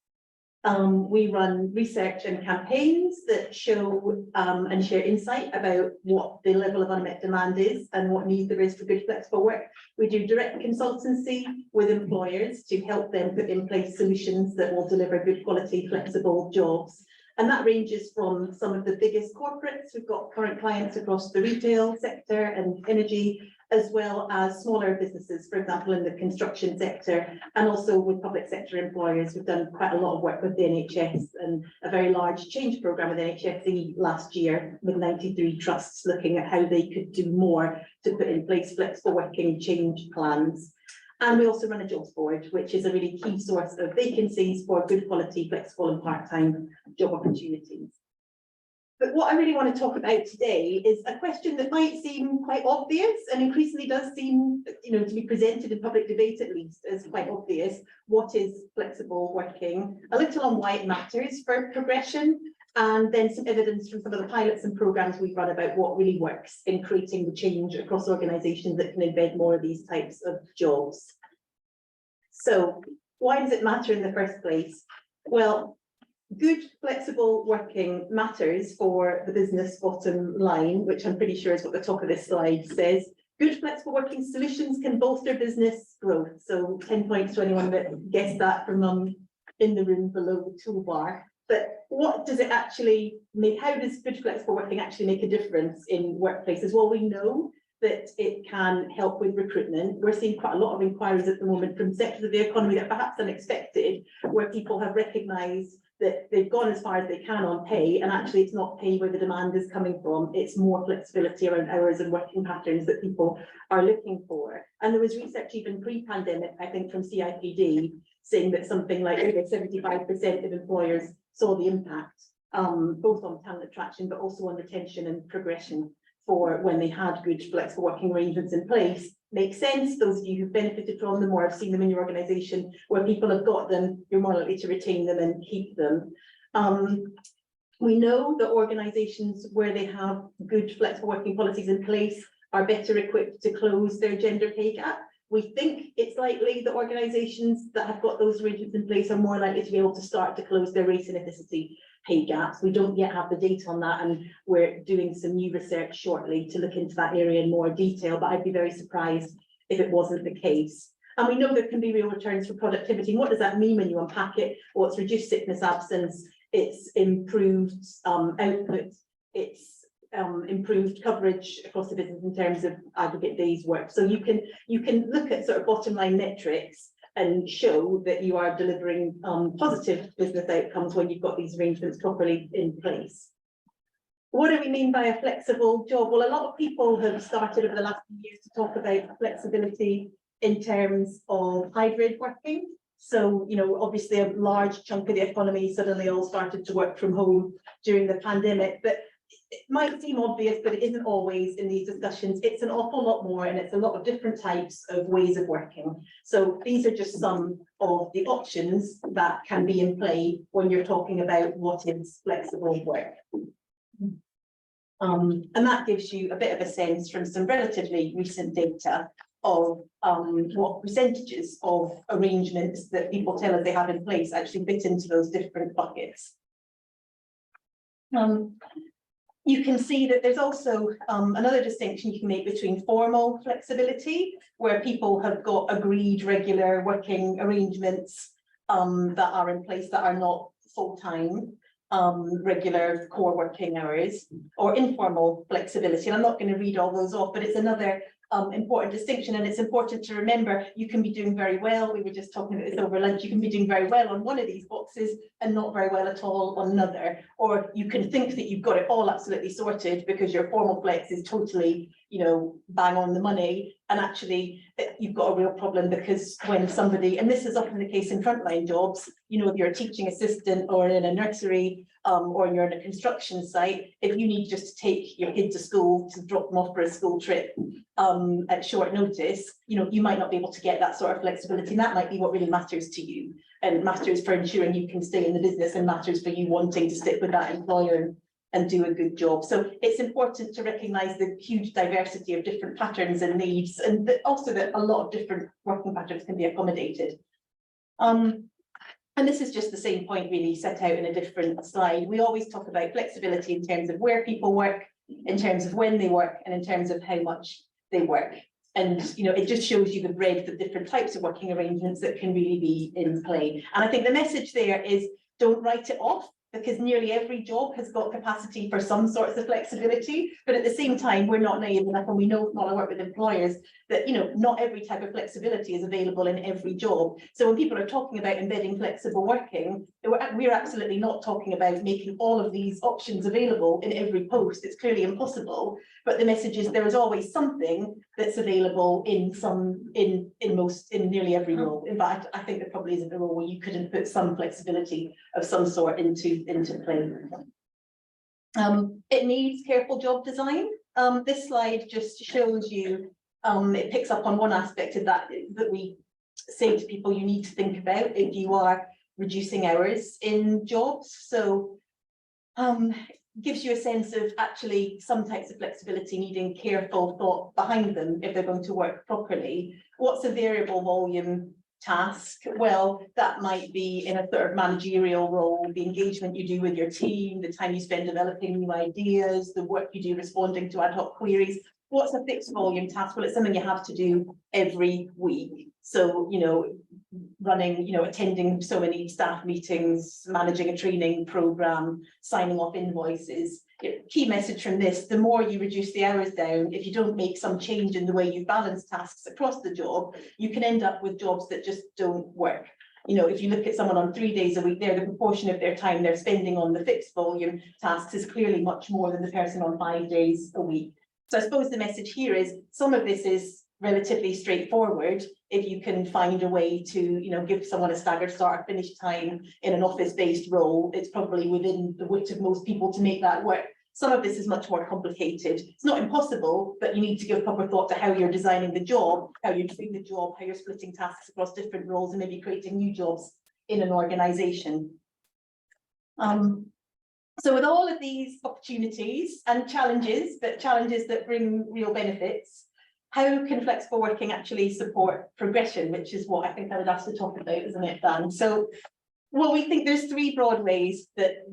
We run research and campaigns that show and share insight about what the level of unmet demand is and what need there is for good, flexible work. We do direct consultancy with employers to help them put in place solutions that will deliver good quality, flexible jobs. And that ranges from some of the biggest corporates. We've got current clients across the retail sector and energy, as well as smaller businesses, for example, in the construction sector, and also with public sector employers. We've done quite a lot of work with the NHS and a very large change programme with NHSE last year with 93 trusts looking at how they could do more to put in place flexible working change plans. And we also run a jobs board, which is a really key source of vacancies for good quality, flexible and part-time job opportunities. But what I really want to talk about today is a question that might seem quite obvious and increasingly does seem, to be presented in public debate at least as quite obvious. What is flexible working? A little on why it matters for progression, and then some evidence from some of the pilots and programs we've run about what really works in creating the change across organisations that can embed more of these types of jobs. So why does it matter in the first place? Well, good flexible working matters for the business bottom line, which I'm pretty sure is what the top of this slide says. Good flexible working solutions can bolster business growth. So 10 points to anyone that guessed that from in the room below the toolbar. But what does it actually make? How does good flexible working actually make a difference in workplaces? Well, we know that it can help with recruitment. We're seeing quite a lot of inquiries at the moment from sectors of the economy that perhaps unexpected, where people have recognised that they've gone as far as they can on pay, and actually it's not pay where the demand is coming from, it's more flexibility around hours and working patterns that people are looking for. And there was research even pre-pandemic, I think from CIPD, saying that something like over 75% of employers saw the impact, both on talent attraction, but also on retention and progression for when they had good flexible working arrangements in place. Makes sense. Those of you who've benefited from them or have seen them in your organisation where people have got them, you're more likely to retain them and keep them. We know that organisations where they have good flexible working policies in place are better equipped to close their gender pay gap. We think it's likely that organisations that have got those arrangements in place are more likely to be able to start to close their race and ethnicity pay gaps. We don't yet have the data on that, and we're doing some new research shortly to look into that area in more detail, but I'd be very surprised if it wasn't the case. And we know there can be real returns for productivity. And what does that mean when you unpack it? Well, it's reduced sickness absence, it's improved output, it's improved coverage across the business in terms of aggregate days work. So you can look at sort of bottom line metrics and show that you are delivering positive business outcomes when you've got these arrangements properly in place. What do we mean by a flexible job? Well, a lot of people have started over the last few years to talk about flexibility in terms of hybrid working. So, obviously a large chunk of the economy suddenly all started to work from home during the pandemic, but it might seem obvious, but it isn't always in these discussions. It's an awful lot more, and it's a lot of different types of ways of working. So these are just some of the options that can be in play when you're talking about what is flexible work. And that gives you a bit of a sense from some relatively recent data of what percentages of arrangements that people tell us they have in place actually fit into those different buckets. You can see that there's also another distinction you can make between formal flexibility, where people have got agreed regular working arrangements that are in place that are not full-time, regular core working hours, or informal flexibility. And I'm not going to read all those off, but it's another important distinction, and it's important to remember you can be doing very well. We were just talking about this over lunch. You can be doing very well on one of these boxes and not very well at all on another, or you can think that you've got it all absolutely sorted because your formal flex is totally, you know, bang on the money, and actually you've got a real problem because when somebody, and this is often the case in frontline jobs, you know, if you're a teaching assistant or in a nursery, or you're in a construction site, if you need just to take your kid to school, to drop them off for a school trip at short notice, you know, you might not be able to get that sort of flexibility, and that might be what really matters to you, and matters for ensuring you can stay in the business, and matters for you wanting to stick with that employer and do a good job. So it's important to recognise the huge diversity of different patterns and needs, and also that a lot of different working patterns can be accommodated. And this is just the same point really set out in a different slide. We always talk about flexibility in terms of where people work, in terms of when they work, and in terms of how much they work. And, you know, it just shows you the breadth of different types of working arrangements that can really be in play. And I think the message there is, don't write it off, because nearly every job has got capacity for some sorts of flexibility, but at the same time, we're not naive enough, and we know from all our work with employers that, you know, not every type of flexibility is available in every job. So when people are talking about embedding flexible working, we're absolutely not talking about making all of these options available in every post. It's clearly impossible, but the message is there is always something that's available in nearly every role. In fact, I think there probably isn't a role where you couldn't put some flexibility of some sort into play. It needs careful job design. This slide just shows you, it picks up on one aspect of that we say to people you need to think about if you are reducing hours in jobs. So gives you a sense of actually some types of flexibility needing careful thought behind them if they're going to work properly. What's a variable volume task? Well, that might be in a sort of managerial role, the engagement you do with your team, the time you spend developing new ideas, the work you do responding to ad hoc queries. What's a fixed volume task? Well, it's something you have to do every week. So, you know, running, you know, attending so many staff meetings, managing a training program, signing off invoices. Key message from this, the more you reduce the hours down, if you don't make some change in the way you balance tasks across the job, you can end up with jobs that just don't work. You know, if you look at someone on 3 days a week, the proportion of their time they're spending on the fixed volume tasks is clearly much more than the person on 5 days a week. So I suppose the message here is some of this is relatively straightforward. If you can find a way to, you know, give someone a staggered start finish time in an office-based role, it's probably within the wit of most people to make that work. Some of this is much more complicated. It's not impossible, but you need to give proper thought to how you're designing the job, how you're doing the job, how you're splitting tasks across different roles, and maybe creating new jobs in an organization. So with all of these opportunities and challenges, but challenges that bring real benefits, how can flexible working actually support progression, which is what I think I would ask to talk about, isn't it, Dan? So, well, we think there's 3 broad ways that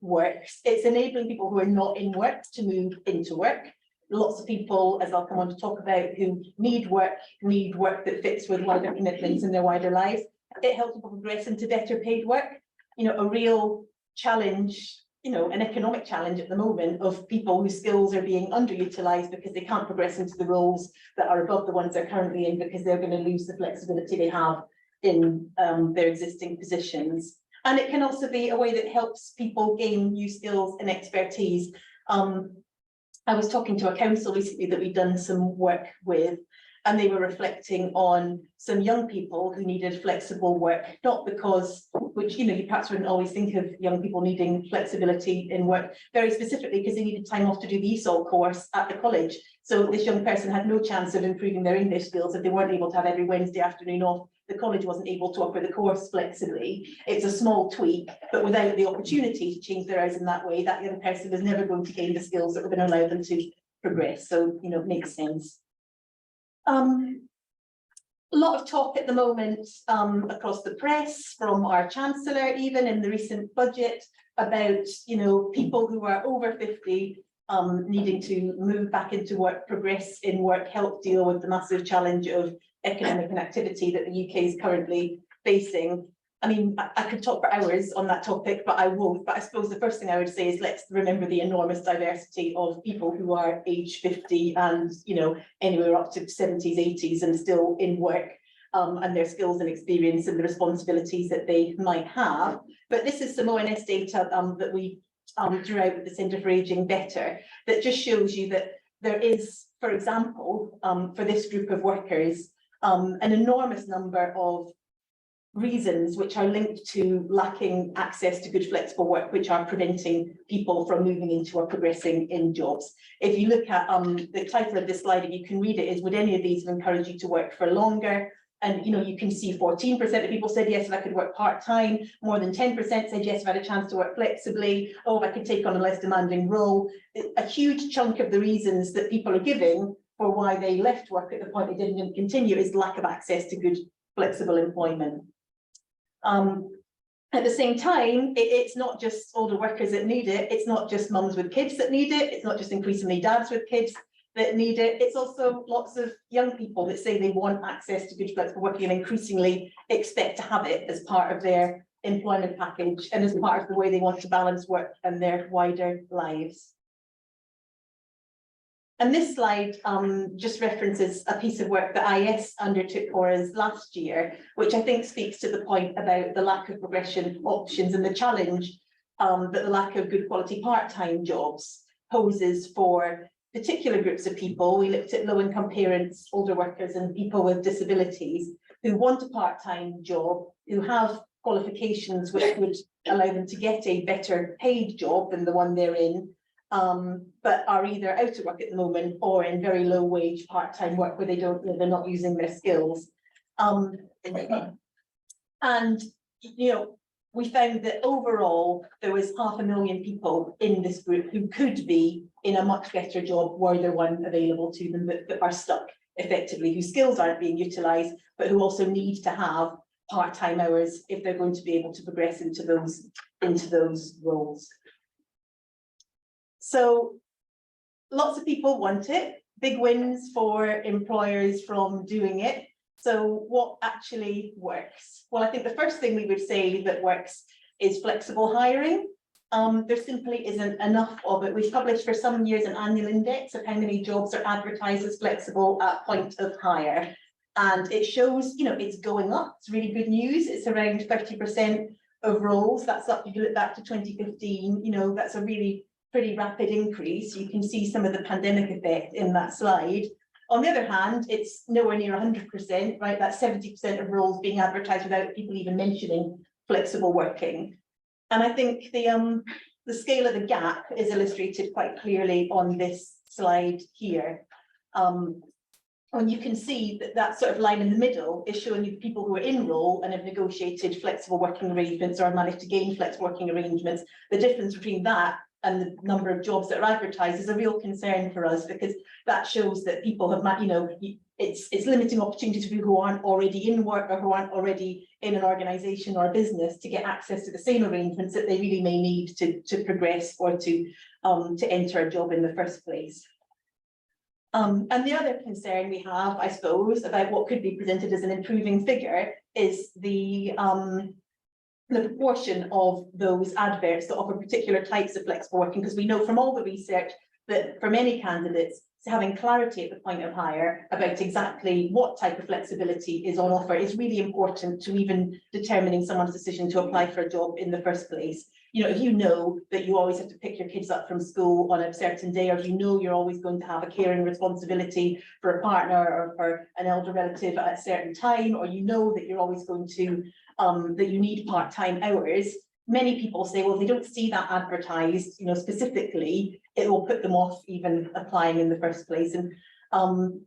works. It's enabling people who are not in work to move into work. Lots of people, as I'll come on to talk about, who need work that fits with wider commitments in their wider lives. It helps people progress into better paid work. You know, a real challenge, you know, an economic challenge at the moment of people whose skills are being underutilized because they can't progress into the roles that are above the ones they're currently in, because they're going to lose the flexibility they have in their existing positions. And it can also be a way that helps people gain new skills and expertise. I was talking to a council recently that we'd done some work with, and they were reflecting on some young people who needed flexible work, not because, which, you know, you perhaps wouldn't always think of young people needing flexibility in work, very specifically because they needed time off to do the ESOL course at the college. So this young person had no chance of improving their English skills if they weren't able to have every Wednesday afternoon off. The college wasn't able to offer the course flexibly. It's a small tweak, but without the opportunity to change their hours in that way, that young person was never going to gain the skills that were going to allow them to progress. So, you know, it makes sense. A lot of talk at the moment across the press, from our Chancellor, even in the recent budget, about, you know, people who are over 50 needing to move back into work, progress in work, help deal with the massive challenge of economic inactivity that the UK is currently facing. I mean, I could talk for hours on that topic, but I won't. But I suppose the first thing I would say is let's remember the enormous diversity of people who are age 50 and, you know, anywhere up to 70s, 80s and still in work, and their skills and experience and the responsibilities that they might have. But this is some ONS data that we drew out with the Centre for Ageing Better that just shows you that there is, for example, for this group of workers, an enormous number of reasons which are linked to lacking access to good flexible work, which are preventing people from moving into or progressing in jobs. If you look at the title of this slide, and you can read it, is would any of these encourage you to work for longer? And you know, you can see 14% of people said yes, if I could work part-time, more than 10% said yes, if I had a chance to work flexibly, oh, if I could take on a less demanding role. A huge chunk of the reasons that people are giving for why they left work at the point they didn't continue is lack of access to good flexible employment. At the same time, it's not just older workers that need it. It's not just mums with kids that need it. It's not just increasingly dads with kids that need it. It's also lots of young people that say they want access to good flexible working and increasingly expect to have it as part of their employment package and as part of the way they want to balance work and their wider lives. And this slide just references a piece of work that IES undertook for us last year, which I think speaks to the point about the lack of progression options and the challenge that the lack of good quality part-time jobs poses for particular groups of people. We looked at low-income parents, older workers and people with disabilities who want a part-time job, who have qualifications which would allow them to get a better paid job than the one they're in, but are either out of work at the moment or in very low wage part-time work where they're not using their skills. And you know, we found that overall there was 500,000 people in this group who could be in a much better job were there one available to them, but are stuck effectively, whose skills aren't being utilised, but who also need to have part-time hours if they're going to be able to progress into those roles. So lots of people want it, big wins for employers from doing it. So what actually works? Well, I think the first thing we would say that works is flexible hiring. There simply isn't enough of it. We've published for some years an annual index of how many jobs are advertised as flexible at point of hire. And it shows, you know, it's going up. It's really good news. It's around 30% of roles. That's up, if you look back to 2015, you know, that's a really pretty rapid increase. You can see some of the pandemic effect in that slide. On the other hand, it's nowhere near 100%, right? That's 70% of roles being advertised without people even mentioning flexible working. And I think the scale of the gap is illustrated quite clearly on this slide here. And you can see that that sort of line in the middle is showing you people who are in role and have negotiated flexible working arrangements or managed to gain flexible working arrangements. The difference between that and the number of jobs that are advertised is a real concern for us, because that shows that people have, you know, it's limiting opportunities for people who aren't already in work or who aren't already in an organisation or a business to get access to the same arrangements that they really may need to progress or to enter a job in the first place. And the other concern we have, I suppose, about what could be presented as an improving figure is the proportion of those adverts that offer particular types of flexible working, because we know from all the research that for many candidates, having clarity at the point of hire about exactly what type of flexibility is on offer is really important to even determining someone's decision to apply for a job in the first place. You know, if you know that you always have to pick your kids up from school on a certain day, or if you know you're always going to have a caring responsibility for a partner or for an elder relative at a certain time, or you know that you're always going to that you need part-time hours, many people say, well, if they don't see that advertised, you know, specifically, it will put them off even applying in the first place. And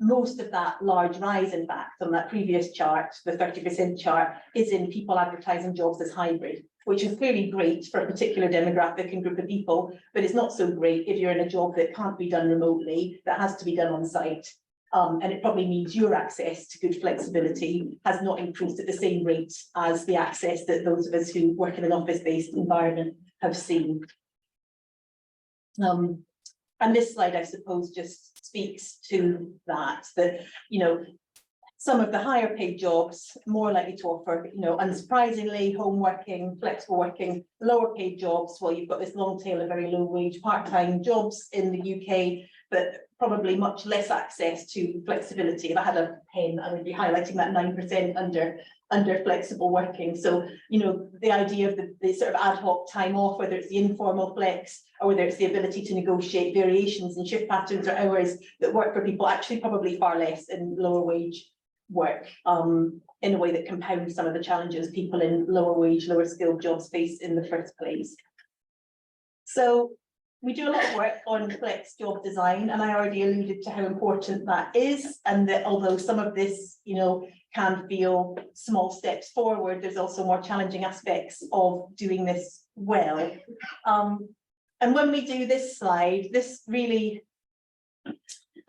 most of that large rise, in fact, on that previous chart, the 30% chart, is in people advertising jobs as hybrid, which is clearly great for a particular demographic and group of people, but it's not so great if you're in a job that can't be done remotely, that has to be done on site. And it probably means your access to good flexibility has not increased at the same rate as the access that those of us who work in an office-based environment have seen. And this slide, I suppose, just speaks to that, you know, some of the higher paid jobs more likely to offer, unsurprisingly, home working, flexible working, lower paid jobs. Well, you've got this long tail of very low wage part-time jobs in the UK, but probably much less access to flexibility. If I had a pen, I would be highlighting that 9% under flexible working. So, the idea of the sort of ad hoc time off, whether it's the informal flex or whether it's the ability to negotiate variations in shift patterns or hours that work for people, actually probably far less in lower wage work, in a way that compounds some of the challenges people in lower wage, lower skilled jobs face in the first place. So we do a lot of work on flex job design, and I already alluded to how important that is, and that although some of this, can feel small steps forward, there's also more challenging aspects of doing this well. And when we do this slide, this really,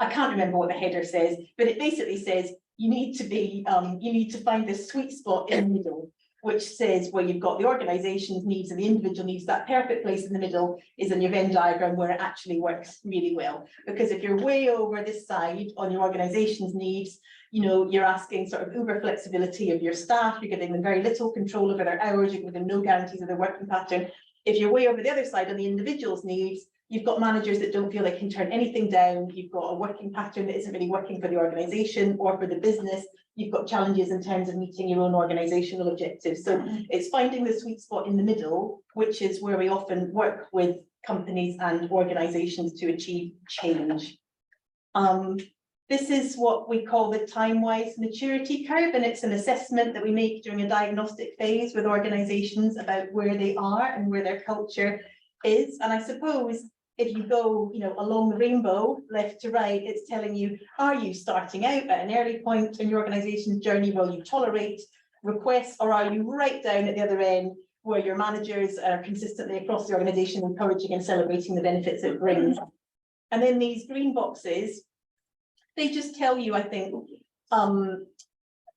I can't remember what the header says, but it basically says you need to find this sweet spot in the middle, which says where you've got the organisation's needs and the individual needs. That perfect place in the middle is in your Venn diagram where it actually works really well. Because if you're way over this side on your organisation's needs, you're asking sort of uber flexibility of your staff, you're giving them very little control over their hours, you're giving them no guarantees of their working pattern. If you're way over the other side on the individual's needs, you've got managers that don't feel they can turn anything down, you've got a working pattern that isn't really working for the organisation or for the business, you've got challenges in terms of meeting your own organisational objectives. So it's finding the sweet spot in the middle, which is where we often work with companies and organisations to achieve change. This is what we call the Timewise maturity curve, and it's an assessment that we make during a diagnostic phase with organisations about where they are and where their culture is. And I suppose if you go, along the rainbow, left to right, it's telling you, are you starting out at an early point in your organisation's journey where you tolerate requests, or are you right down at the other end where your managers are consistently across the organisation encouraging and celebrating the benefits it brings? And then these green boxes, they just tell you, I think, the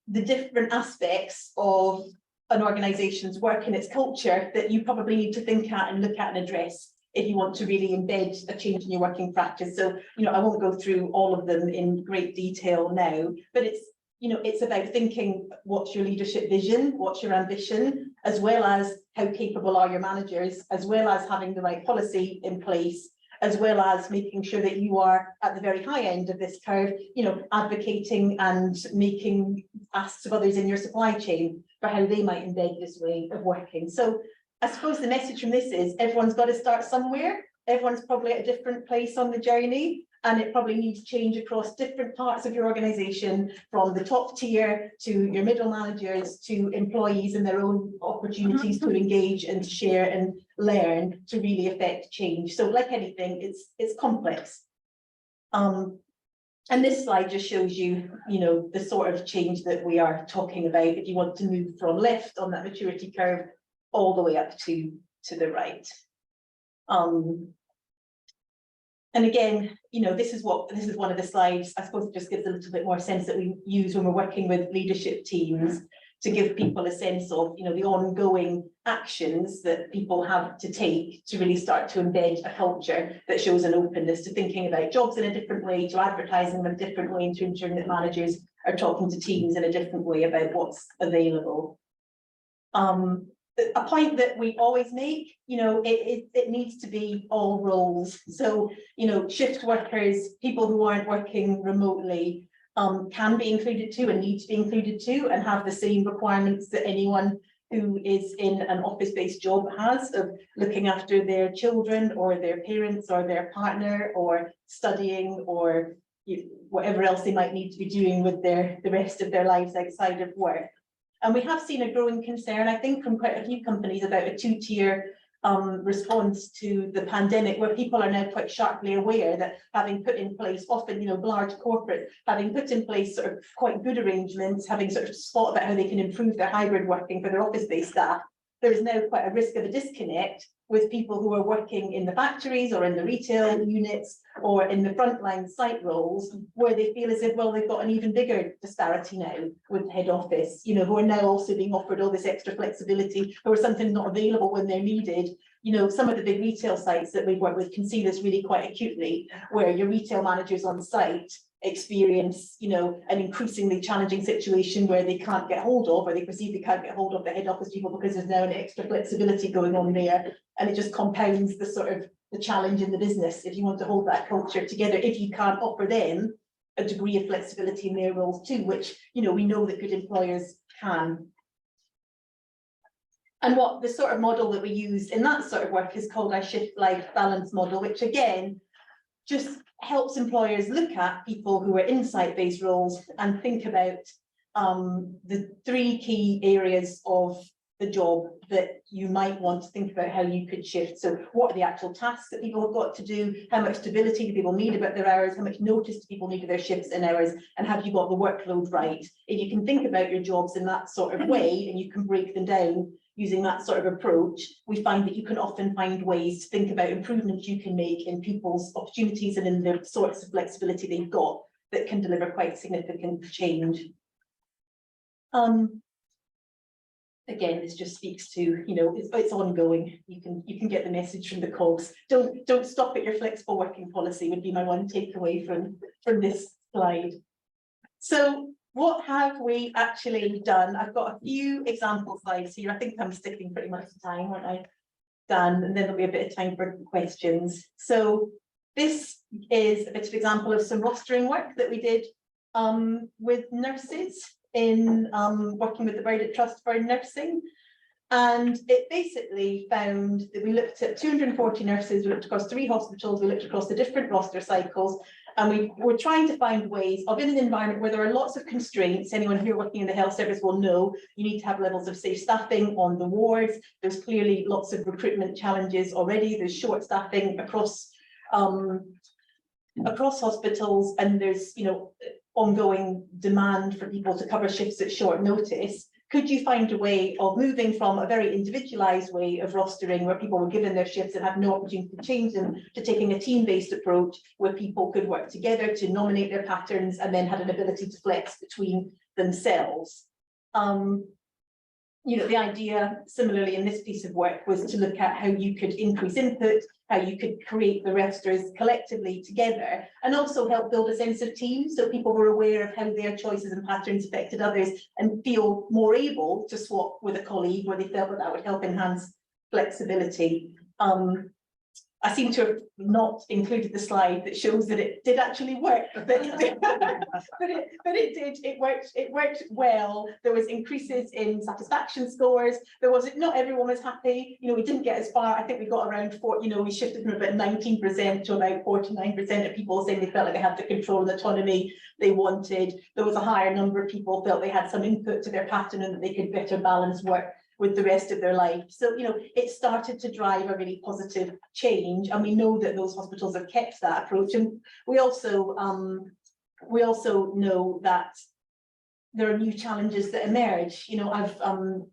different aspects of an organisation's work and its culture that you probably need to think at and look at and address if you want to really embed a change in your working practice. So, I won't go through all of them in great detail now, but it's about thinking, what's your leadership vision, what's your ambition, as well as how capable are your managers, as well as having the right policy in place, as well as making sure that you are at the very high end of this curve, advocating and making asks of others in your supply chain for how they might embed this way of working. So I suppose the message from this is everyone's got to start somewhere. Everyone's probably at a different place on the journey, and it probably needs change across different parts of your organisation, from the top tier to your middle managers to employees and their own opportunities to engage and share and learn to really affect change. So like anything, it's complex. And this slide just shows you, the sort of change that we are talking about if you want to move from left on that maturity curve all the way up to the right. And again, this is one of the slides, I suppose it just gives a little bit more sense that we use when we're working with leadership teams to give people a sense of, the ongoing actions that people have to take to really start to embed a culture that shows an openness to thinking about jobs in a different way, to advertising them a different way, and to ensuring that managers are talking to teams in a different way about what's available. A point that we always make, it needs to be all roles. So, shift workers, people who aren't working remotely, can be included too and need to be included too, and have the same requirements that anyone who is in an office-based job has, of looking after their children or their parents or their partner, or studying, or whatever else they might need to be doing with the rest of their lives outside of work. And we have seen a growing concern, I think, from quite a few companies about a two-tier response to the pandemic, where people are now quite sharply aware that having put in place, often, large corporate, having put in place sort of quite good arrangements, having sort of thought about how they can improve their hybrid working for their office-based staff, there is now quite a risk of a disconnect with people who are working in the factories or in the retail units or in the frontline site roles, where they feel as if, well, they've got an even bigger disparity now with head office, who are now also being offered all this extra flexibility, or something not available when they're needed. Some of the big retail sites that we've worked with can see this really quite acutely, where your retail managers on site experience, you know, an increasingly challenging situation where they can't get hold of, or they perceive they can't get hold of the head office people because there's now an extra flexibility going on there, and it just compounds the sort of the challenge in the business if you want to hold that culture together, if you can't offer them a degree of flexibility in their roles too, which, you know, we know that good employers can. And what the sort of model that we use in that sort of work is called our shift life balance model, which again just helps employers look at people who are in site-based roles and think about the 3 key areas of the job that you might want to think about how you could shift. So what are the actual tasks that people have got to do? How much stability do people need about their hours? How much notice do people need of their shifts and hours? And have you got the workload right? If you can think about your jobs in that sort of way, and you can break them down using that sort of approach, we find that you can often find ways to think about improvements you can make in people's opportunities and in the sorts of flexibility they've got that can deliver quite significant change. Again, this just speaks to, you know, it's ongoing. You can get the message from the cogs. Don't stop at your flexible working policy would be my one takeaway from this slide. So what have we actually done? I've got a few example slides here. I think I'm sticking pretty much to time, aren't I, Dan? And then there'll be a bit of time for questions. So this is a bit of example of some rostering work that we did with nurses in working with the Burdett Trust for Nursing. And it basically found that we looked at 240 nurses, we looked across 3 hospitals, we looked across the different roster cycles, and we were trying to find ways of, in an environment where there are lots of constraints, anyone here working in the health service will know you need to have levels of safe staffing on the wards. There's clearly lots of recruitment challenges already. There's short staffing across hospitals, and there's, you know, ongoing demand for people to cover shifts at short notice. Could you find a way of moving from a very individualized way of rostering where people were given their shifts and had no opportunity to change them, to taking a team-based approach where people could work together to nominate their patterns and then had an ability to flex between themselves? You know, the idea similarly in this piece of work was to look at how you could increase input, how you could create the rosters collectively together, and also help build a sense of team so people were aware of how their choices and patterns affected others and feel more able to swap with a colleague where they felt that that would help enhance flexibility. I seem to have not included the slide that shows that it did actually work, but it did. It worked well. There was increases in satisfaction scores. There was, not everyone was happy. You know, we didn't get as far. I think we got around 4, you know, we shifted from about 19% to about 49% of people saying they felt like they had the control and autonomy they wanted. There was a higher number of people felt they had some input to their pattern and that they could better balance work with the rest of their life. So, you know, it started to drive a really positive change, and we know that those hospitals have kept that approach. And we also know that there are new challenges that emerge. You know, I've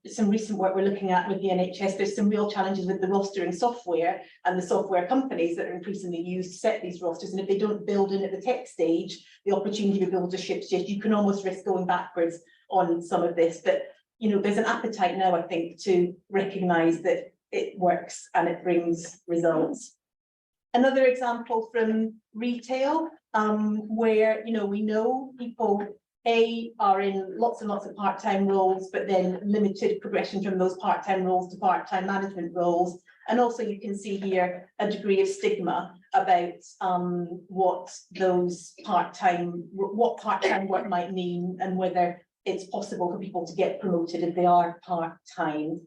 some recent work we're looking at with the NHS. There's some real challenges with the rostering software and the software companies that are increasingly used to set these rosters. And if they don't build in at the tech stage the opportunity to be able to shift, you can almost risk going backwards on some of this. But you know, there's an appetite now, I think, to recognise that it works and it brings results. Another example from retail, where, you know, we know people are in lots and lots of part-time roles, but then limited progression from those part-time roles to part-time management roles. And also you can see here a degree of stigma about what part-time work might mean and whether it's possible for people to get promoted if they are part-time.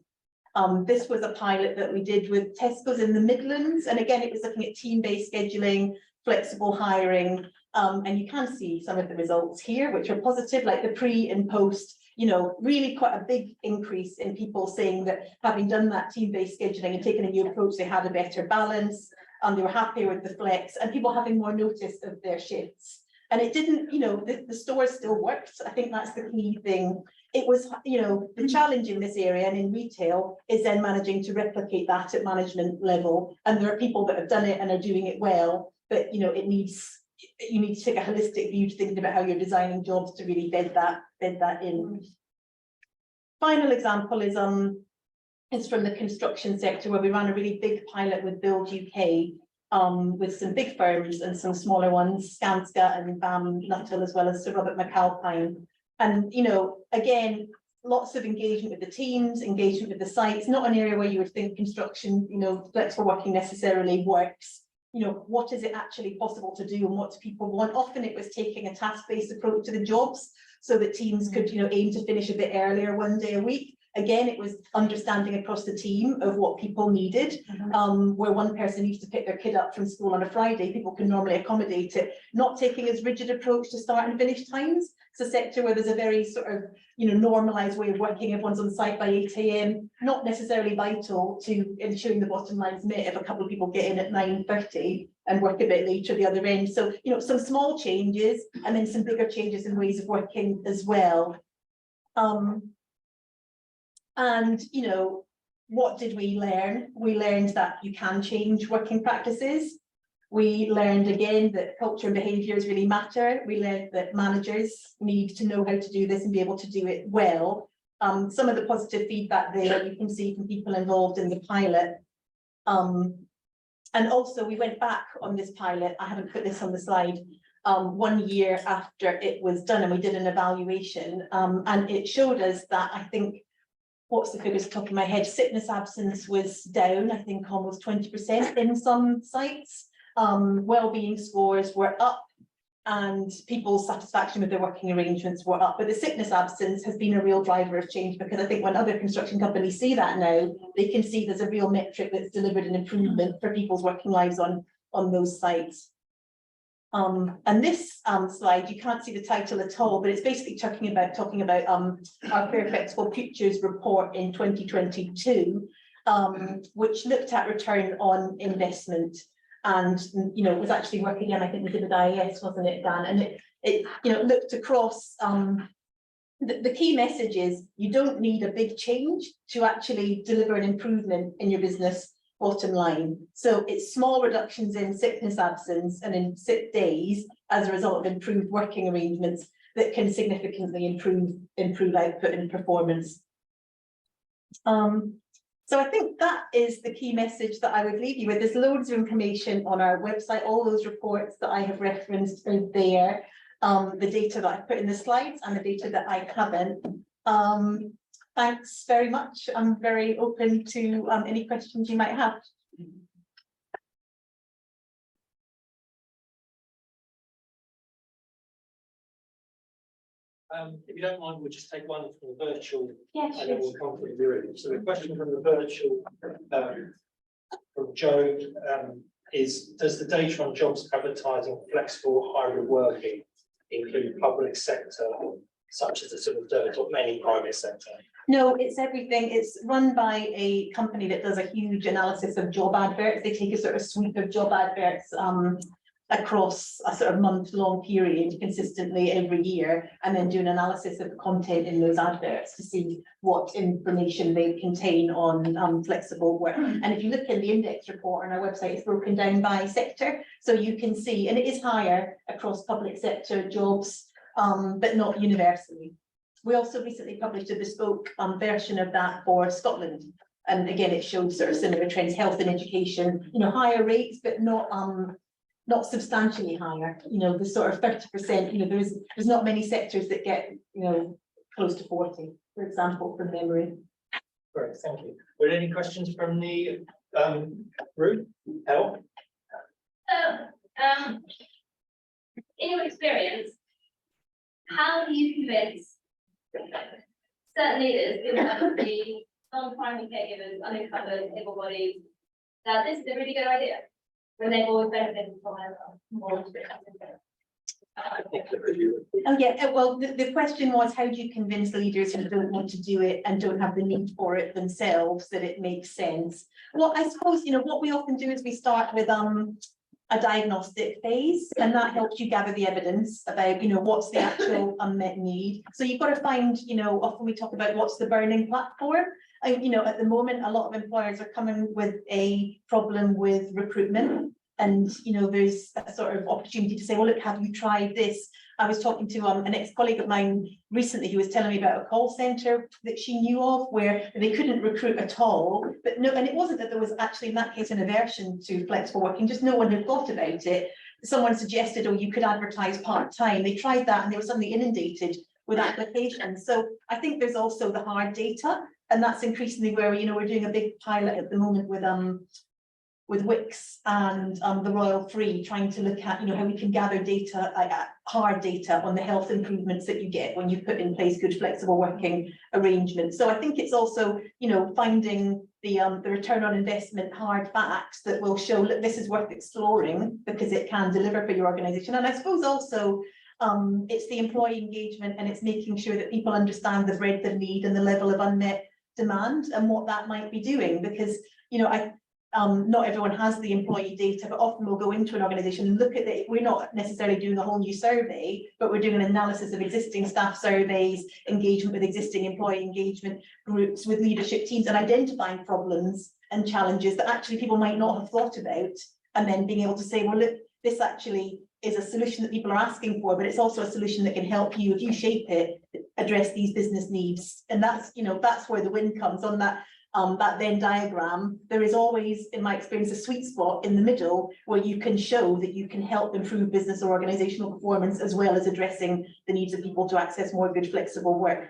This was a pilot that we did with Tesco's in the Midlands. And again, it was looking at team-based scheduling, flexible hiring. And you can see some of the results here, which are positive, like the pre and post, you know, really quite a big increase in people saying that having done that team-based scheduling and taken a new approach, they had a better balance, they were happier with the flex, and people having more notice of their shifts. And it didn't, you know, the stores still worked. I think that's the key thing. It was, you know, the challenge in this area and in retail is then managing to replicate that at management level. And there are people that have done it and are doing it well, but, you know, you need to take a holistic view to thinking about how you're designing jobs to really bed that in. Final example is from the construction sector, where we ran a really big pilot with Build UK. with some big firms and some smaller ones, Skanska and Nuttall, as well as Sir Robert McAlpine. And, you know, again, lots of engagement with the teams, engagement with the sites, not an area where you would think construction, you know, flexible working necessarily works. You know, what is it actually possible to do and what do people want? Often it was taking a task-based approach to the jobs so that teams could, you know, aim to finish a bit earlier one day a week. Again, it was understanding across the team of what people needed. Where one person needs to pick their kid up from school on a Friday, people can normally accommodate it. Not taking as rigid approach to start and finish times. It's a sector where there's a very sort of, you know, normalised way of working. Everyone's on site by 8 AM, not necessarily vital to ensuring the bottom line's met if a couple of people get in at 9:30 and work a bit later at the other end. So, you know, some small changes and then some bigger changes in ways of working as well. And, you know, what did we learn? We learned that you can change working practices. We learned again that culture and behaviours really matter. We learned that managers need to know how to do this and be able to do it well. Some of the positive feedback there you can see from people involved in the pilot. And also we went back on this pilot, I haven't put this on the slide, 1 year after it was done, and we did an evaluation, and it showed us that, I think, what's the figures top of my head, sickness absence was down, I think almost 20% in some sites. Well-being scores were up and people's satisfaction with their working arrangements were up. But the sickness absence has been a real driver of change, because I think when other construction companies see that now, they can see there's a real metric that's delivered an improvement for people's working lives on those sites. And this slide, you can't see the title at all, but it's basically talking about our Fair Flexible Futures report in 2022, which looked at return on investment. And, you know, it was actually working in, I think we did with IES, wasn't it, Dan? And it you know, looked across, the key message is you don't need a big change to actually deliver an improvement in your business bottom line. So it's small reductions in sickness absence and in sick days as a result of improved working arrangements that can significantly improve output and performance. So I think that is the key message that I would leave you with. There's loads of information on our website, all those reports that I have referenced are there, the data that I put in the slides and the data that I haven't. Thanks very much. I'm very open to any questions you might have. If you don't mind, we'll just take one from the virtual. Yeah, and then we'll come to the room. So the question from the virtual from Joe is, does the data on jobs advertising flexible hybrid working include public sector, such as the civil service, or many private sector? No, it's everything. It's run by a company that does a huge analysis of job adverts. They take a sort of sweep of job adverts across a sort of month-long period consistently every year, and then do an analysis of the content in those adverts to see what information they contain on flexible work. And if you look in the index report on our website, it's broken down by sector, so you can see, and it is higher across public sector jobs, but not universally. We also recently published a bespoke version of that for Scotland. And again, it showed sort of similar trends, health and education, you know, higher rates, but not substantially higher, you know, the sort of 30%, you know, there's not many sectors that get, you know, close to 40, for example, from memory. Great, thank you. Were there any questions from the room? Hel? So, in your experience, how do you convince certain leaders, the non-primary caregivers, unencumbered, able-bodied, that this is a really good idea, when they've always benefited from more experience? Oh yeah, well, the question was, how do you convince leaders who don't want to do it and don't have the need for it themselves that it makes sense? Well, I suppose, you know, what we often do is we start with a diagnostic phase, and that helps you gather the evidence about, you know, what's the actual unmet need. So you've got to find, you know, often we talk about what's the burning platform. You know, at the moment, a lot of employers are coming with a problem with recruitment. And, you know, there's a sort of opportunity to say, well, look, have you tried this? I was talking to an ex-colleague of mine recently who was telling me about a call centre that she knew of where they couldn't recruit at all. But no, and it wasn't that there was actually in that case an aversion to flexible working, just no one had thought about it. Someone suggested, oh, you could advertise part-time. They tried that and they were suddenly inundated with applications. So I think there's also the hard data, and that's increasingly where, you know, we're doing a big pilot at the moment with Wix and the Royal Free, trying to look at, you know, how we can gather data, hard data on the health improvements that you get when you put in place good flexible working arrangements. So I think it's also, you know, finding the return on investment hard facts that will show that this is worth exploring because it can deliver for your organisation. And I suppose also it's the employee engagement, and it's making sure that people understand the breadth of need and the level of unmet demand and what that might be doing, because, you know, not everyone has the employee data, but often we'll go into an organisation and look at it. We're not necessarily doing a whole new survey, but we're doing an analysis of existing staff surveys, engagement with existing employee engagement groups, with leadership teams, and identifying problems and challenges that actually people might not have thought about, and then being able to say, well, look, this actually is a solution that people are asking for, but it's also a solution that can help you, if you shape it, address these business needs. And that's, you know, that's where the win comes on that. That Venn diagram, there is always, in my experience, a sweet spot in the middle where you can show that you can help improve business or organizational performance, as well as addressing the needs of people to access more good flexible work.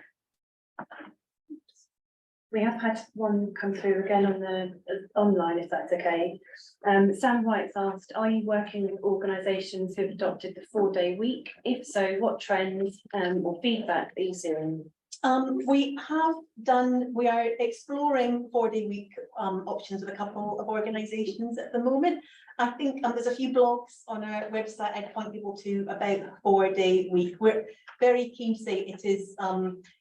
We have had one come through again on the online, if that's okay. Sam White's asked, are you working with organisations who have adopted the 4-day week? If so, what trends or feedback are you seeing? We are exploring 4-day week options with a couple of organisations at the moment. I think there's a few blogs on our website I'd point people to about 4-day week. We're very keen to say it is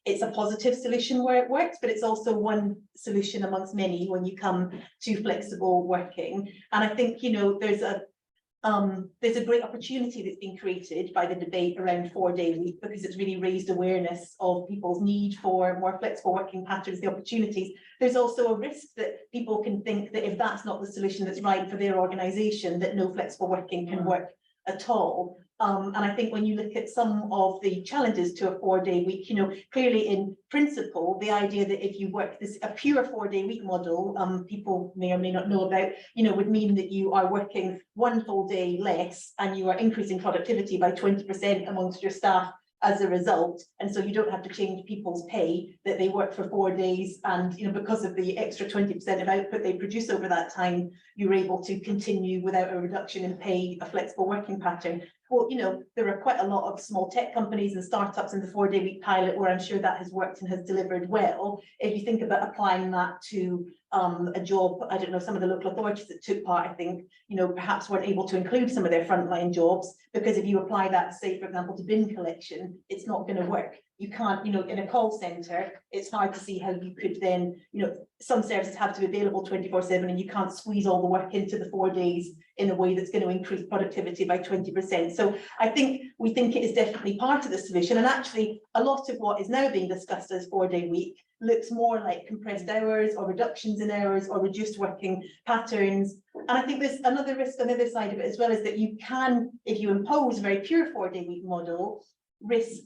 it's a positive solution where it works, but it's also one solution amongst many when you come to flexible working. And I think, you know, there's a great opportunity that's been created by the debate around 4-day week, because it's really raised awareness of people's need for more flexible working patterns, the opportunities. There's also a risk that people can think that if that's not the solution that's right for their organisation, that no flexible working can work at all. And I think when you look at some of the challenges to a 4-day week, you know, clearly in principle, the idea that if you work a pure 4-day week model, people may or may not know about, you know, would mean that you are working one full day less and you are increasing productivity by 20% amongst your staff as a result. And so you don't have to change people's pay, that they work for 4 days, and, you know, because of the extra 20% of output they produce over that time, you're able to continue without a reduction in pay, a flexible working pattern. Well, you know, there are quite a lot of small tech companies and startups in the 4-day week pilot where I'm sure that has worked and has delivered well. If you think about applying that to a job, I don't know, some of the local authorities that took part, I think, you know, perhaps weren't able to include some of their frontline jobs, because if you apply that, say, for example, to bin collection, it's not going to work. You can't, you know, in a call centre, it's hard to see how you could then, you know, some services have to be available 24/7, and you can't squeeze all the work into the 4 days in a way that's going to increase productivity by 20%. So I think we think it is definitely part of the solution. And actually, a lot of what is now being discussed as 4-day week looks more like compressed hours or reductions in hours or reduced working patterns. And I think there's another risk on the other side of it as well, is that you can, if you impose a very pure 4-day week model, risk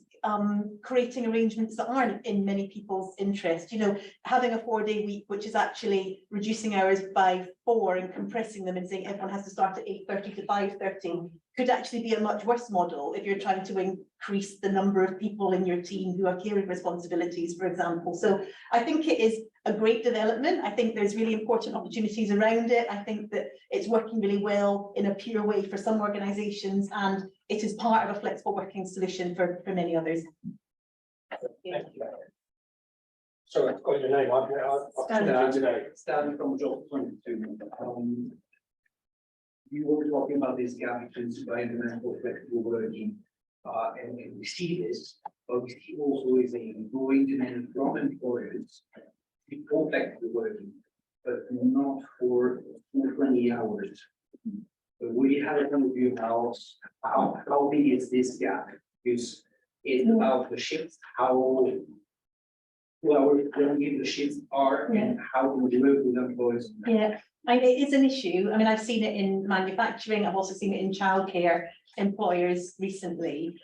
creating arrangements that aren't in many people's interest. You know, having a 4-day week, which is actually reducing hours by 4 and compressing them and saying everyone has to start at 8:30 to 5:30, could actually be a much worse model if you're trying to increase the number of people in your team who have caring responsibilities, for example. So I think it is a great development. I think there's really important opportunities around it. I think that it's working really well in a pure way for some organisations, and it is part of a flexible working solution for many others. Thank you. Sorry, I've got your name. Starting from job 22. You were talking about this gap between supply and demand for flexible working, and we see this, but we see also is a growing demand from employers for flexible working, but not for 20 hours. But we have a kind of view how big is this gap? Because it's about the shifts, how well the shifts are, and how to work with employees. Yeah, it is an issue. I mean, I've seen it in manufacturing. I've also seen it in childcare employers recently.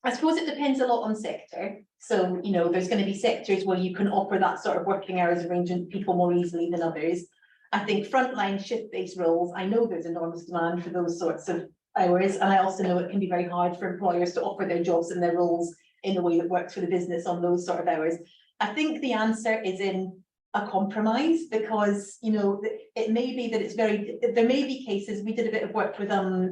I suppose it depends a lot on sector. So, you know, there's going to be sectors where you can offer that sort of working hours arrangement to people more easily than others. I think frontline shift-based roles, I know there's enormous demand for those sorts of hours. And I also know it can be very hard for employers to offer their jobs and their roles in a way that works for the business on those sort of hours. I think the answer is in a compromise, because, you know, it may be that there may be cases. We did a bit of work with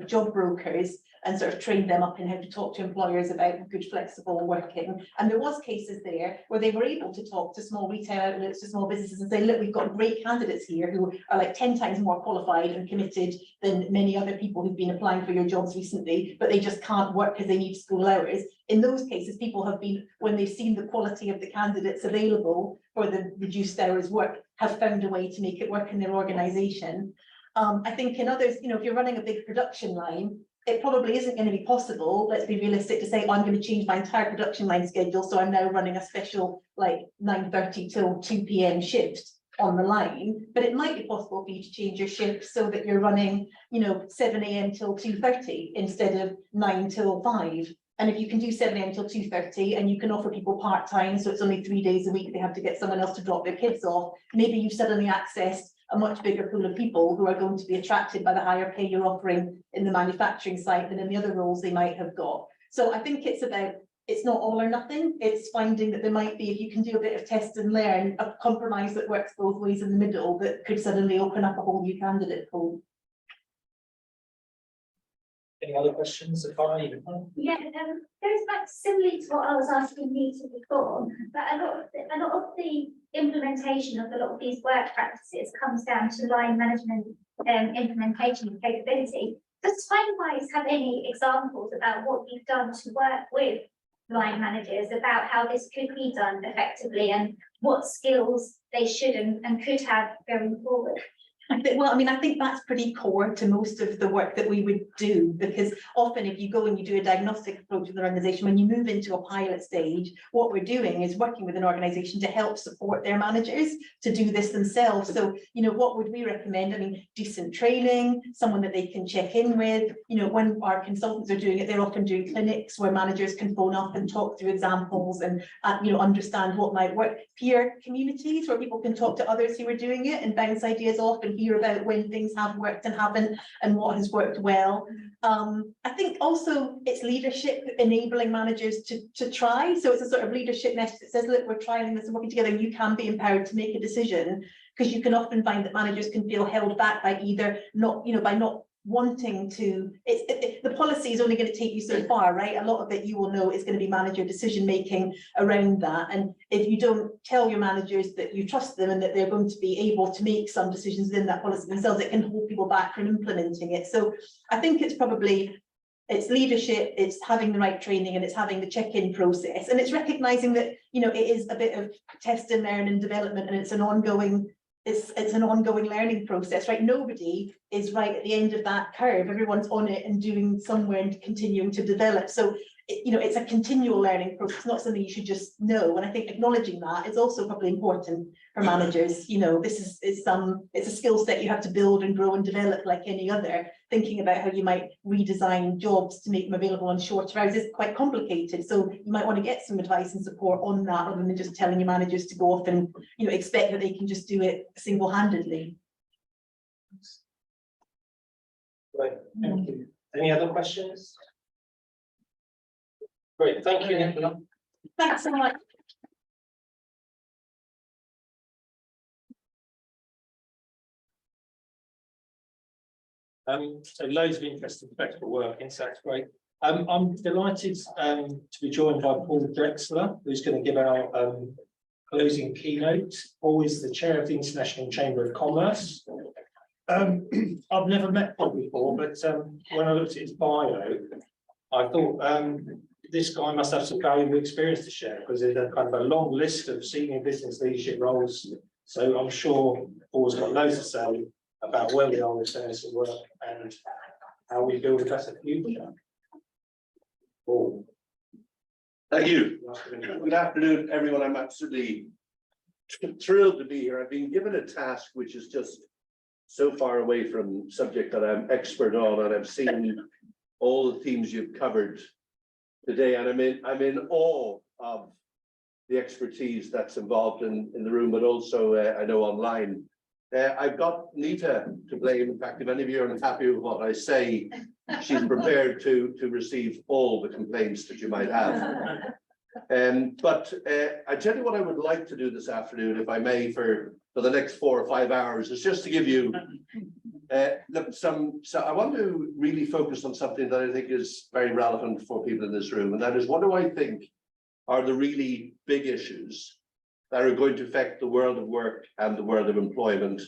job brokers and sort of trained them up in how to talk to employers about good flexible working. And there was cases there where they were able to talk to small retail outlets, to small businesses, and say, look, we've got great candidates here who are like 10 times more qualified and committed than many other people who've been applying for your jobs recently, but they just can't work because they need school hours. In those cases, people have been, when they've seen the quality of the candidates available for the reduced hours work, have found a way to make it work in their organisation. I think in others, you know, if you're running a big production line, it probably isn't going to be possible, let's be realistic, to say, I'm going to change my entire production line schedule, so I'm now running a special like 9:30 till 2 p.m. shift on the line. But it might be possible for you to change your shift so that you're running, you know, 7 a.m. till 2:30 instead of 9 till 5. And if you can do 7 a.m. till 2:30 and you can offer people part-time, so it's only 3 days a week, they have to get someone else to drop their kids off, maybe you've suddenly accessed a much bigger pool of people who are going to be attracted by the higher pay you're offering in the manufacturing site than in the other roles they might have got. So I think it's about, it's not all or nothing. It's finding that there might be, if you can do a bit of test and learn, a compromise that works both ways in the middle that could suddenly open up a whole new candidate pool. Any other questions? Yeah, goes back similarly to what I was asking Nita before, but a lot of the implementation of a lot of these work practices comes down to line management implementation capability. Does Timewise have any examples about what you've done to work with line managers about how this could be done effectively and what skills they should and could have going forward? I think that's pretty core to most of the work that we would do, because often if you go and you do a diagnostic approach with an organisation, when you move into a pilot stage, what we're doing is working with an organisation to help support their managers to do this themselves. So, you know, what would we recommend? I mean, decent training, someone that they can check in with. You know, when our consultants are doing it, they're often doing clinics where managers can phone up and talk through examples and, you know, understand what might work. Peer communities where people can talk to others who are doing it and bounce ideas off and hear about when things have worked and haven't and what has worked well. I think also it's leadership enabling managers to try. So it's a sort of leadership message that says, look, we're trialing this and working together. You can be empowered to make a decision, because you can often find that managers can feel held back by either not, you know, by not wanting to, the policy is only going to take you so far, right? A lot of it, you will know, is going to be manager decision making around that. And if you don't tell your managers that you trust them and that they're going to be able to make some decisions within that policy themselves, it can hold people back from implementing it. So I think it's probably, it's leadership, it's having the right training, and it's having the check-in process, and it's recognizing that, you know, it is a bit of test and learn and development, and it's an ongoing learning process, right? Nobody is right at the end of that curve. Everyone's on it and doing somewhere and continuing to develop. So, you know, it's a continual learning process, not something you should just know. And I think acknowledging that is also probably important for managers. You know, it's a skill set you have to build and grow and develop like any other. Thinking about how you might redesign jobs to make them available on shorter hours is quite complicated. So you might want to get some advice and support on that, rather than just telling your managers to go off and, you know, expect that they can just do it single-handedly. Right, thank you. Any other questions? Great, thank you, Nicola. Thanks so much. So loads of interesting practical work, so that's great. I'm delighted to be joined by Paul Drechsler, who's going to give our closing keynote. Paul is the chair of the International Chamber of Commerce. I've never met Paul before, but when I looked at his bio, I thought this guy must have some valuable experience to share, because there's a kind of a long list of senior business leadership roles. So I'm sure Paul's got loads to say about where we are with service at work and how we build a better future. Paul. Thank you. Good afternoon, everyone. I'm absolutely thrilled to be here. I've been given a task which is just so far away from subject that I'm expert on, and I've seen all the themes you've covered today, and I'm in awe of the expertise that's involved in the room, but also I know online. I've got Nita to blame. In fact, if any of you are unhappy with what I say, she's prepared to receive all the complaints that you might have. But I tell you what I would like to do this afternoon, if I may, for the next 4 or 5 hours, is just to give you so I want to really focus on something that I think is very relevant for people in this room, and that is, what do I think are the really big issues that are going to affect the world of work and the world of employment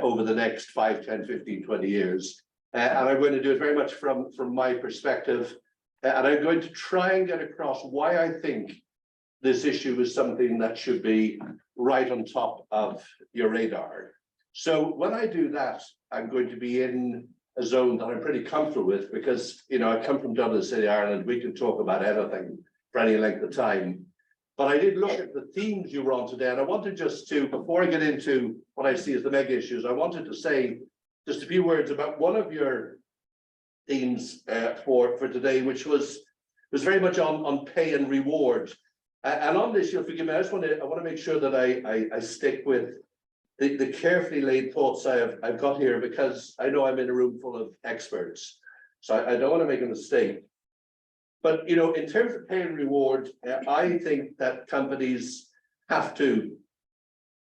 over the next 5, 10, 15, 20 years. And I'm going to do it very much from my perspective. And I'm going to try and get across why I think this issue is something that should be right on top of your radar. So when I do that, I'm going to be in a zone that I'm pretty comfortable with, because, you know, I come from Dublin City, Ireland. We can talk about anything for any length of time. But I did look at the themes you were on today, and I wanted just to, before I get into what I see as the mega issues, I wanted to say just a few words about one of your themes for today, which was very much on pay and reward. And on this, you'll forgive me, I want to make sure that I stick with the carefully laid thoughts I've got here, because I know I'm in a room full of experts, so I don't want to make a mistake. But, you know, in terms of pay and reward, I think that companies have to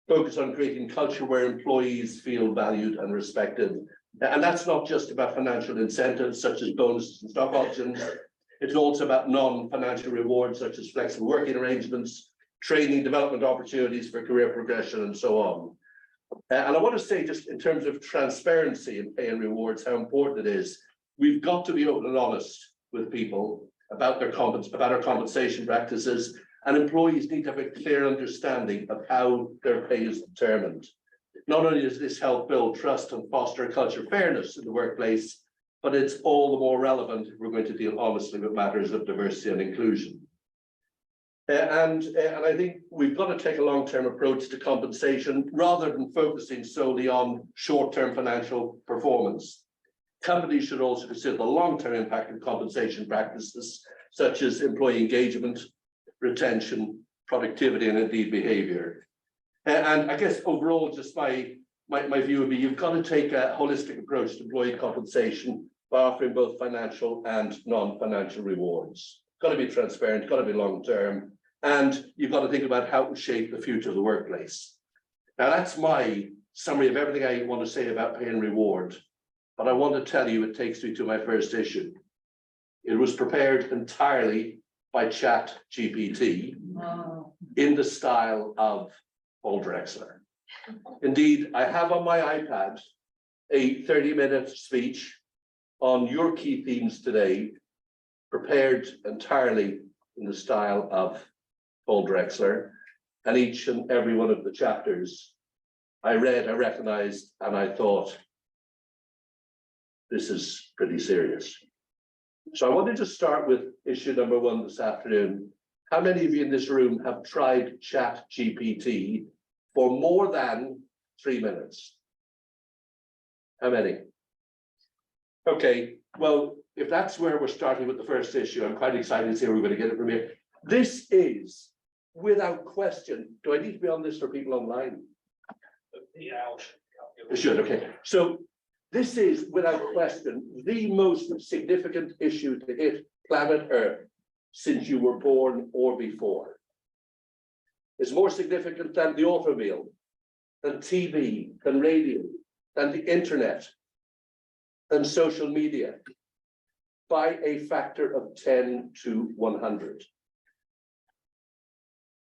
focus on creating culture where employees feel valued and respected. And that's not just about financial incentives such as bonuses and stock options. It's also about non-financial rewards such as flexible working arrangements, training, development opportunities for career progression, and so on. And I want to say, just in terms of transparency in pay and rewards, how important it is. We've got to be open and honest with people about our compensation practices, and employees need to have a clear understanding of how their pay is determined. Not only does this help build trust and foster a culture of fairness in the workplace, but it's all the more relevant if we're going to deal honestly with matters of diversity and inclusion. And I think we've got to take a long-term approach to compensation rather than focusing solely on short-term financial performance. Companies should also consider the long-term impact of compensation practices, such as employee engagement, retention, productivity, and indeed behavior. And I guess overall, just my view would be, you've got to take a holistic approach to employee compensation by offering both financial and non-financial rewards. Got to be transparent, got to be long-term, and you've got to think about how to shape the future of the workplace. Now, that's my summary of everything I want to say about pay and reward. But I want to tell you, it takes me to my first issue. It was prepared entirely by ChatGPT in the style of Paul Drechsler. Indeed, I have on my iPad a 30-minute speech on your key themes today, prepared entirely in the style of Paul Drechsler, and each and every one of the chapters I read, I recognized, and I thought, this is pretty serious. So I wanted to start with issue number 1 this afternoon. How many of you in this room have tried ChatGPT for more than 3 minutes? How many? Okay, well, if that's where we're starting with the first issue, I'm quite excited to see where we're going to get it from here. This is, without question, do I need to be on this for people online? Yeah, it should, okay. So this is, without question, the most significant issue to hit planet Earth since you were born or before. It's more significant than the automobile, than TV, than radio, than the internet, than social media, by a factor of 10 to 100.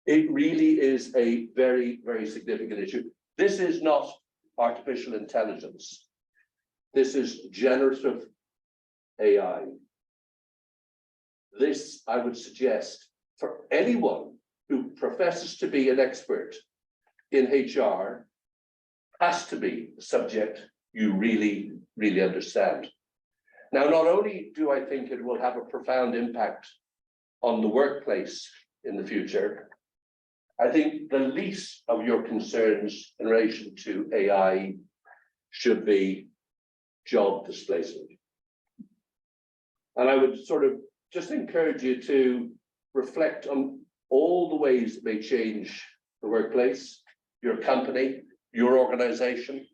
It really is a very, very significant issue. This is not artificial intelligence. This is generative AI. This, I would suggest, for anyone who professes to be an expert in HR, has to be a subject you really, really understand. Now, not only do I think it will have a profound impact on the workplace in the future, I think the least of your concerns in relation to AI should be job displacement. And I would sort of just encourage you to reflect on all the ways it may change the workplace, your company, your organization,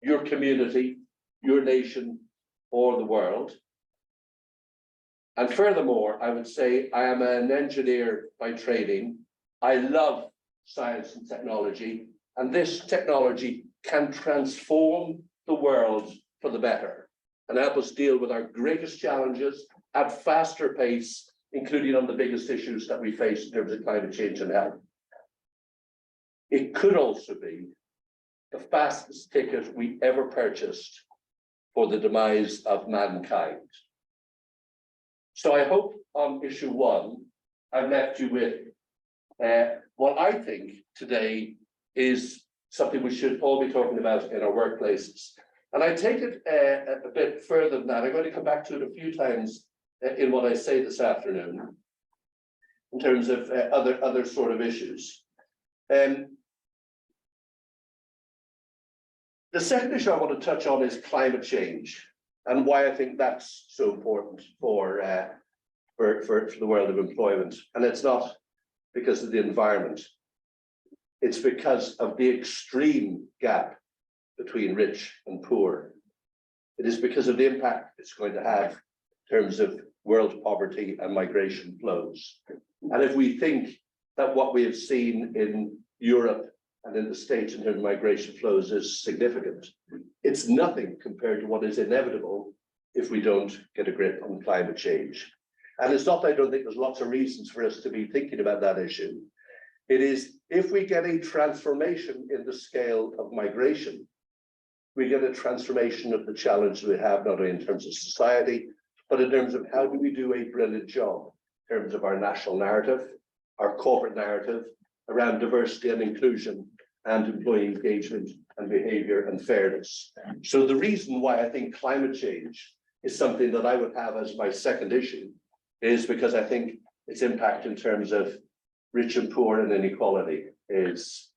your community, your nation, or the world. And furthermore, I would say I am an engineer by training. I love science and technology, and this technology can transform the world for the better and help us deal with our greatest challenges at faster pace, including on the biggest issues that we face in terms of climate change and health. It could also be the fastest ticket we ever purchased for the demise of mankind. So I hope on issue one, I've left you with what I think today is something we should all be talking about in our workplaces. And I take it a bit further than that. I'm going to come back to it a few times in what I say this afternoon, in terms of other sort of issues. The second issue I want to touch on is climate change and why I think that's so important for the world of employment. And it's not because of the environment. It's because of the extreme gap between rich and poor. It is because of the impact it's going to have in terms of world poverty and migration flows. And if we think that what we have seen in Europe and in the States in terms of migration flows is significant, it's nothing compared to what is inevitable if we don't get a grip on climate change. And it's not that I don't think there's lots of reasons for us to be thinking about that issue. It is if we get a transformation in the scale of migration, we get a transformation of the challenge we have, not only in terms of society, but in terms of how do we do a brilliant job in terms of our national narrative, our corporate narrative around diversity and inclusion and employee engagement and behavior and fairness. So the reason why I think climate change is something that I would have as my second issue is because I think its impact in terms of rich and poor and inequality is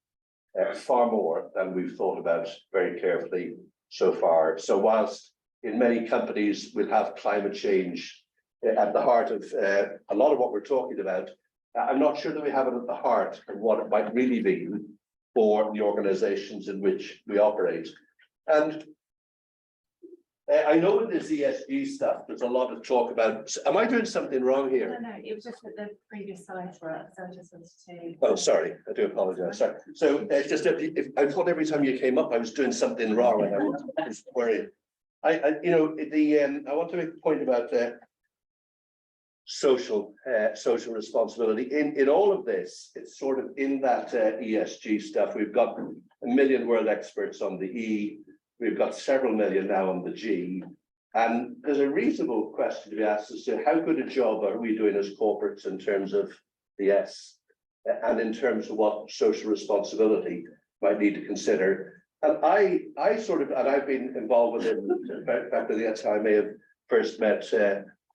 far more than we've thought about very carefully so far. So whilst in many companies we'll have climate change at the heart of a lot of what we're talking about, I'm not sure that we have it at the heart of what it might really be for the organizations in which we operate. And I know in this ESG stuff, there's a lot of talk about, am I doing something wrong here? No, it was just that the previous slides were up, so I just wanted to. Oh, sorry, I do apologize. Sorry. So it's just if I thought every time you came up, I was doing something wrong, and I was worried. I want to make a point about social responsibility. In all of this, it's sort of in that ESG stuff. We've got 1 million world experts on the E. We've got several million now on the G. And there's a reasonable question to be asked as to how good a job are we doing as corporates in terms of the S and in terms of what social responsibility might need to consider. And I sort of, and I've been involved with it, back to the time I may have first met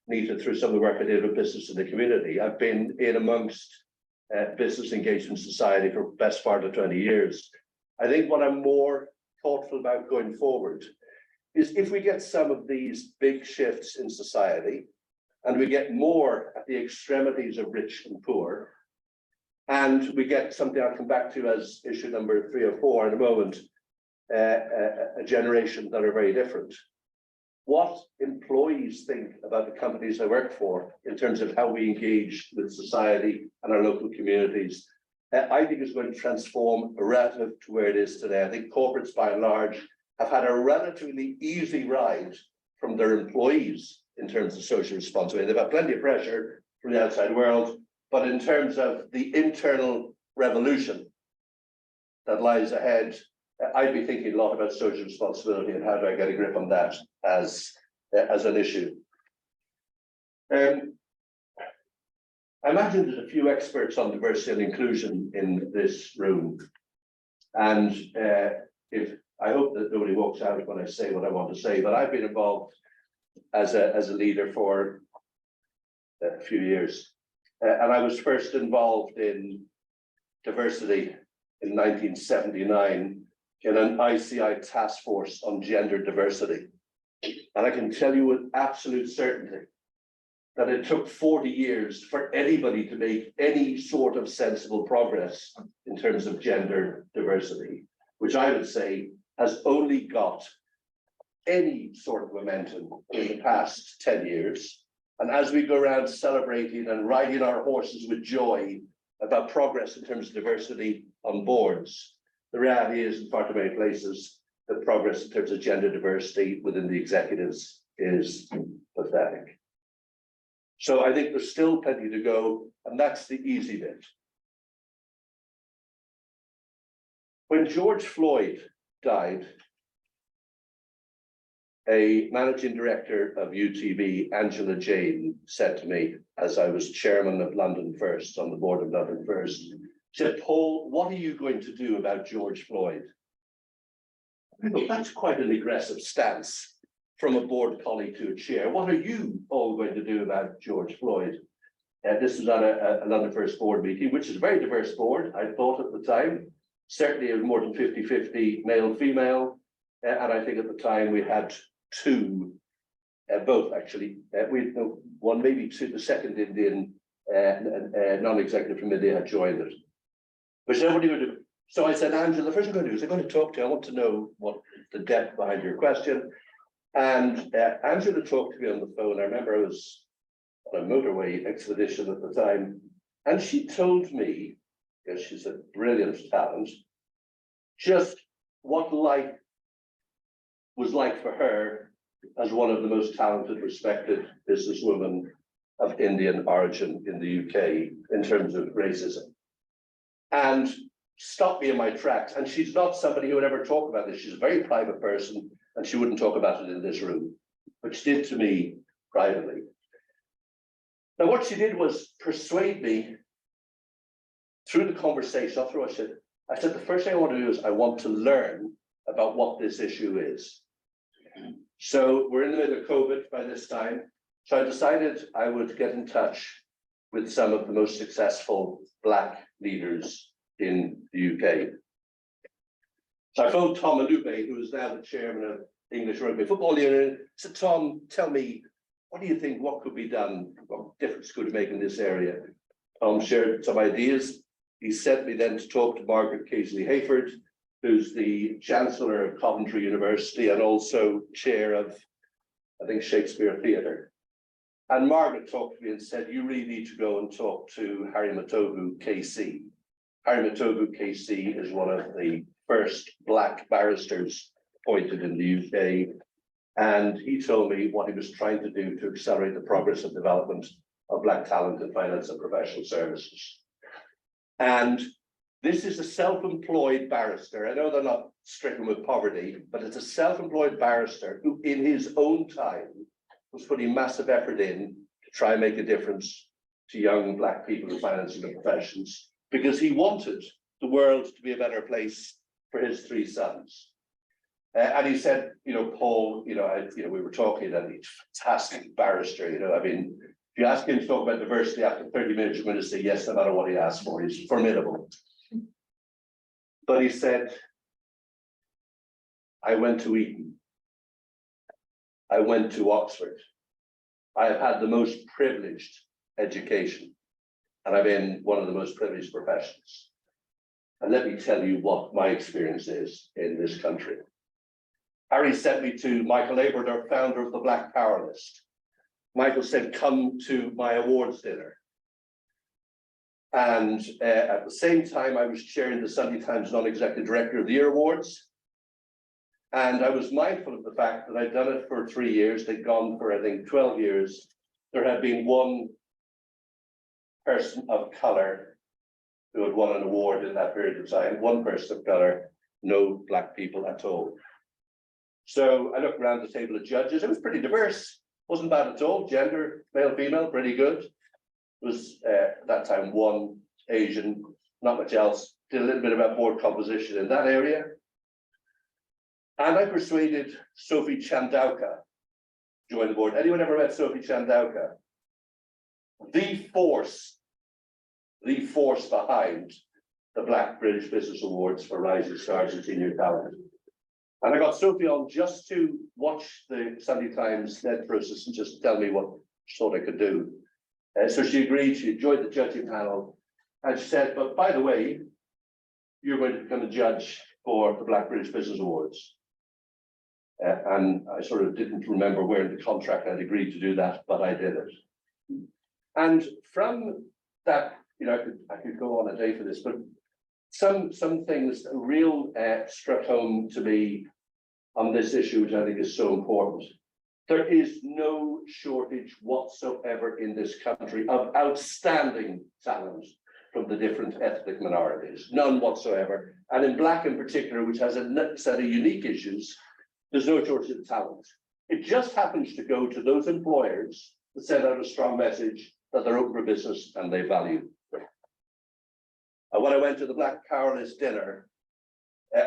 Nita through some of the work I did with business in the community. I've been in amongst business engagement society for the best part of 20 years. I think what I'm more thoughtful about going forward is if we get some of these big shifts in society and we get more at the extremities of rich and poor, and we get something I'll come back to as issue number 3 or 4 in a moment, a generation that are very different. What employees think about the companies I work for in terms of how we engage with society and our local communities, I think is going to transform relative to where it is today. I think corporates by and large have had a relatively easy ride from their employees in terms of social responsibility. They've had plenty of pressure from the outside world, but in terms of the internal revolution that lies ahead, I'd be thinking a lot about social responsibility and how do I get a grip on that as an issue. I imagine there's a few experts on diversity and inclusion in this room. And I hope that nobody walks out when I say what I want to say, but I've been involved as a leader for a few years. And I was first involved in diversity in 1979 in an ICI task force on gender diversity. And I can tell you with absolute certainty that it took 40 years for anybody to make any sort of sensible progress in terms of gender diversity, which I would say has only got any sort of momentum in the past 10 years. And as we go around celebrating and riding our horses with joy about progress in terms of diversity on boards, the reality is in far too many places that progress in terms of gender diversity within the executives is pathetic. So I think there's still plenty to go, and that's the easy bit. When George Floyd died, a managing director of UTB, Angela Jane, said to me, as I was chairman of London First, on the board of London First, she said, Paul, what are you going to do about George Floyd? I thought, that's quite an aggressive stance from a board colleague to a chair. What are you all going to do about George Floyd? This was at a London First board meeting, which is a very diverse board, I thought at the time. Certainly it was more than 50-50 male, female. And I think at the time we had two, both actually, we had one, maybe two, the second Indian non-executive from India had joined it. But she said, what are you going to do? So I said, Angela, the first thing I'm going to do is I'm going to talk to you. I want to know what the depth behind your question. And Angela talked to me on the phone. I remember I was on a motorway expedition at the time. And she told me, because she's a brilliant talent, just what life was like for her as one of the most talented, respected businesswomen of Indian origin in the UK in terms of racism. And stopped me in my tracks. And she's not somebody who would ever talk about this. She's a very private person and she wouldn't talk about it in this room, but she did to me privately. Now, what she did was persuade me through the conversation. After I said, the first thing I want to do is I want to learn about what this issue is. So we're in the middle of COVID by this time. So I decided I would get in touch with some of the most successful Black leaders in the UK. So I phoned Tom Alube, who is now the chairman of English Rugby Football Union. I said, Tom, tell me, what do you think, what could be done? What difference could it make in this area? Tom shared some ideas. He sent me then to talk to Margaret Casely-Hayford, who's the Chancellor of Coventry University and also chair of, I think, Shakespeare Theatre. And Margaret talked to me and said, you really need to go and talk to Harry Matovu KC. Harry Matovu KC is one of the first Black barristers appointed in the UK. And he told me what he was trying to do to accelerate the progress and development of Black talent in finance and professional services. And this is a self-employed barrister. I know they're not stricken with poverty, but it's a self-employed barrister who in his own time was putting massive effort in to try and make a difference to young Black people in finance and professions, because he wanted the world to be a better place for his three sons. And he said, Paul, we were talking, and he's a fantastic barrister, I mean, if you ask him to talk about diversity after 30 minutes, you're going to say yes, no matter what he asks for. He's formidable. But he said, I went to Eton. I went to Oxford. I have had the most privileged education, and I'm in one of the most privileged professions. And let me tell you what my experience is in this country. Harry sent me to Michael Aberder, founder of the Black Power List. Michael said, come to my awards dinner. And at the same time, I was chairing the Sunday Times Non-Executive Director of the Year Awards. And I was mindful of the fact that I'd done it for 3 years. They'd gone for, I think, 12 years. There had been one person of color who had won an award in that period of time, one person of color, no Black people at all. So I looked around the table of judges. It was pretty diverse. Wasn't bad at all. Gender, male, female, pretty good. It was at that time one Asian, not much else. Did a little bit about board composition in that area. And I persuaded Sophie Chandauka to join the board. Anyone ever met Sophie Chandauka? The force behind the Black British Business Awards for Rising Stars and Senior Talent. And I got Sophie on just to watch the Sunday Times net process and just tell me what she thought I could do. So she agreed, she enjoyed the judging panel, and she said, but by the way, you're going to become a judge for the Black British Business Awards. And I sort of didn't remember where in the contract I'd agreed to do that, but I did it. And from that, you know, I could go on a day for this, but some things real struck home to me on this issue, which I think is so important. There is no shortage whatsoever in this country of outstanding talent from the different ethnic minorities, none whatsoever. And in Black in particular, which has a set of unique issues, there's no shortage of talent. It just happens to go to those employers that send out a strong message that they're open for business and they value. When I went to the Black Powerless dinner,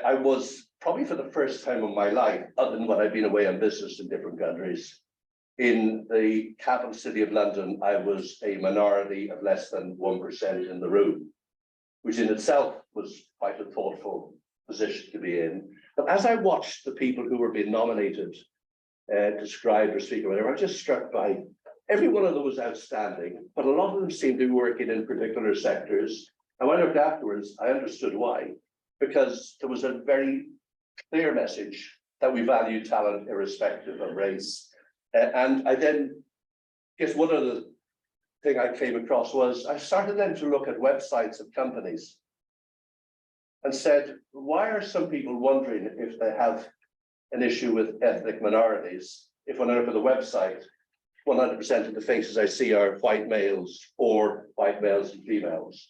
I was probably for the first time in my life, other than when I've been away on business in different countries, in the capital city of London, I was a minority of less than 1% in the room, which in itself was quite a thoughtful position to be in. But as I watched the people who were being nominated, described or speak or whatever, I was just struck by every one of them was outstanding, but a lot of them seemed to be working in particular sectors. And when I looked afterwards, I understood why, because there was a very clear message that we value talent irrespective of race. And I then guess one of the thing I came across was I started then to look at websites of companies and said, why are some people wondering if they have an issue with ethnic minorities? If when I look at the website, 100% of the faces I see are white males or white males and females.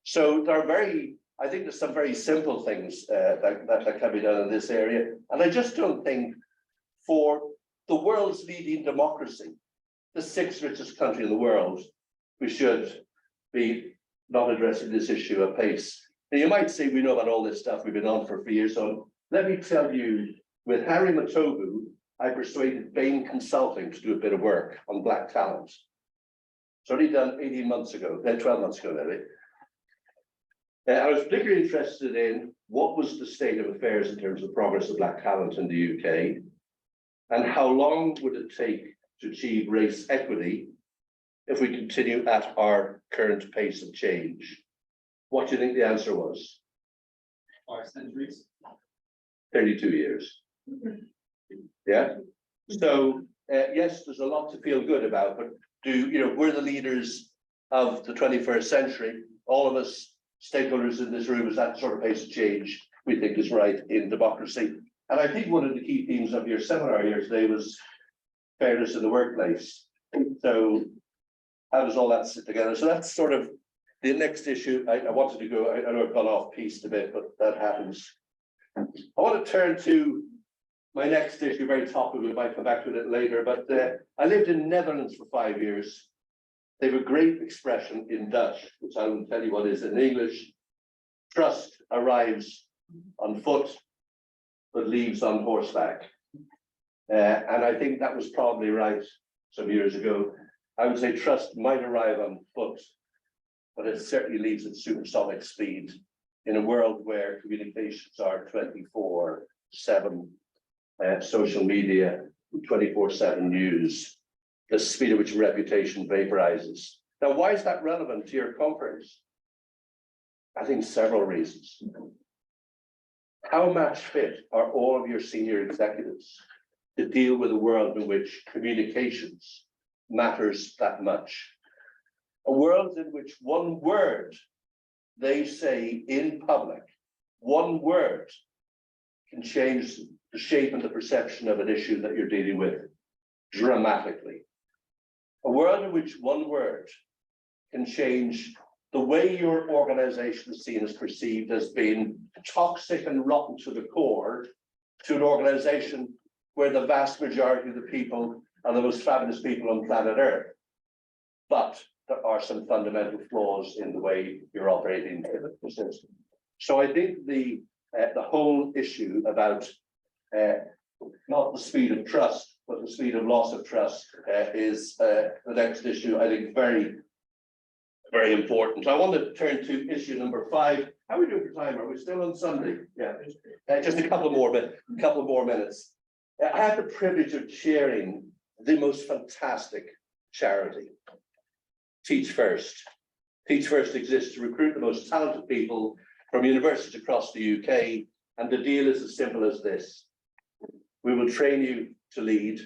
So there are I think there's some very simple things that can be done in this area. And I just don't think for the world's leading democracy, the 6th richest country in the world, we should be not addressing this issue at pace. Now, you might say we know about all this stuff we've been on for years. So let me tell you, with Harry Matobu, I persuaded Bain Consulting to do a bit of work on Black talent. It's already done 18 months ago, 12 months ago, maybe. I was particularly interested in what was the state of affairs in terms of progress of Black talent in the UK, and how long would it take to achieve race equity if we continue at our current pace of change? What do you think the answer was? 5 centuries. 32 years. Yeah. So yes, there's a lot to feel good about, but we're the leaders of the 21st century. All of us stakeholders in this room, is that sort of pace of change we think is right in democracy. And I think one of the key themes of your seminar here today was fairness in the workplace. So how does all that sit together? So that's sort of the next issue. I wanted to go, I know I've gone off piste a bit, but that happens. I want to turn to my next issue, very topical. We might come back to it later, but I lived in the Netherlands for 5 years. They have a great expression in Dutch, which I will tell you what is in English. Trust arrives on foot, but leaves on horseback. And I think that was probably right some years ago. I would say trust might arrive on foot, but it certainly leaves at supersonic speed in a world where communications are 24/7, social media, 24/7 news, the speed at which reputation vaporizes. Now, why is that relevant to your conference? I think several reasons. How match fit are all of your senior executives to deal with a world in which communications matters that much? A world in which one word they say in public, one word can change the shape and the perception of an issue that you're dealing with dramatically. A world in which one word can change the way your organization is seen as perceived as being toxic and rotten to the core, to an organization where the vast majority of the people are the most fabulous people on planet Earth. But there are some fundamental flaws in the way you're operating the system. So I think the whole issue about not the speed of trust, but the speed of loss of trust is the next issue, I think, very, very important. I want to turn to issue number 5. How are we doing for time? Are we still on Sunday? Yeah, just a couple more minutes. I had the privilege of chairing the most fantastic charity, Teach First. Teach First exists to recruit the most talented people from universities across the UK, and the deal is as simple as this. We will train you to lead,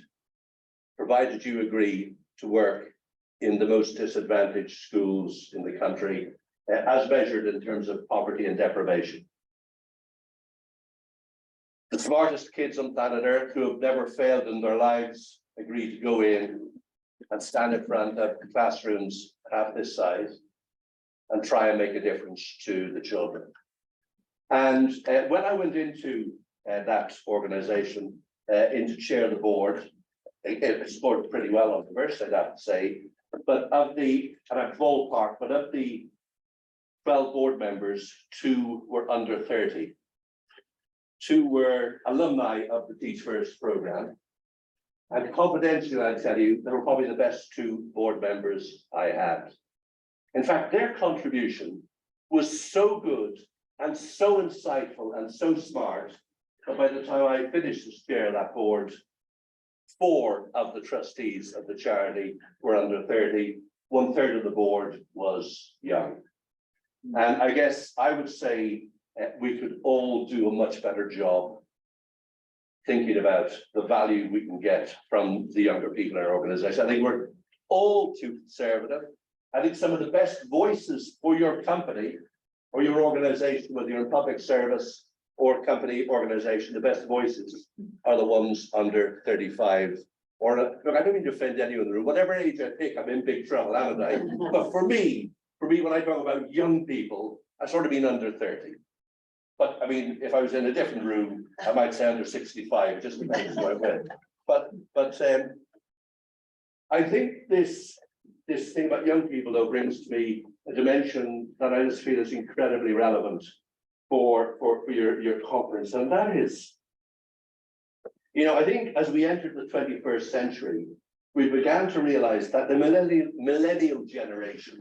provided you agree to work in the most disadvantaged schools in the country, as measured in terms of poverty and deprivation. The smartest kids on planet Earth who have never failed in their lives agree to go in and stand in front of classrooms half this size and try and make a difference to the children. And when I went into that organization, into chair the board, it scored pretty well on the first, I'd have to say, but of the, and I'm ballpark, but of the 12 board members, 2 were under 30. 2 were alumni of the Teach First program. And confidentially, I tell you, they were probably the best 2 board members I had. In fact, their contribution was so good and so insightful and so smart that by the time I finished as chair of that board, 4 of the trustees of the charity were under 30. 1/3 of the board was young. And I guess I would say we could all do a much better job thinking about the value we can get from the younger people in our organization. I think we're all too conservative. I think some of the best voices for your company or your organization, whether you're in public service or company organization, the best voices are the ones under 35. Or look, I don't mean to offend anyone in the room. Whatever age I pick, I'm in big trouble, haven't I? But for me, when I talk about young people, I sort of mean under 30. But I mean, if I was in a different room, I might say under 65, just depends who I'm with. But I think this thing about young people, though, brings to me a dimension that I just feel is incredibly relevant for your conference, and that is, you know, I think as we entered the 21st century, we began to realize that the millennial generation,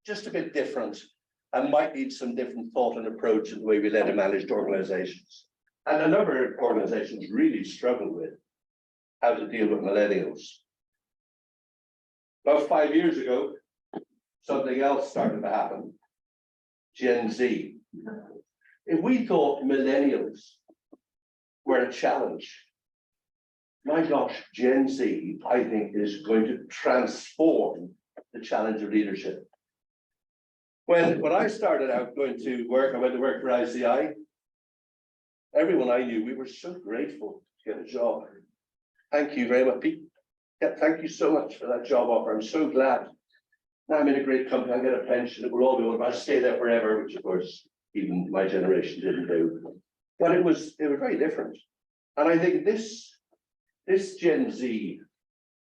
just a bit different, and might need some different thought and approach in the way we led and managed organizations. And a number of organizations really struggle with how to deal with millennials. About 5 years ago, something else started to happen. Gen Z. If we thought millennials were a challenge, my gosh, Gen Z, I think, is going to transform the challenge of leadership. When I started out going to work, I went to work for ICI. Everyone I knew, we were so grateful to get a job. Thank you very much, Pete. Yeah, thank you so much for that job offer. I'm so glad. Now I'm in a great company, I get a pension, it will all be over. I'll stay there forever, which of course, even my generation didn't do. But it was very different. And I think this Gen Z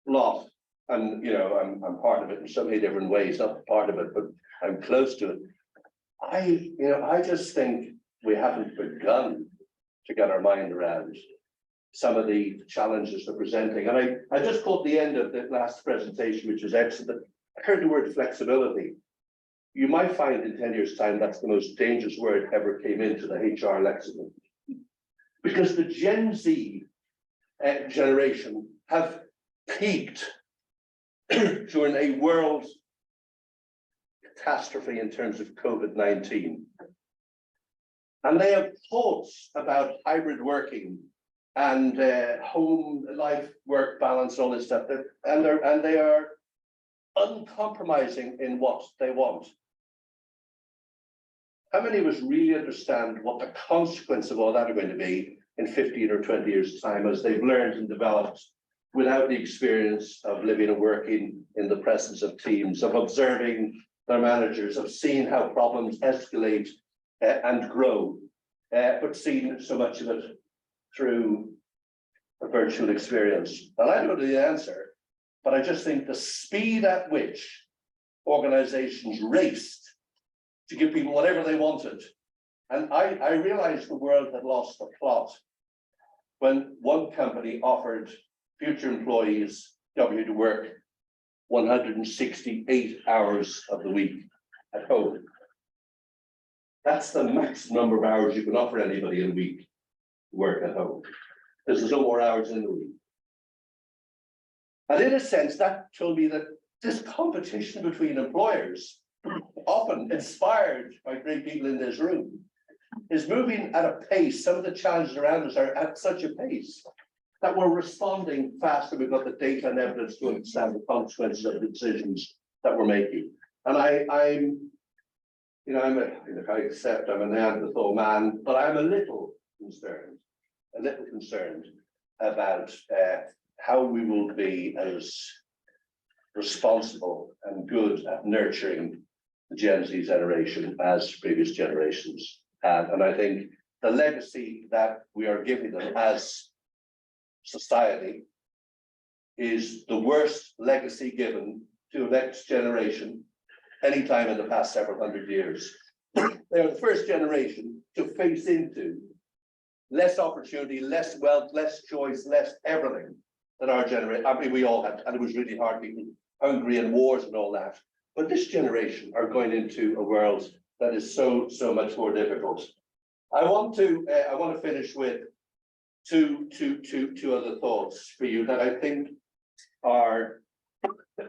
lot, and you know, I'm part of it in so many different ways, not part of it, but I'm close to it. I just think we haven't begun to get our mind around some of the challenges they're presenting. And I just caught the end of the last presentation, which was excellent. I heard the word flexibility. You might find in 10 years' time that's the most dangerous word ever came into the HR lexicon. Because the Gen Z generation have peaked during a world catastrophe in terms of COVID-19. And they have thoughts about hybrid working and home life work balance, all this stuff, and they are uncompromising in what they want. How many of us really understand what the consequence of all that are going to be in 15 or 20 years' time as they've learned and developed without the experience of living and working in the presence of teams, of observing their managers, of seeing how problems escalate and grow, but seeing so much of it through a virtual experience? And I don't know the answer, but I just think the speed at which organizations raced to give people whatever they wanted. And I realized the world had lost the plot when one company offered future employees to work 168 hours of the week at home. That's the maximum number of hours you can offer anybody in a week to work at home. There's no more hours in the week. And in a sense, that told me that this competition between employers, often inspired by great people in this room, is moving at a pace. Some of the challenges around us are at such a pace that we're responding faster. We've got the data and evidence to understand the consequences of the decisions that we're making. And I'm I accept I'm a Neanderthal man, but I'm a little concerned about how we will be as responsible and good at nurturing the Gen Z generation as previous generations. And I think the legacy that we are giving them as society is the worst legacy given to the next generation anytime in the past several hundred years. They are the first generation to face into less opportunity, less wealth, less choice, less everything than our generation. I mean, we all had, and it was really hard, people hungry and wars and all that. But this generation are going into a world that is so much more difficult. I want to finish with two other thoughts for you that I think are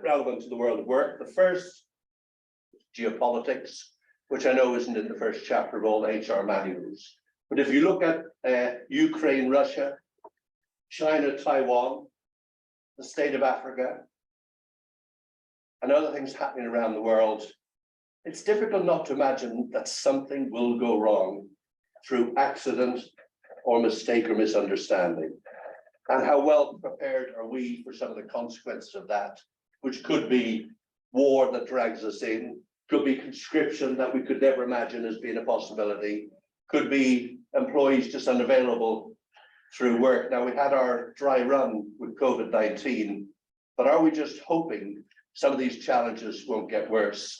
relevant to the world of work. The first, geopolitics, which I know isn't in the first chapter of all the HR manuals. But if you look at Ukraine, Russia, China, Taiwan, the state of Africa, and other things happening around the world, it's difficult not to imagine that something will go wrong through accident or mistake or misunderstanding. And how well prepared are we for some of the consequences of that, which could be war that drags us in, could be conscription that we could never imagine as being a possibility, could be employees just unavailable through work. Now, we had our dry run with COVID-19, but are we just hoping some of these challenges won't get worse?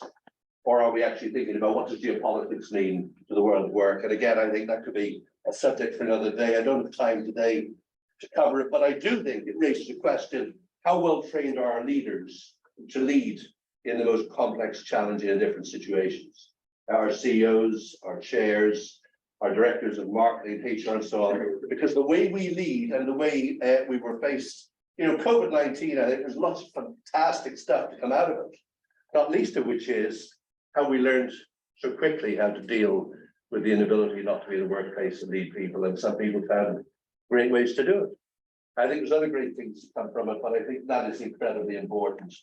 Or are we actually thinking about what does geopolitics mean to the world of work? And again, I think that could be a subject for another day. I don't have time today to cover it, but I do think it raises a question: how well trained are our leaders to lead in the most complex, challenging and different situations? Our CEOs, our chairs, our directors of marketing, HR and so on, because the way we lead and the way we were faced, COVID-19, I think there's lots of fantastic stuff to come out of it, not least of which is how we learned so quickly how to deal with the inability not to be in the workplace and lead people, and some people found great ways to do it. I think there's other great things to come from it, but I think that is incredibly important.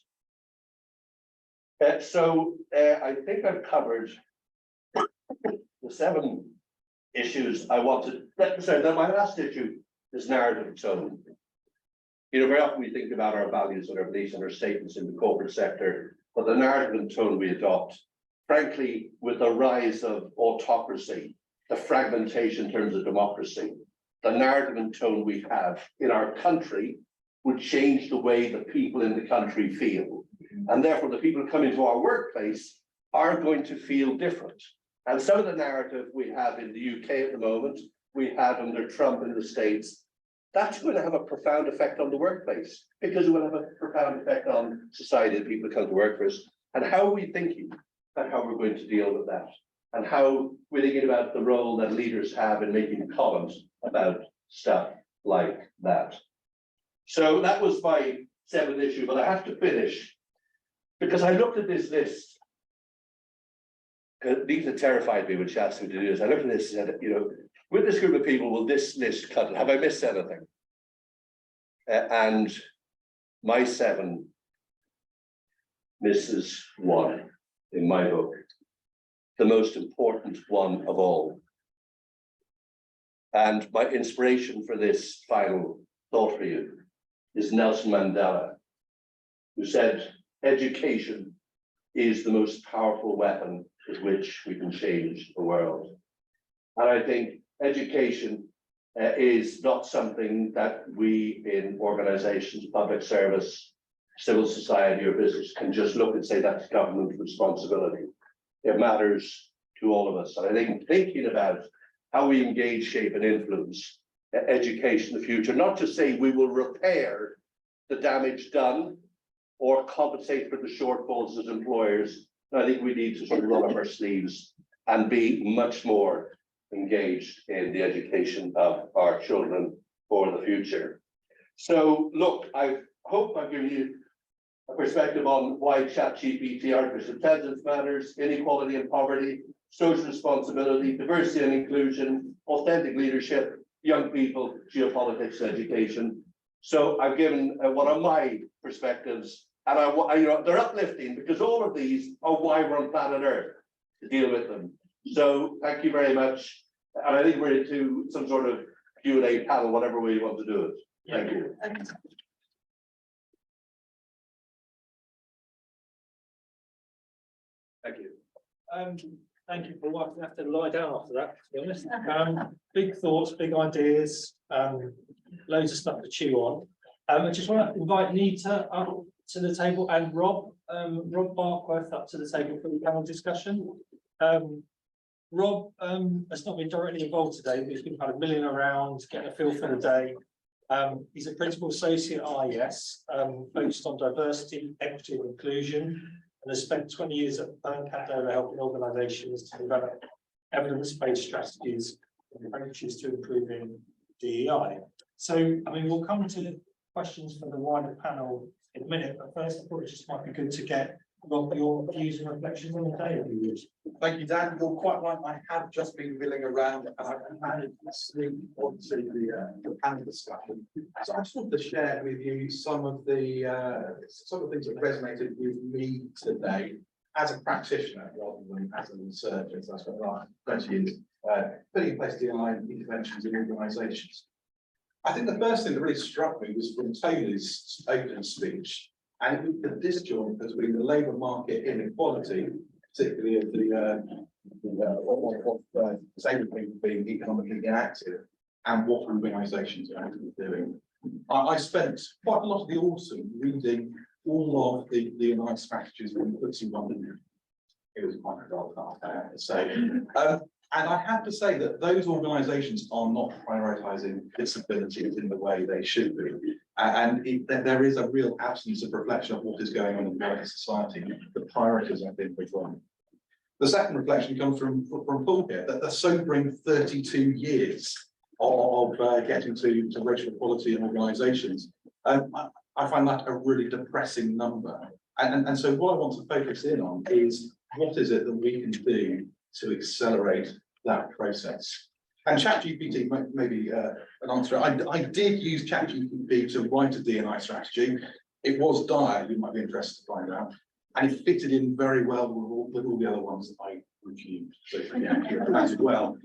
I think I've covered the 7 issues I wanted. Sorry, my last issue is narrative and tone. Very often we think about our values and our beliefs and our statements in the corporate sector, but the narrative and tone we adopt, frankly, with the rise of autocracy, the fragmentation in terms of democracy, the narrative and tone we have in our country would change the way the people in the country feel. And therefore, the people who come into our workplace are going to feel different. And some of the narrative we have in the UK at the moment, we had under Trump in the States, that's going to have a profound effect on the workplace, because it will have a profound effect on society, the people who come to work for us. And how are we thinking about how we're going to deal with that? And how we're thinking about the role that leaders have in making comments about stuff like that. So that was my 7th issue, but I have to finish because I looked at this list. Nita terrified me when she asked me to do this. I looked at this and said, with this group of people, will this list cut it? Have I missed anything? And my 7 misses 1 in my book, the most important one of all. And my inspiration for this final thought for you is Nelson Mandela, who said, education is the most powerful weapon with which we can change the world. And I think education is not something that we in organizations, public service, civil society or business can just look and say that's government responsibility. It matters to all of us. And I think thinking about how we engage, shape and influence education in the future, not to say we will repair the damage done or compensate for the shortfalls as employers. I think we need to sort of roll up our sleeves and be much more engaged in the education of our children for the future. So look, I hope I've given you a perspective on why ChatGPT, artificial intelligence matters, inequality and poverty, social responsibility, diversity and inclusion, authentic leadership, young people, geopolitics, education. So I've given one of my perspectives, and you know, they're uplifting because all of these are why we're on planet Earth, to deal with them. So thank you very much. And I think we're into some sort of Q&A panel, whatever way you want to do it. Thank you. Thank you. Thank you for what I have to lie down after that, to be honest. Big thoughts, big ideas, loads of stuff to chew on. I just want to invite Nita up to the table and Rob Barkworth up to the table for the panel discussion. Rob has not been directly involved today, but he's been kind of milling around, getting a feel for the day. He's a Principal Associate at IES, focused on diversity, equity and inclusion, and has spent 20 years at Duncan helping organisations to develop evidence-based strategies and approaches to improving DEI. So, I mean, we'll come to questions for the wider panel in a minute, but first I thought it just might be good to get Rob, your views and reflections on the day. Thank you, Dan. You're quite right. I have just been milling around and I've managed to sleep onto the panel discussion. So I just wanted to share with you some of the things that resonated with me today as a practitioner rather than as a researcher. So I spent the last 20 years putting in place DEI interventions in organisations. I think the first thing that really struck me was from Tony's opening speech. And it was the disjoint between the labour market inequality, particularly of disabled people being economically inactive, and what organisations are actually doing. I spent quite a lot of the autumn reading all of the DEI strategies when FTSE 100. It was quite a dull task, I have to say. And I have to say that those organisations are not prioritising disability in the way they should be. There is a real absence of reflection of what is going on in wider society. The priorities have been withdrawn. The second reflection comes from Paul here, that the sobering 32 years of getting to racial equality in organisations. I find that a really depressing number. And so what I want to focus in on is what is it that we can do to accelerate that process. And ChatGPT may be an answer. I did use ChatGPT to write a DEI strategy. It was dire, you might be interested to find out. And it fitted in very well with all the other ones that I reviewed. So pretty accurate as well.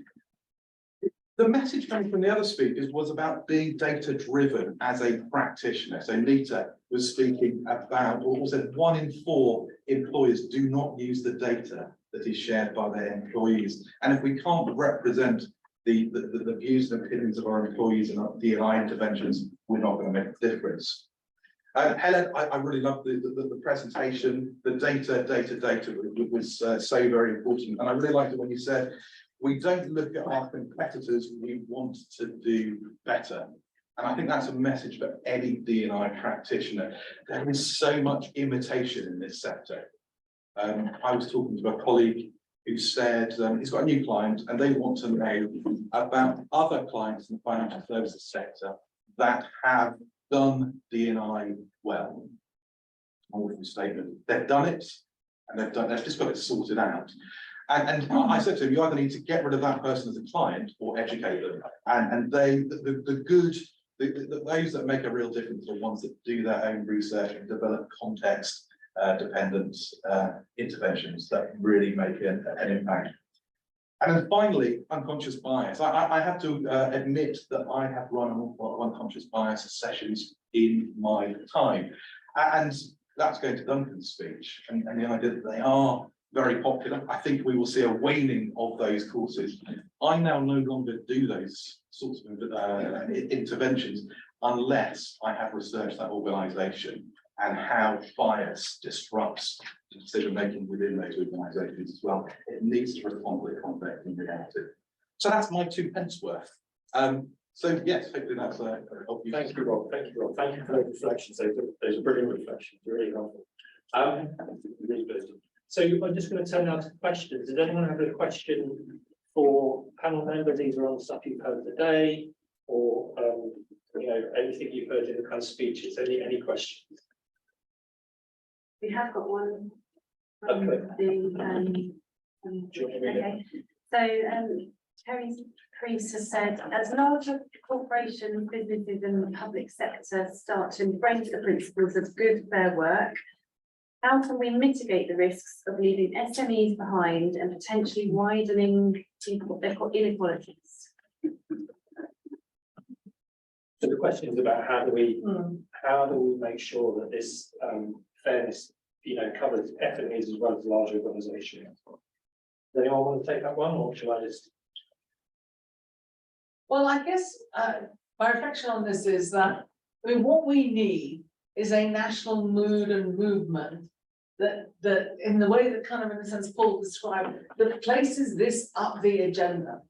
The message coming from the other speakers was about being data-driven as a practitioner. So Nita was speaking about, or said 1 in 4 employers do not use the data that is shared by their employees. And if we can't represent the views and opinions of our employees in our DEI interventions, we're not going to make a difference. Heledd, I really loved the presentation. The data was so very important. And I really liked it when you said, we don't look at our competitors, we want to do better. And I think that's a message for any DEI practitioner. There is so much imitation in this sector. I was talking to a colleague who said he's got a new client and they want to know about other clients in the financial services sector that have done DEI well. Wonderful statement. They've done it and they've just got it sorted out. And I said to him, you either need to get rid of that person as a client or educate them. And those that make a real difference are ones that do their own research and develop context dependent interventions that really make an impact. And then finally, unconscious bias. I have to admit that I have run an awful lot of unconscious bias sessions in my time. And that's going to Duncan's speech and the idea that they are very popular. I think we will see a waning of those courses. I now no longer do those sorts of interventions unless I have researched that organisation and how bias disrupts decision making within those organisations as well. It needs to respond with context and reality. So that's my 2 pence worth. So yes, hopefully that's Thank you, Rob. Thank you, Rob. Thank you for those reflections. Those are brilliant reflections. Really helpful. So I'm just going to turn now to questions. Does anyone have a question for panel members, either on stuff you've heard today or anything you've heard in the kind of speeches? Any questions? We have got one. Okay. The, Do you want to read it? okay, so Terry Priest has said, as larger corporations, businesses and the public sector start to embrace the principles of good, fair work, how can we mitigate the risks of leaving SMEs behind and potentially widening inequalities? So the question is about how do we make sure that this fairness, covers SMEs as well as larger organisations? Does anyone want to take that one, or shall I just? Well, I guess my reflection on this is that, I mean, what we need is a national mood and movement that in the way that kind of, in a sense, Paul described, that places this up the agenda.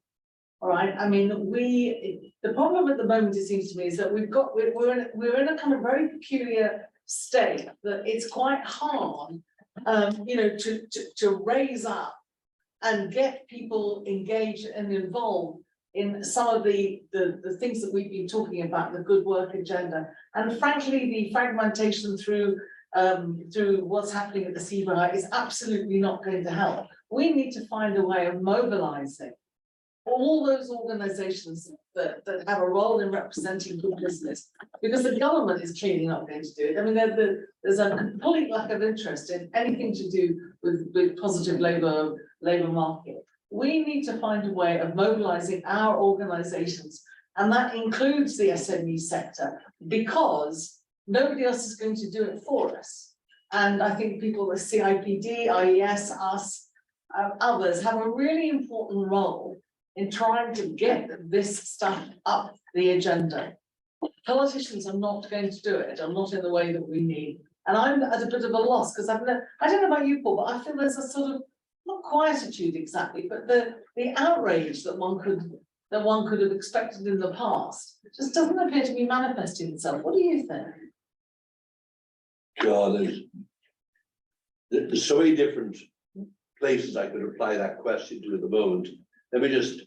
All right, I mean, the problem at the moment, it seems to me, is that we're in a kind of very peculiar state that it's quite hard, to raise up and get people engaged and involved in some of the things that we've been talking about, the good work agenda. And frankly, the fragmentation through what's happening at the CBI is absolutely not going to help. We need to find a way of mobilizing all those organizations that have a role in representing good business, because the government is clearly not going to do it. I mean, there's a complete lack of interest in anything to do with positive labor market. We need to find a way of mobilizing our organizations, and that includes the SME sector, because nobody else is going to do it for us. And I think people with CIPD, IES, us, others have a really important role in trying to get this stuff up the agenda. Politicians are not going to do it, or not in the way that we need. And I'm at a bit of a loss, because I don't know about you, Paul, but I feel there's a sort of, not quietude exactly, but the outrage that one could have expected in the past just doesn't appear to be manifesting itself. What do you think? God, there's so many different places I could apply that question to at the moment. Let me just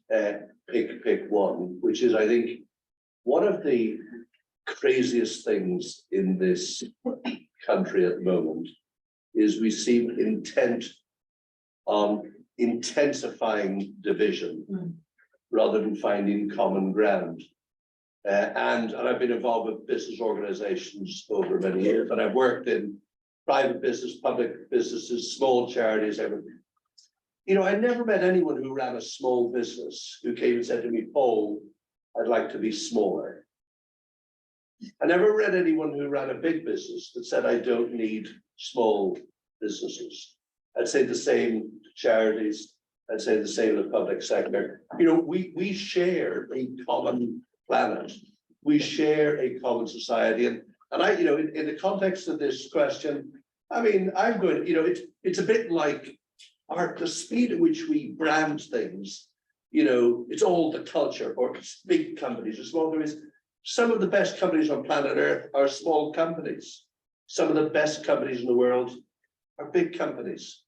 pick one, which is, I think, one of the craziest things in this country at the moment is we seem intent on intensifying division rather than finding common ground. And I've been involved with business organizations over many years, and I've worked in private business, public businesses, small charities, everything. I never met anyone who ran a small business who came and said to me, Paul, I'd like to be smaller. I never read anyone who ran a big business that said, I don't need small businesses. I'd say the same to charities. I'd say the same to the public sector. We share a common planet. We share a common society. And I, in the context of this question, I mean, I'm going, it's a bit like the speed at which we brand things, it's all the culture, or it's big companies or small companies. Some of the best companies on planet Earth are small companies. Some of the best companies in the world are big companies.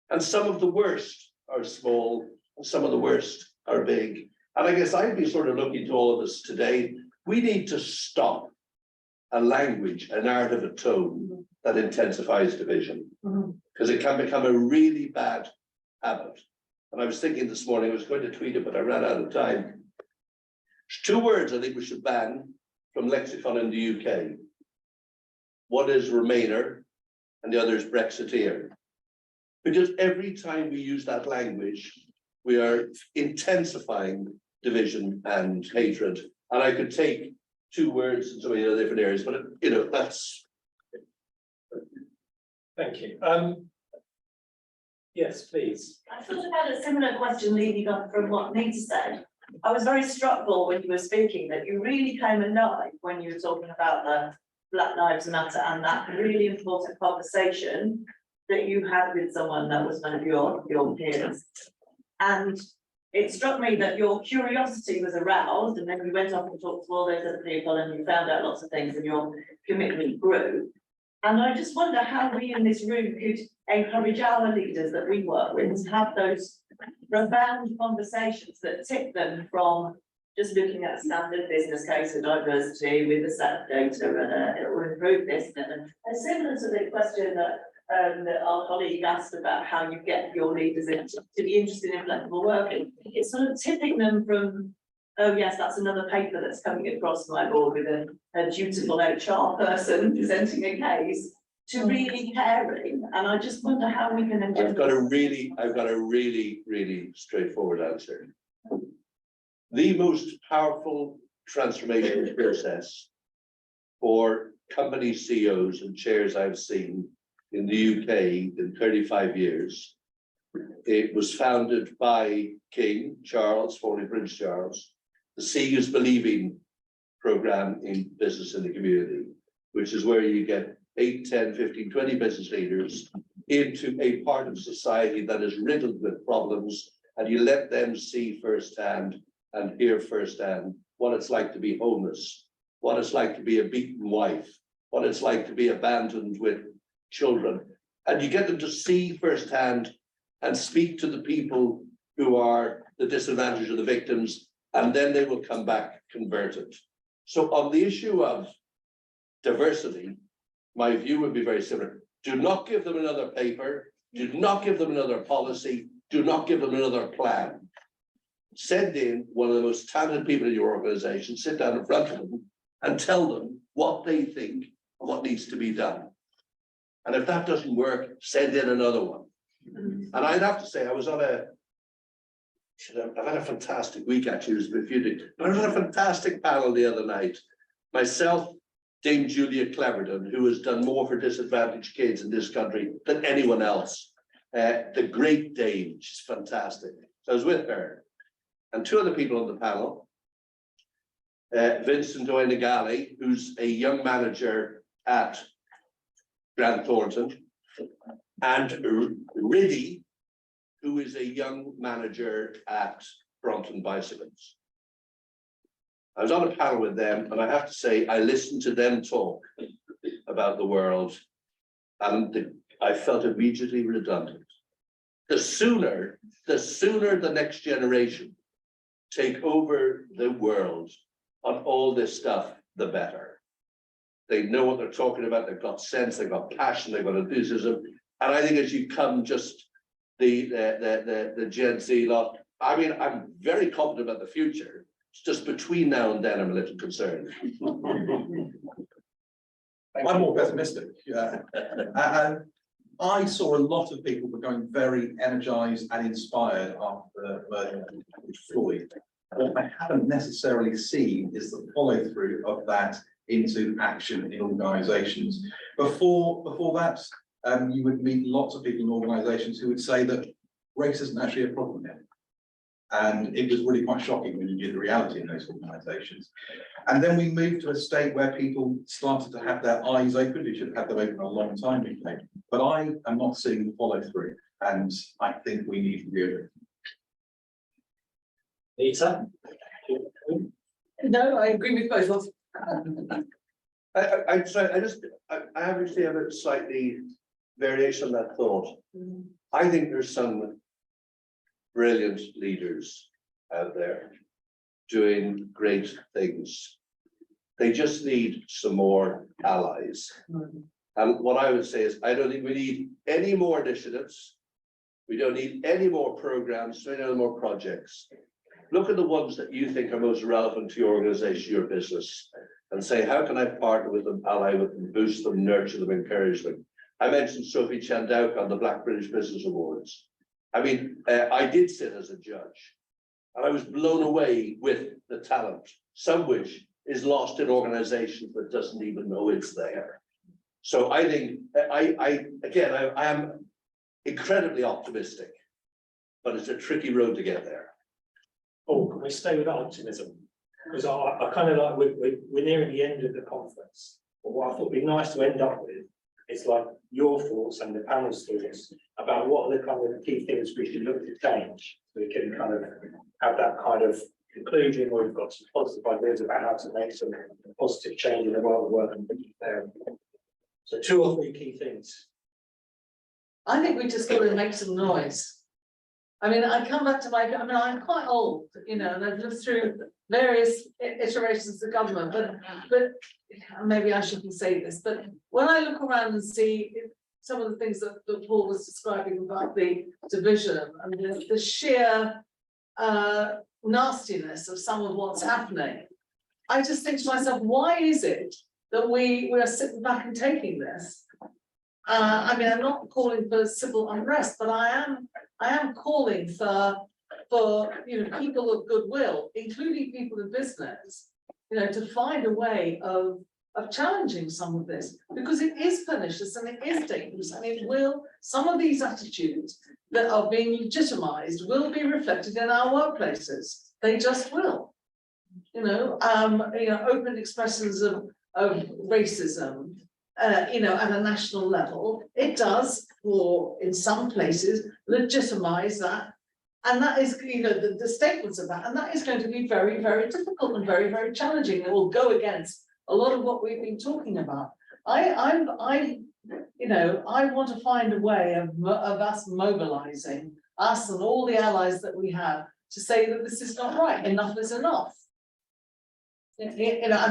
And some of the worst are small, and some of the worst are big. And I guess I'd be sort of looking to all of us today. We need to stop a language, a narrative, a tone that intensifies division, because it can become a really bad habit. And I was thinking this morning, I was going to tweet it, but I ran out of time. There's two words I think we should ban from lexicon in the UK. One is Remainer, and the other is Brexiteer. Because every time we use that language, we are intensifying division and hatred. And I could take two words in so many other different areas, but that's. Thank you. Yes, please. I sort of had a similar question leading on from what Nita said. I was very struck, Paul, when you were speaking, that you really came alive when you were talking about the Black Lives Matter and that really important conversation that you had with someone that was one of your peers. And it struck me that your curiosity was aroused, and then you went off and talked to all those other people and you found out lots of things and your commitment grew. And I just wonder how we in this room could encourage our leaders that we work with to have those profound conversations that tip them from just looking at a standard business case of diversity with a set of data and it will improve this. And similar to the question that our colleague asked about how you get your leaders to be interested in flexible working, it's sort of tipping them from, oh yes, that's another paper that's coming across my board with a dutiful HR person presenting a case, to really caring. And I just wonder how we can. I've got a really straightforward answer. The most powerful transformation process for company CEOs and chairs I've seen in the UK in 35 years. It was founded by King Charles, formerly Prince Charles, the See Is Believing program in business in the community, which is where you get 8, 10, 15, 20 business leaders into a part of society that is riddled with problems, and you let them see firsthand and hear firsthand what it's like to be homeless, what it's like to be a beaten wife, what it's like to be abandoned with children. And you get them to see firsthand and speak to the people who are the disadvantaged of the victims, and then they will come back converted. So on the issue of diversity, my view would be very similar. Do not give them another paper, do not give them another policy, do not give them another plan. Send in one of the most talented people in your organization, sit down in front of them and tell them what they think and what needs to be done. And if that doesn't work, send in another one. And I'd have to say, I've had a fantastic week actually, I was on a fantastic panel the other night. Myself, Dame Julia Cleverdon, who has done more for disadvantaged kids in this country than anyone else. The great Dame, she's fantastic. So I was with her. And two other people on the panel, Vincent O'Enegali, who's a young manager at Grant Thornton, and Riddy, who is a young manager at Brompton Bicycles. I was on a panel with them, and I have to say, I listened to them talk about the world, and I felt immediately redundant. The sooner the next generation take over the world on all this stuff, the better. They know what they're talking about, they've got sense, they've got passion, they've got enthusiasm. And I think as you come just the Gen Z lot, I mean, I'm very confident about the future. It's just between now and then I'm a little concerned. I'm more pessimistic. And I saw a lot of people becoming very energized and inspired after Floyd. What I haven't necessarily seen is the follow through of that into action in organizations. Before that, you would meet lots of people in organizations who would say that race isn't actually a problem yet. And it was really quite shocking when you knew the reality in those organizations. And then we moved to a state where people started to have their eyes open. We should have had them open a long time ago. But I am not seeing the follow through, and I think we need to do it. Nita? No, I agree with both of them. I obviously have a slightly variation on that thought. I think there's some brilliant leaders out there doing great things. They just need some more allies. And what I would say is, I don't think we need any more initiatives. We don't need any more programs, any more projects. Look at the ones that you think are most relevant to your organization, your business, and say, how can I partner with them, ally with them, boost them, nurture them, encourage them? I mentioned Sophie Chandauk on the Black British Business Awards. I mean, I did sit as a judge, and I was blown away with the talent, some which is lost in organizations that doesn't even know it's there. So I think, I am incredibly optimistic, but it's a tricky road to get there. Oh, can we stay with optimism? Because I kind of like, we're nearing the end of the conference, but what I thought would be nice to end up with is like your thoughts and the panel's thoughts about what are the kind of key things we should look to change, so we can kind of have that kind of conclusion where we've got some positive ideas about how to make some positive change in the world of work and there. So 2 or 3 key things. I think we just got to make some noise. I mean, I come back to I'm quite old, you know, and I've lived through various iterations of government, but maybe I shouldn't say this, but when I look around and see some of the things that Paul was describing about the division and the sheer nastiness of some of what's happening, I just think to myself, why is it that we are sitting back and taking this? I mean, I'm not calling for civil unrest, but I am calling for you know, people of goodwill, including people in business, you know, to find a way of challenging some of this, because it is pernicious and it is dangerous, and it will, some of these attitudes that are being legitimized will be reflected in our workplaces. They just will. You know, open expressions of racism, you know, at a national level, it does, or in some places, legitimize that. And that is, you know, the statements of that, and that is going to be very, very difficult and very, very challenging. It will go against a lot of what we've been talking about. You know, I want to find a way of us mobilizing, us and all the allies that we have, to say that this is not right, enough is enough. You know,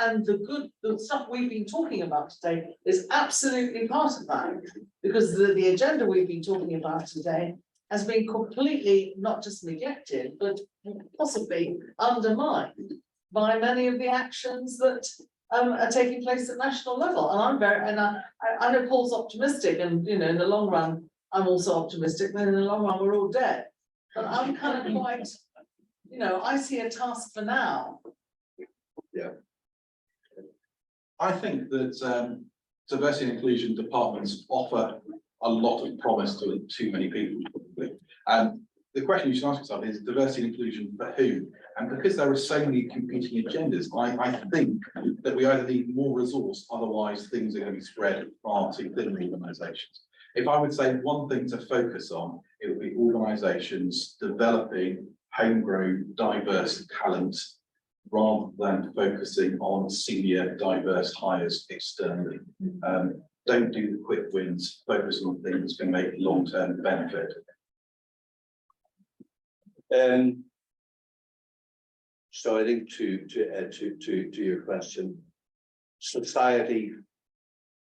and the stuff we've been talking about today is absolutely part of that, because the agenda we've been talking about today has been completely not just neglected, but possibly undermined by many of the actions that are taking place at national level. And I know Paul's optimistic, and you know, in the long run, I'm also optimistic, but in the long run, we're all dead. But I'm kind of quite, you know, I see a task for now. Yeah. I think that diversity and inclusion departments offer a lot of promise to too many people. And the question you should ask yourself is diversity and inclusion for who? And because there are so many competing agendas, I think that we either need more resource, otherwise things are going to be spread far too thin in organisations. If I would say one thing to focus on, it would be organisations developing homegrown, diverse talent, rather than focusing on senior, diverse hires externally. Don't do the quick wins, focus on things that can make long-term benefit. So I think to add to your question, society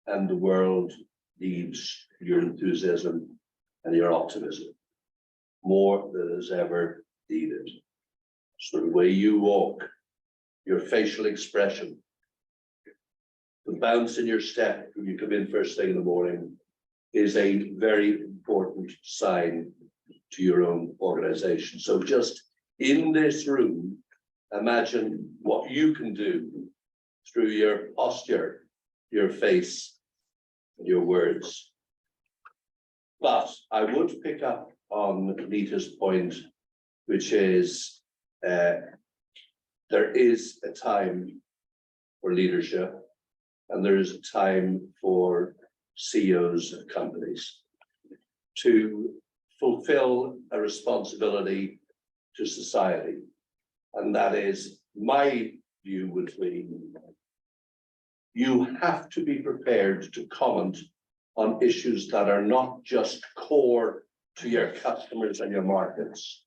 and the world needs your enthusiasm and your optimism more than is ever needed. So the way you walk, your facial expression, the bounce in your step when you come in first thing in the morning is a very important sign to your own organization. So just in this room, imagine what you can do through your posture, your face, and your words. But I would pick up on Nita's point, which is there is a time for leadership, and there is a time for CEOs of companies to fulfill a responsibility to society. And that is, my view would be, you have to be prepared to comment on issues that are not just core to your customers and your markets.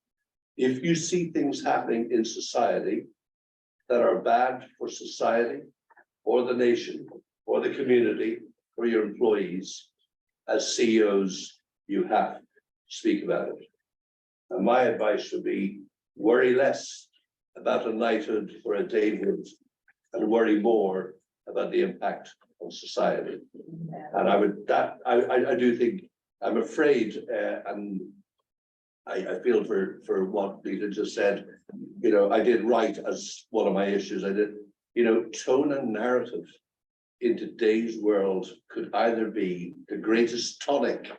If you see things happening in society that are bad for society or the nation or the community or your employees, as CEOs, you have to speak about it. And my advice would be, worry less about a knighthood or a David and worry more about the impact on society. And I do think, I'm afraid, and I feel for what Nita just said, you know, I did write as one of my issues, I did, you know, tone and narrative in today's world could either be the greatest tonic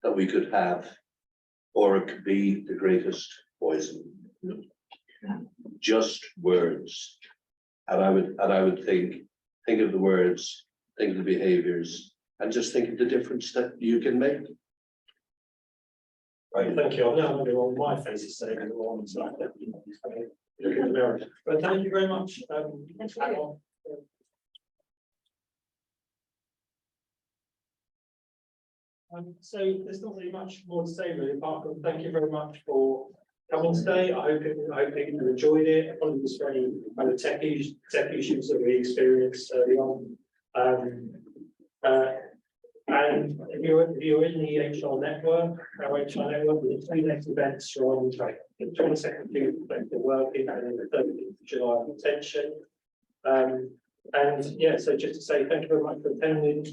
that we could have, or it could be the greatest poison. Just words. And I would think of the words, think of the behaviors, and just think of the difference that you can make. Right, thank you. I'm now wondering what my face is saying and the one side. Look in the mirror. But thank you very much. So there's not really much more to say really, apart from thank you very much for coming today. I hope you enjoyed it. Apologies for any kind of tech issues that we experienced early on. And if you're in the HR network, our HR network, the three next events are on the 22nd of June, the working, and then the 30th of July retention. And yeah, so just to say thank you very much for attending.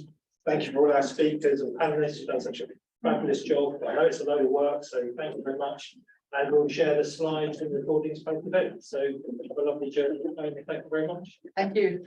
Thank you for all our speakers and panelists who've done such a fabulous job. I know it's a load of work, so thank you very much. And we'll share the slides and recordings post event. So have a lovely journey. Thank you very much. Thank you.